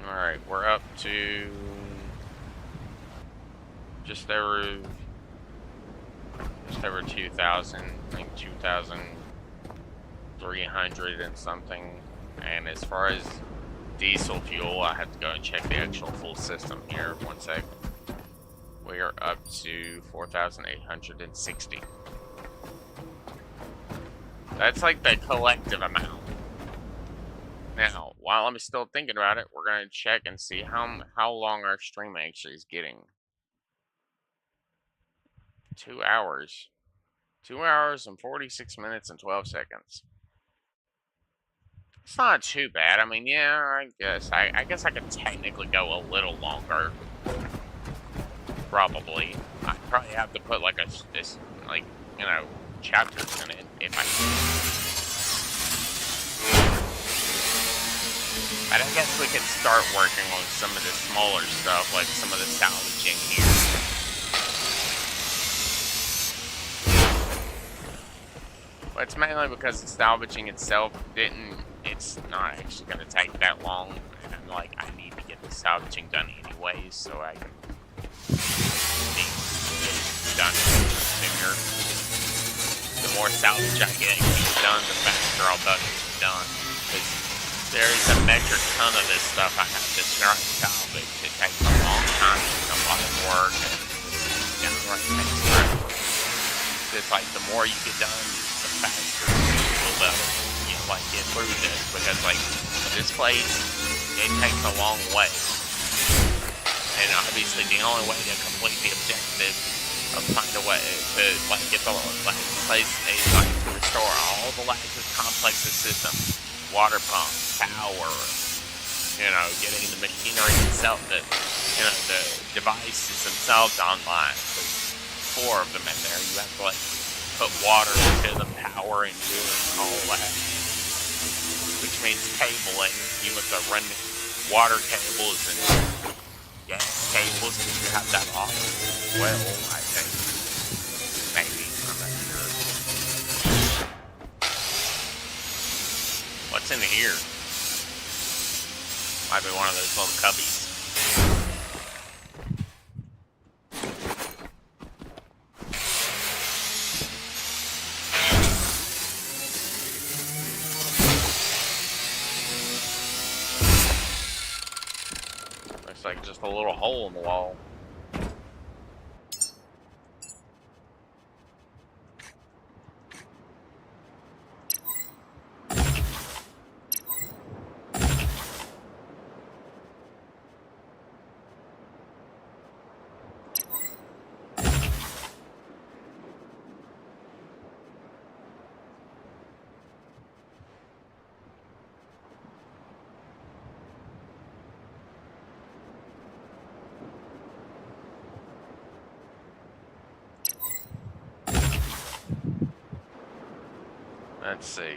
Alright, we're up to just over 2,000, I think 2,300 and something. And as far as diesel fuel, I have to go and check the actual full system here. 1 sec. We are up to 4,860. That's like the collective amount. Now, while I'm still thinking about it, we're gonna check and see how long our stream actually is getting. 2 hours. 2 hours and 46 minutes and 12 seconds. It's not too bad. I mean, yeah, I guess I could technically go a little longer. Probably. I'd probably have to put like this like, you know, chapters in it if I But I guess we could start working on some of the smaller stuff, like some of the salvaging here. It's mainly because the salvaging itself it's not actually going to take that long. And I'm like, I need to get the salvaging done anyways, so I can get it done sooner. The more salvage I get done, the faster I'll be done. Because there is a metric ton of this stuff I have to start salvage. It takes a long time and a lot of work, and downright takes forever. It's like the more you get done, the faster you'll like get through this, because like this place, it takes a long way. And obviously the only way to complete the objective of find a way to like get the place is like to restore all the Lazarus complex's systems, water pumps, power, getting the machinery itself, the devices themselves online. There's 4 of them in there. You have to like put water into them, power into it, all that. Which means cabling. You have to run water cables and gas cables, because you have that off. Well, I think. Maybe. I'm not sure. What's in here? Might be one of those little cubbies. Like just a little hole in the wall. Let's see.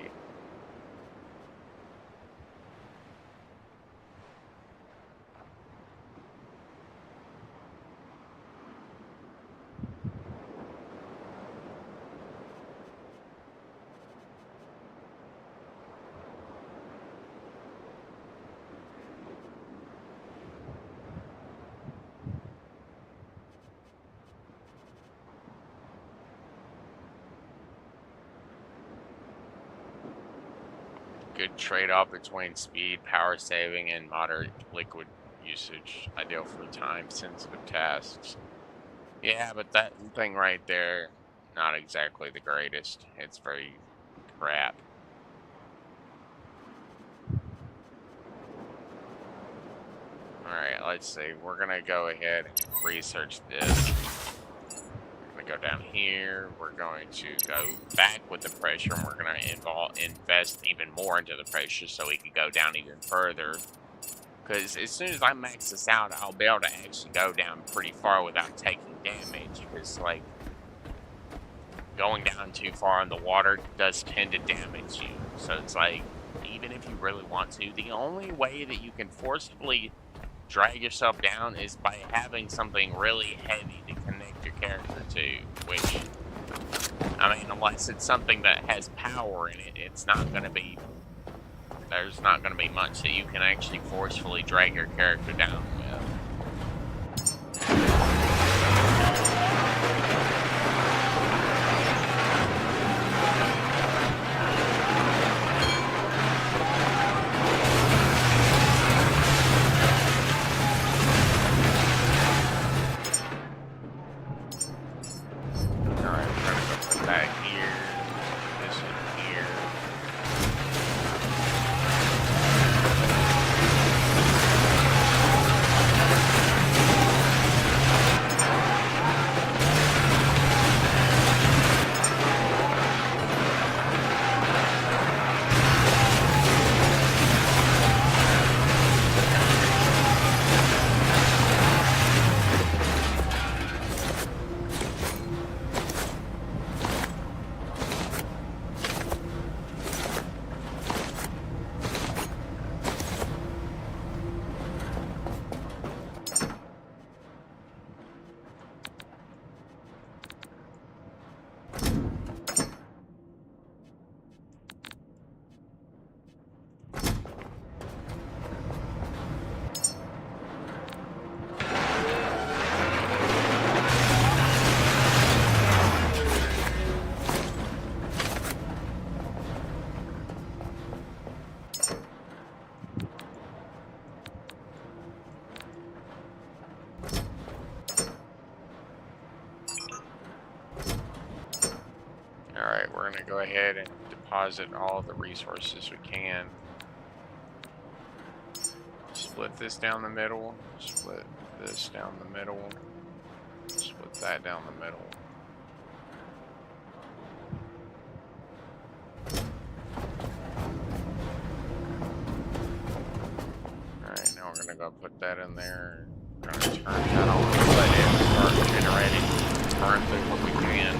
Good trade-off between speed, power saving, and moderate liquid usage. Ideal for time-sensitive tasks. Yeah, but that thing right there, not exactly the greatest. It's very crap. Alright, let's see. We're gonna go ahead and research this. Go down here, we're going to go back with the pressure, and we're going to invest even more into the pressure so we can go down even further. Because as soon as I max this out, I'll be able to actually go down pretty far without taking damage. Because, like, going down too far in the water does tend to damage you. So it's like, even if you really want to, the only way that you can forcibly drag yourself down is by having something really heavy to connect your character to, which, I mean, unless it's something that has power in it, it's not going to be, there's not going to be much that you can actually forcefully drag your character down with. Alright, we're gonna go ahead and deposit all the resources we can. Split this down the middle, split this down the middle, split that down the middle. Alright, now we're gonna go put that in there. We're gonna turn that on, let it start generating currently what we can.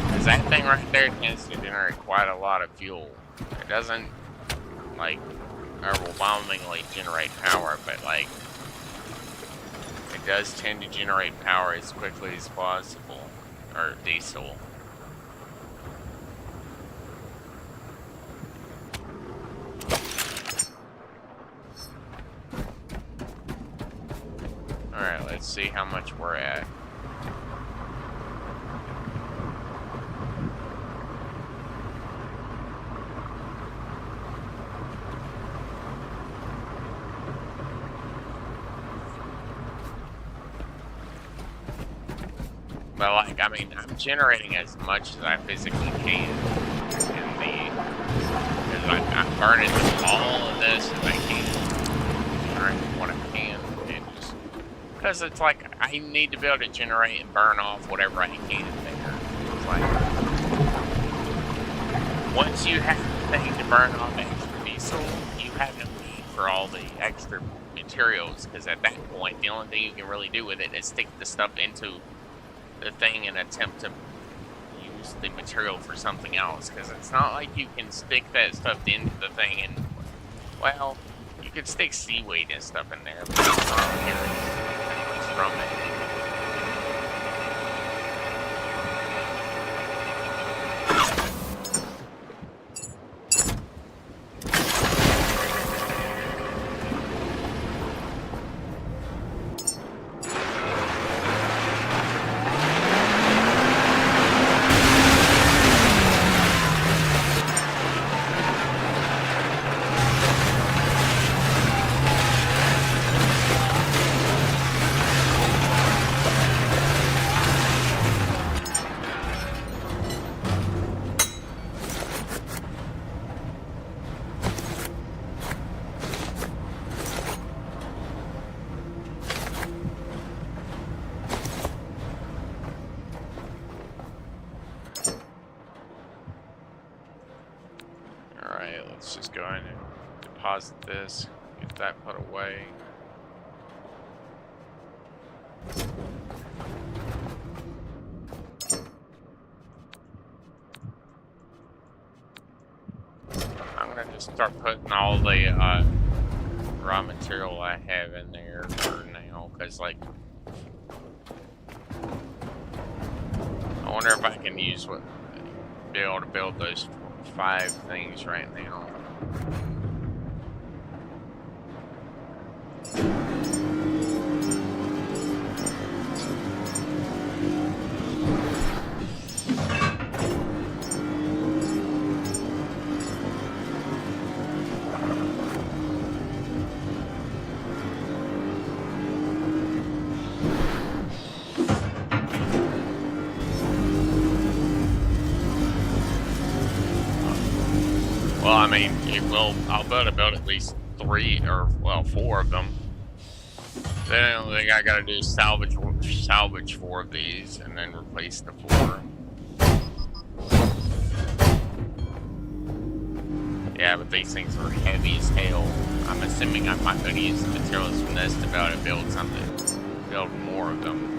Because that thing right there tends to generate quite a lot of fuel. It doesn't, like, overwhelmingly generate power, but, like, it does tend to generate power as quickly as possible. Or diesel. Alright, let's see how much we're at. But like, I mean, I'm generating as much as I physically can because I'm burning all of this as I can, generating what I can, and just because it's like I need to be able to generate and burn off whatever I can there. It's like once you have the thing to burn off extra diesel, you have no need for all the extra materials, because at that point, the only thing you can really do with it is stick the stuff into the thing and attempt to use the material for something else, because it's not like you can stick that stuff into the thing and, well, you could stick seaweed and stuff in there, but it's from it. Let's just go ahead and deposit this, get that put away. I'm gonna just start putting all the raw material I have in there for now, because like, I wonder if I can use be able to build those 5 things right now. Well, I mean, I'll build at least 3 or, well, 4 of them. Then the only thing I gotta do is salvage 4 of these and then replace the 4. Yeah, but these things are heavy as hell. I'm assuming I'm not gonna use the materials from this to be able to build more of them.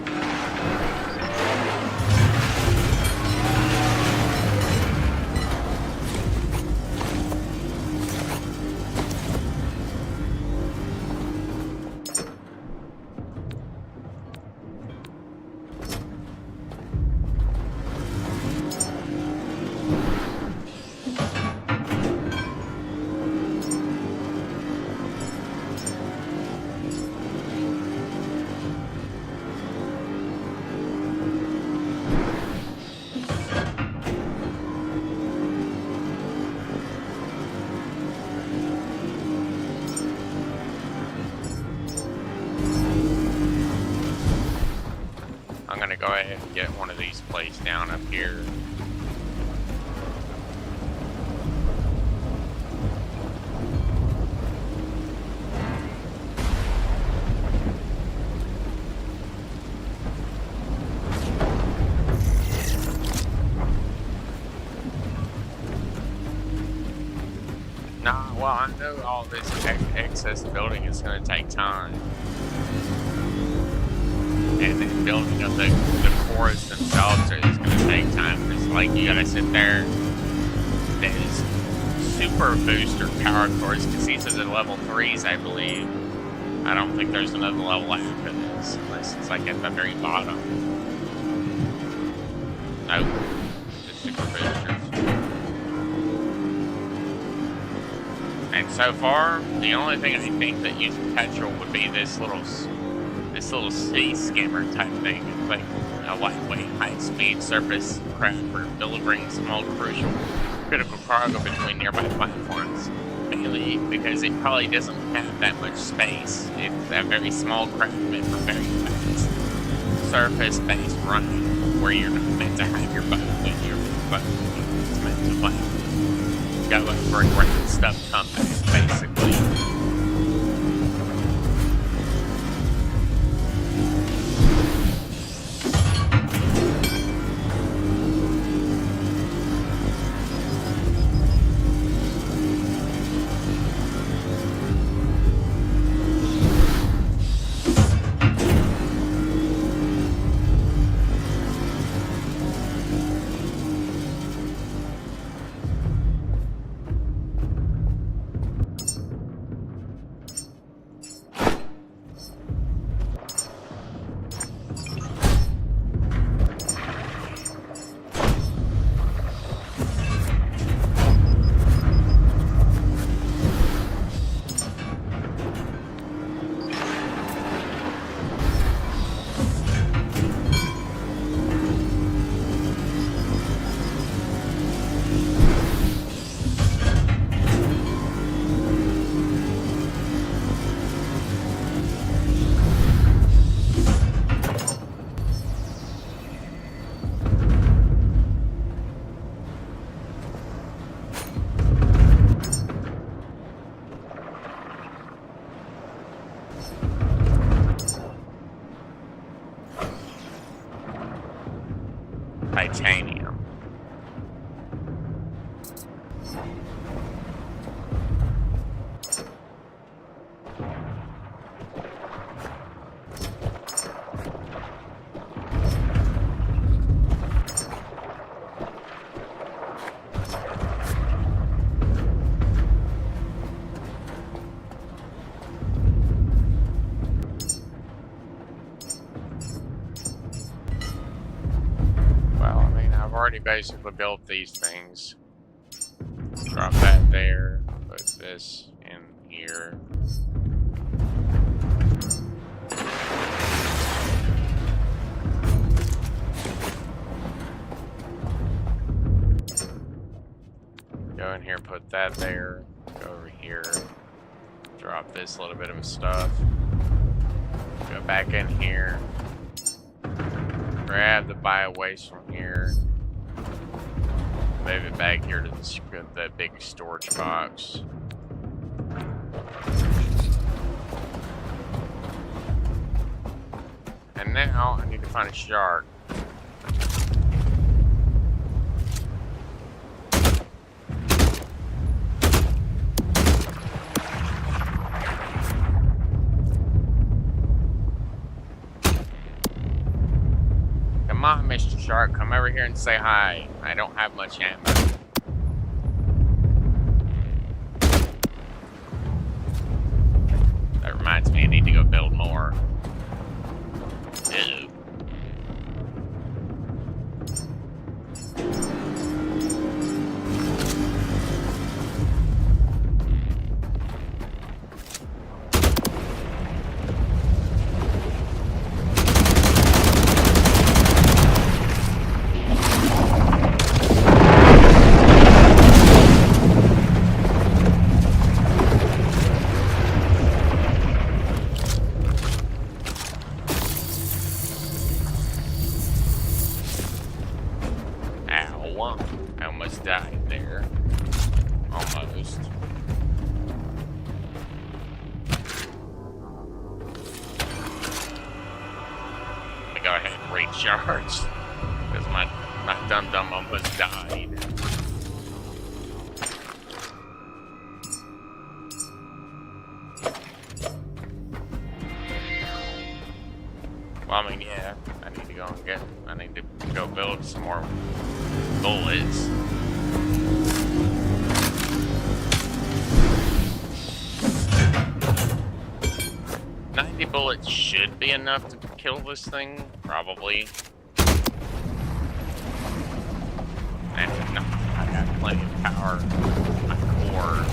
gonna go ahead and get one of these placed down up here. Nah, well, I know all this excess building is gonna take time. And then building up the cores themselves is going to take time. It's like you gotta sit there. There's super booster power cores because these are the level 3s, I believe. I don't think there's another level after this, unless it's like at the very bottom. Nope, just super boosters. And so far, the only thing I think that uses petrol would be this little sea skimmer type thing. It's like a lightweight, high-speed surface craft for delivering small, crucial, critical cargo between nearby platforms. Mainly because it probably doesn't have that much space. It's a very small craft meant for very fast surface-based running, where you're not meant to have your boat when your boat is meant to like go over and bring stuff come back, basically. Titanium. Already basically built these things. Drop that there, put this in here. Go in here, put that there. Go over here. Drop this little bit of stuff. Go back in here. Grab the bio-waste from here. Move it back here to the big storage box. And now I need to find a shark. Come on, Mr. Shark, come over here and say hi. I don't have much ammo. That reminds me, I need to go build more. Ew. shards because my dum-dum almost died. Well, I mean, yeah, I need to go build some more bullets. Bullets should be enough to kill this thing, probably. And no, I got plenty of power in my core.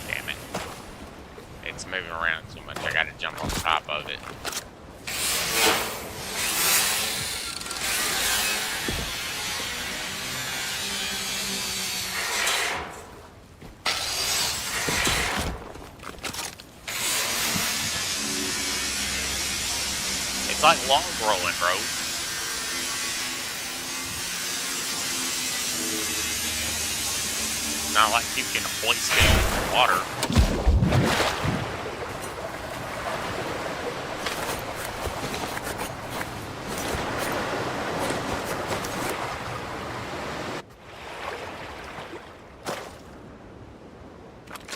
Damn it. It's moving around too much. I gotta jump on top of it. It's like log rolling, bro. Not like you can hoist it in the water.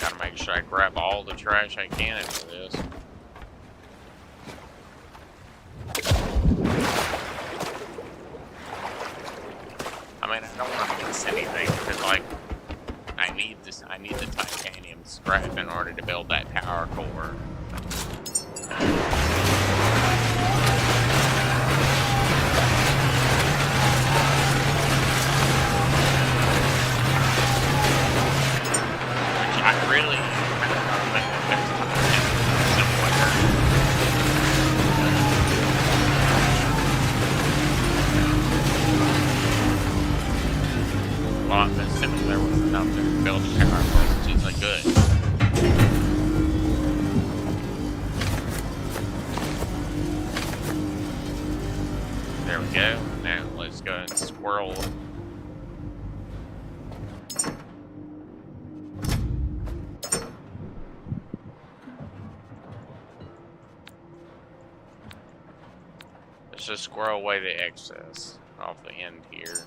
Gotta make sure I grab all the trash I can into this. I mean, I don't want to miss anything because, like, I need the titanium scrap in order to build that power core. Which I really well, I'm assuming there was enough to build a power core, which is like good. There we go. Now let's go and squirrel. Let's just squirrel away the excess off the end here.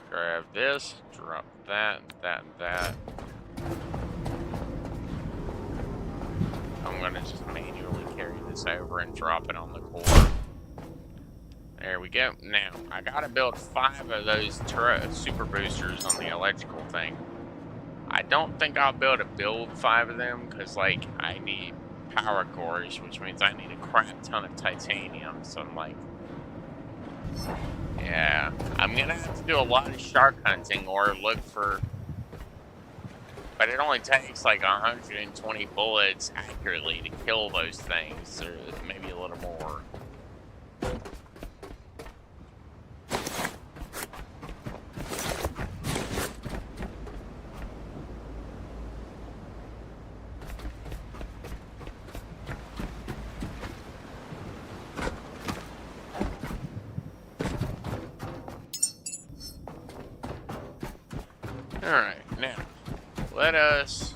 Grab this, drop that, that, and that. I'm gonna just manually carry this over and drop it on the core. There we go. Now, I gotta build 5 of those super boosters on the electrical thing. I don't think I'll be able to build 5 of them, because, like, I need power cores, which means I need a crap ton of titanium, so I'm like... Yeah, I'm gonna have to do a lot of shark hunting or look for... But it only takes like 120 bullets accurately to kill those things, or maybe a little more. Alright, now, let us...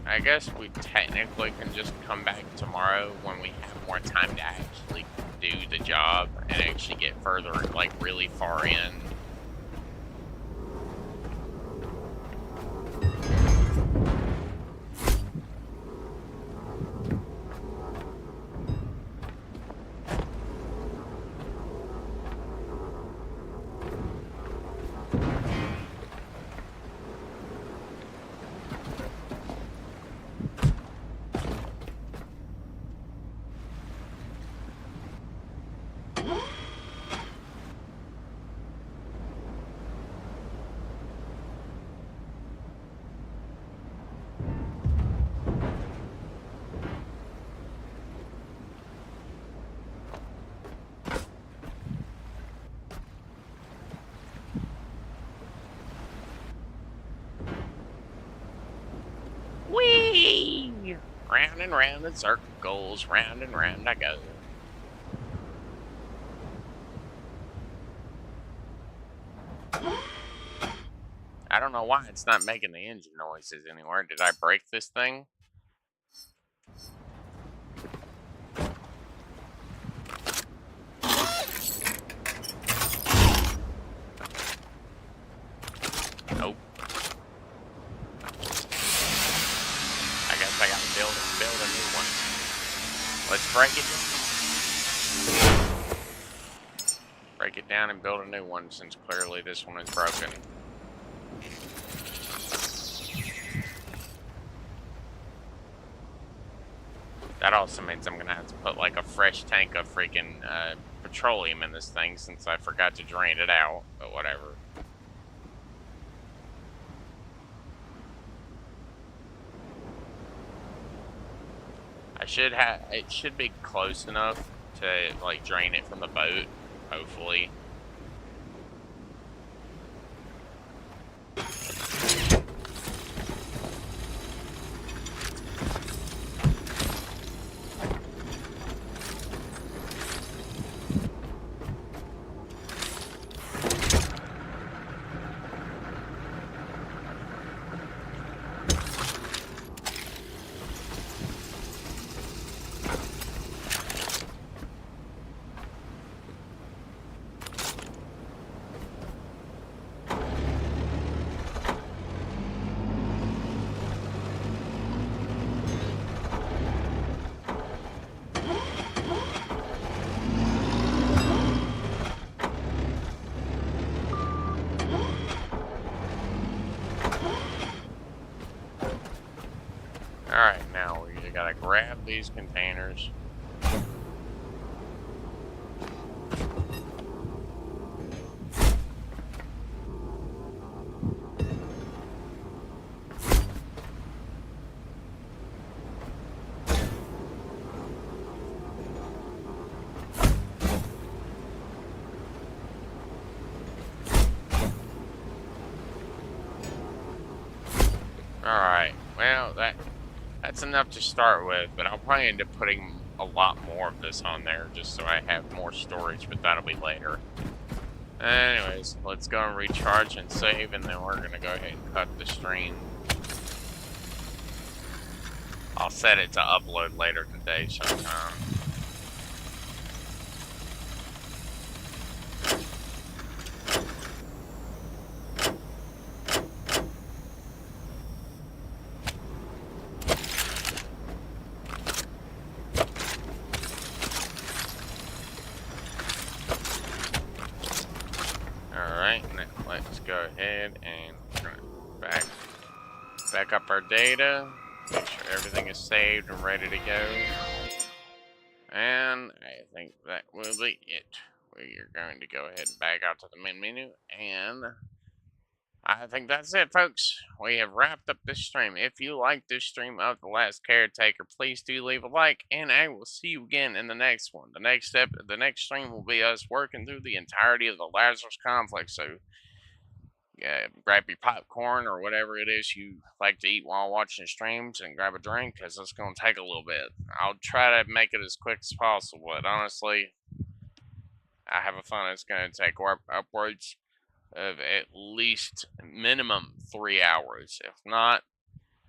I guess we technically can just come back tomorrow when we have more time to actually do the job and actually get further, like, really far in. Round and round in circles, round and round I go. I don't know why it's not making the engine noises anymore. Did I break this thing? Nope. I guess I gotta build a new one. Let's break it down. Break it down and build a new one, since clearly this one is broken. That also means I'm gonna have to put like a fresh tank of freaking petroleum in this thing, since I forgot to drain it out, but whatever. It should be close enough to like drain it from the boat, hopefully. Alright, now we gotta grab these containers. Alright, well, that's enough to start with, but I'll probably end up putting a lot more of this on there just so I have more storage, but that'll be later. Anyways, let's go and recharge and save, and then we're gonna go ahead and cut the stream. I'll set it to upload later today sometime. Alright, now let's go ahead and back up our data. Make sure everything is saved and ready to go. And I think that will be it. We are going to go ahead and back out to the main menu, and I think that's it, folks. We have wrapped up this stream. If you like this stream of The Last CareTaker, please do leave a like, and I will see you again in the next one. The next stream will be us working through the entirety of the Lazarus complex, so grab your popcorn or whatever it is you like to eat while watching streams, and grab a drink, because it's going to take a little bit. I'll try to make it as quick as possible, but honestly, I have a feeling it's going to take upwards of at least minimum 3 hours, if not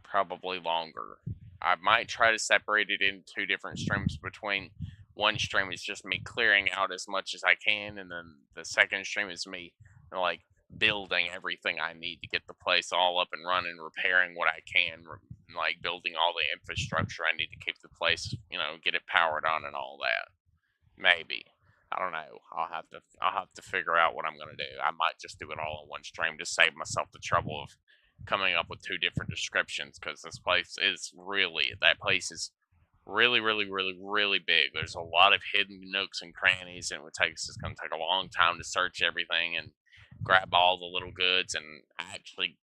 probably longer. I might try to separate it into 2 different streams. Between one stream is just me clearing out as much as I can, and then the second stream is me like building everything I need to get the place all up and running, repairing what I can, like building all the infrastructure I need to keep the place, get it powered on and all that. Maybe. I don't know. I'll have to figure out what I'm gonna do. I might just do it all in one stream to save myself the trouble of coming up with 2 different descriptions, because that place is really really, really, really, really big. There's a lot of hidden nooks and crannies, and it's gonna take a long time to search everything and grab all the little goods, and actually,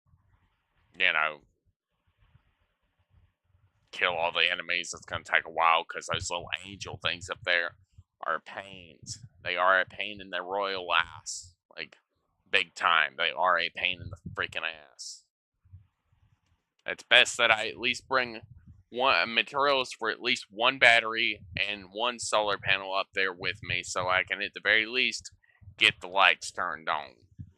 kill all the enemies. It's gonna take a while, because those little angel things up there are pains. They are a pain in the royal ass. Like, big time. They are a pain in the freaking ass. It's best that I at least bring materials for at least one battery and one solar panel up there with me, so I can at the very least get the lights turned on,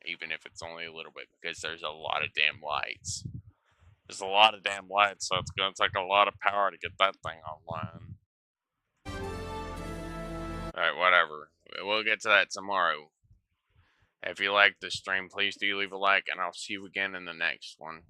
even if it's only a little bit, because there's a lot of damn lights. There's a lot of damn lights, so it's gonna take a lot of power to get that thing online. Alright, whatever. We'll get to that tomorrow. If you liked the stream, please do leave a like, and I'll see you again in the next one.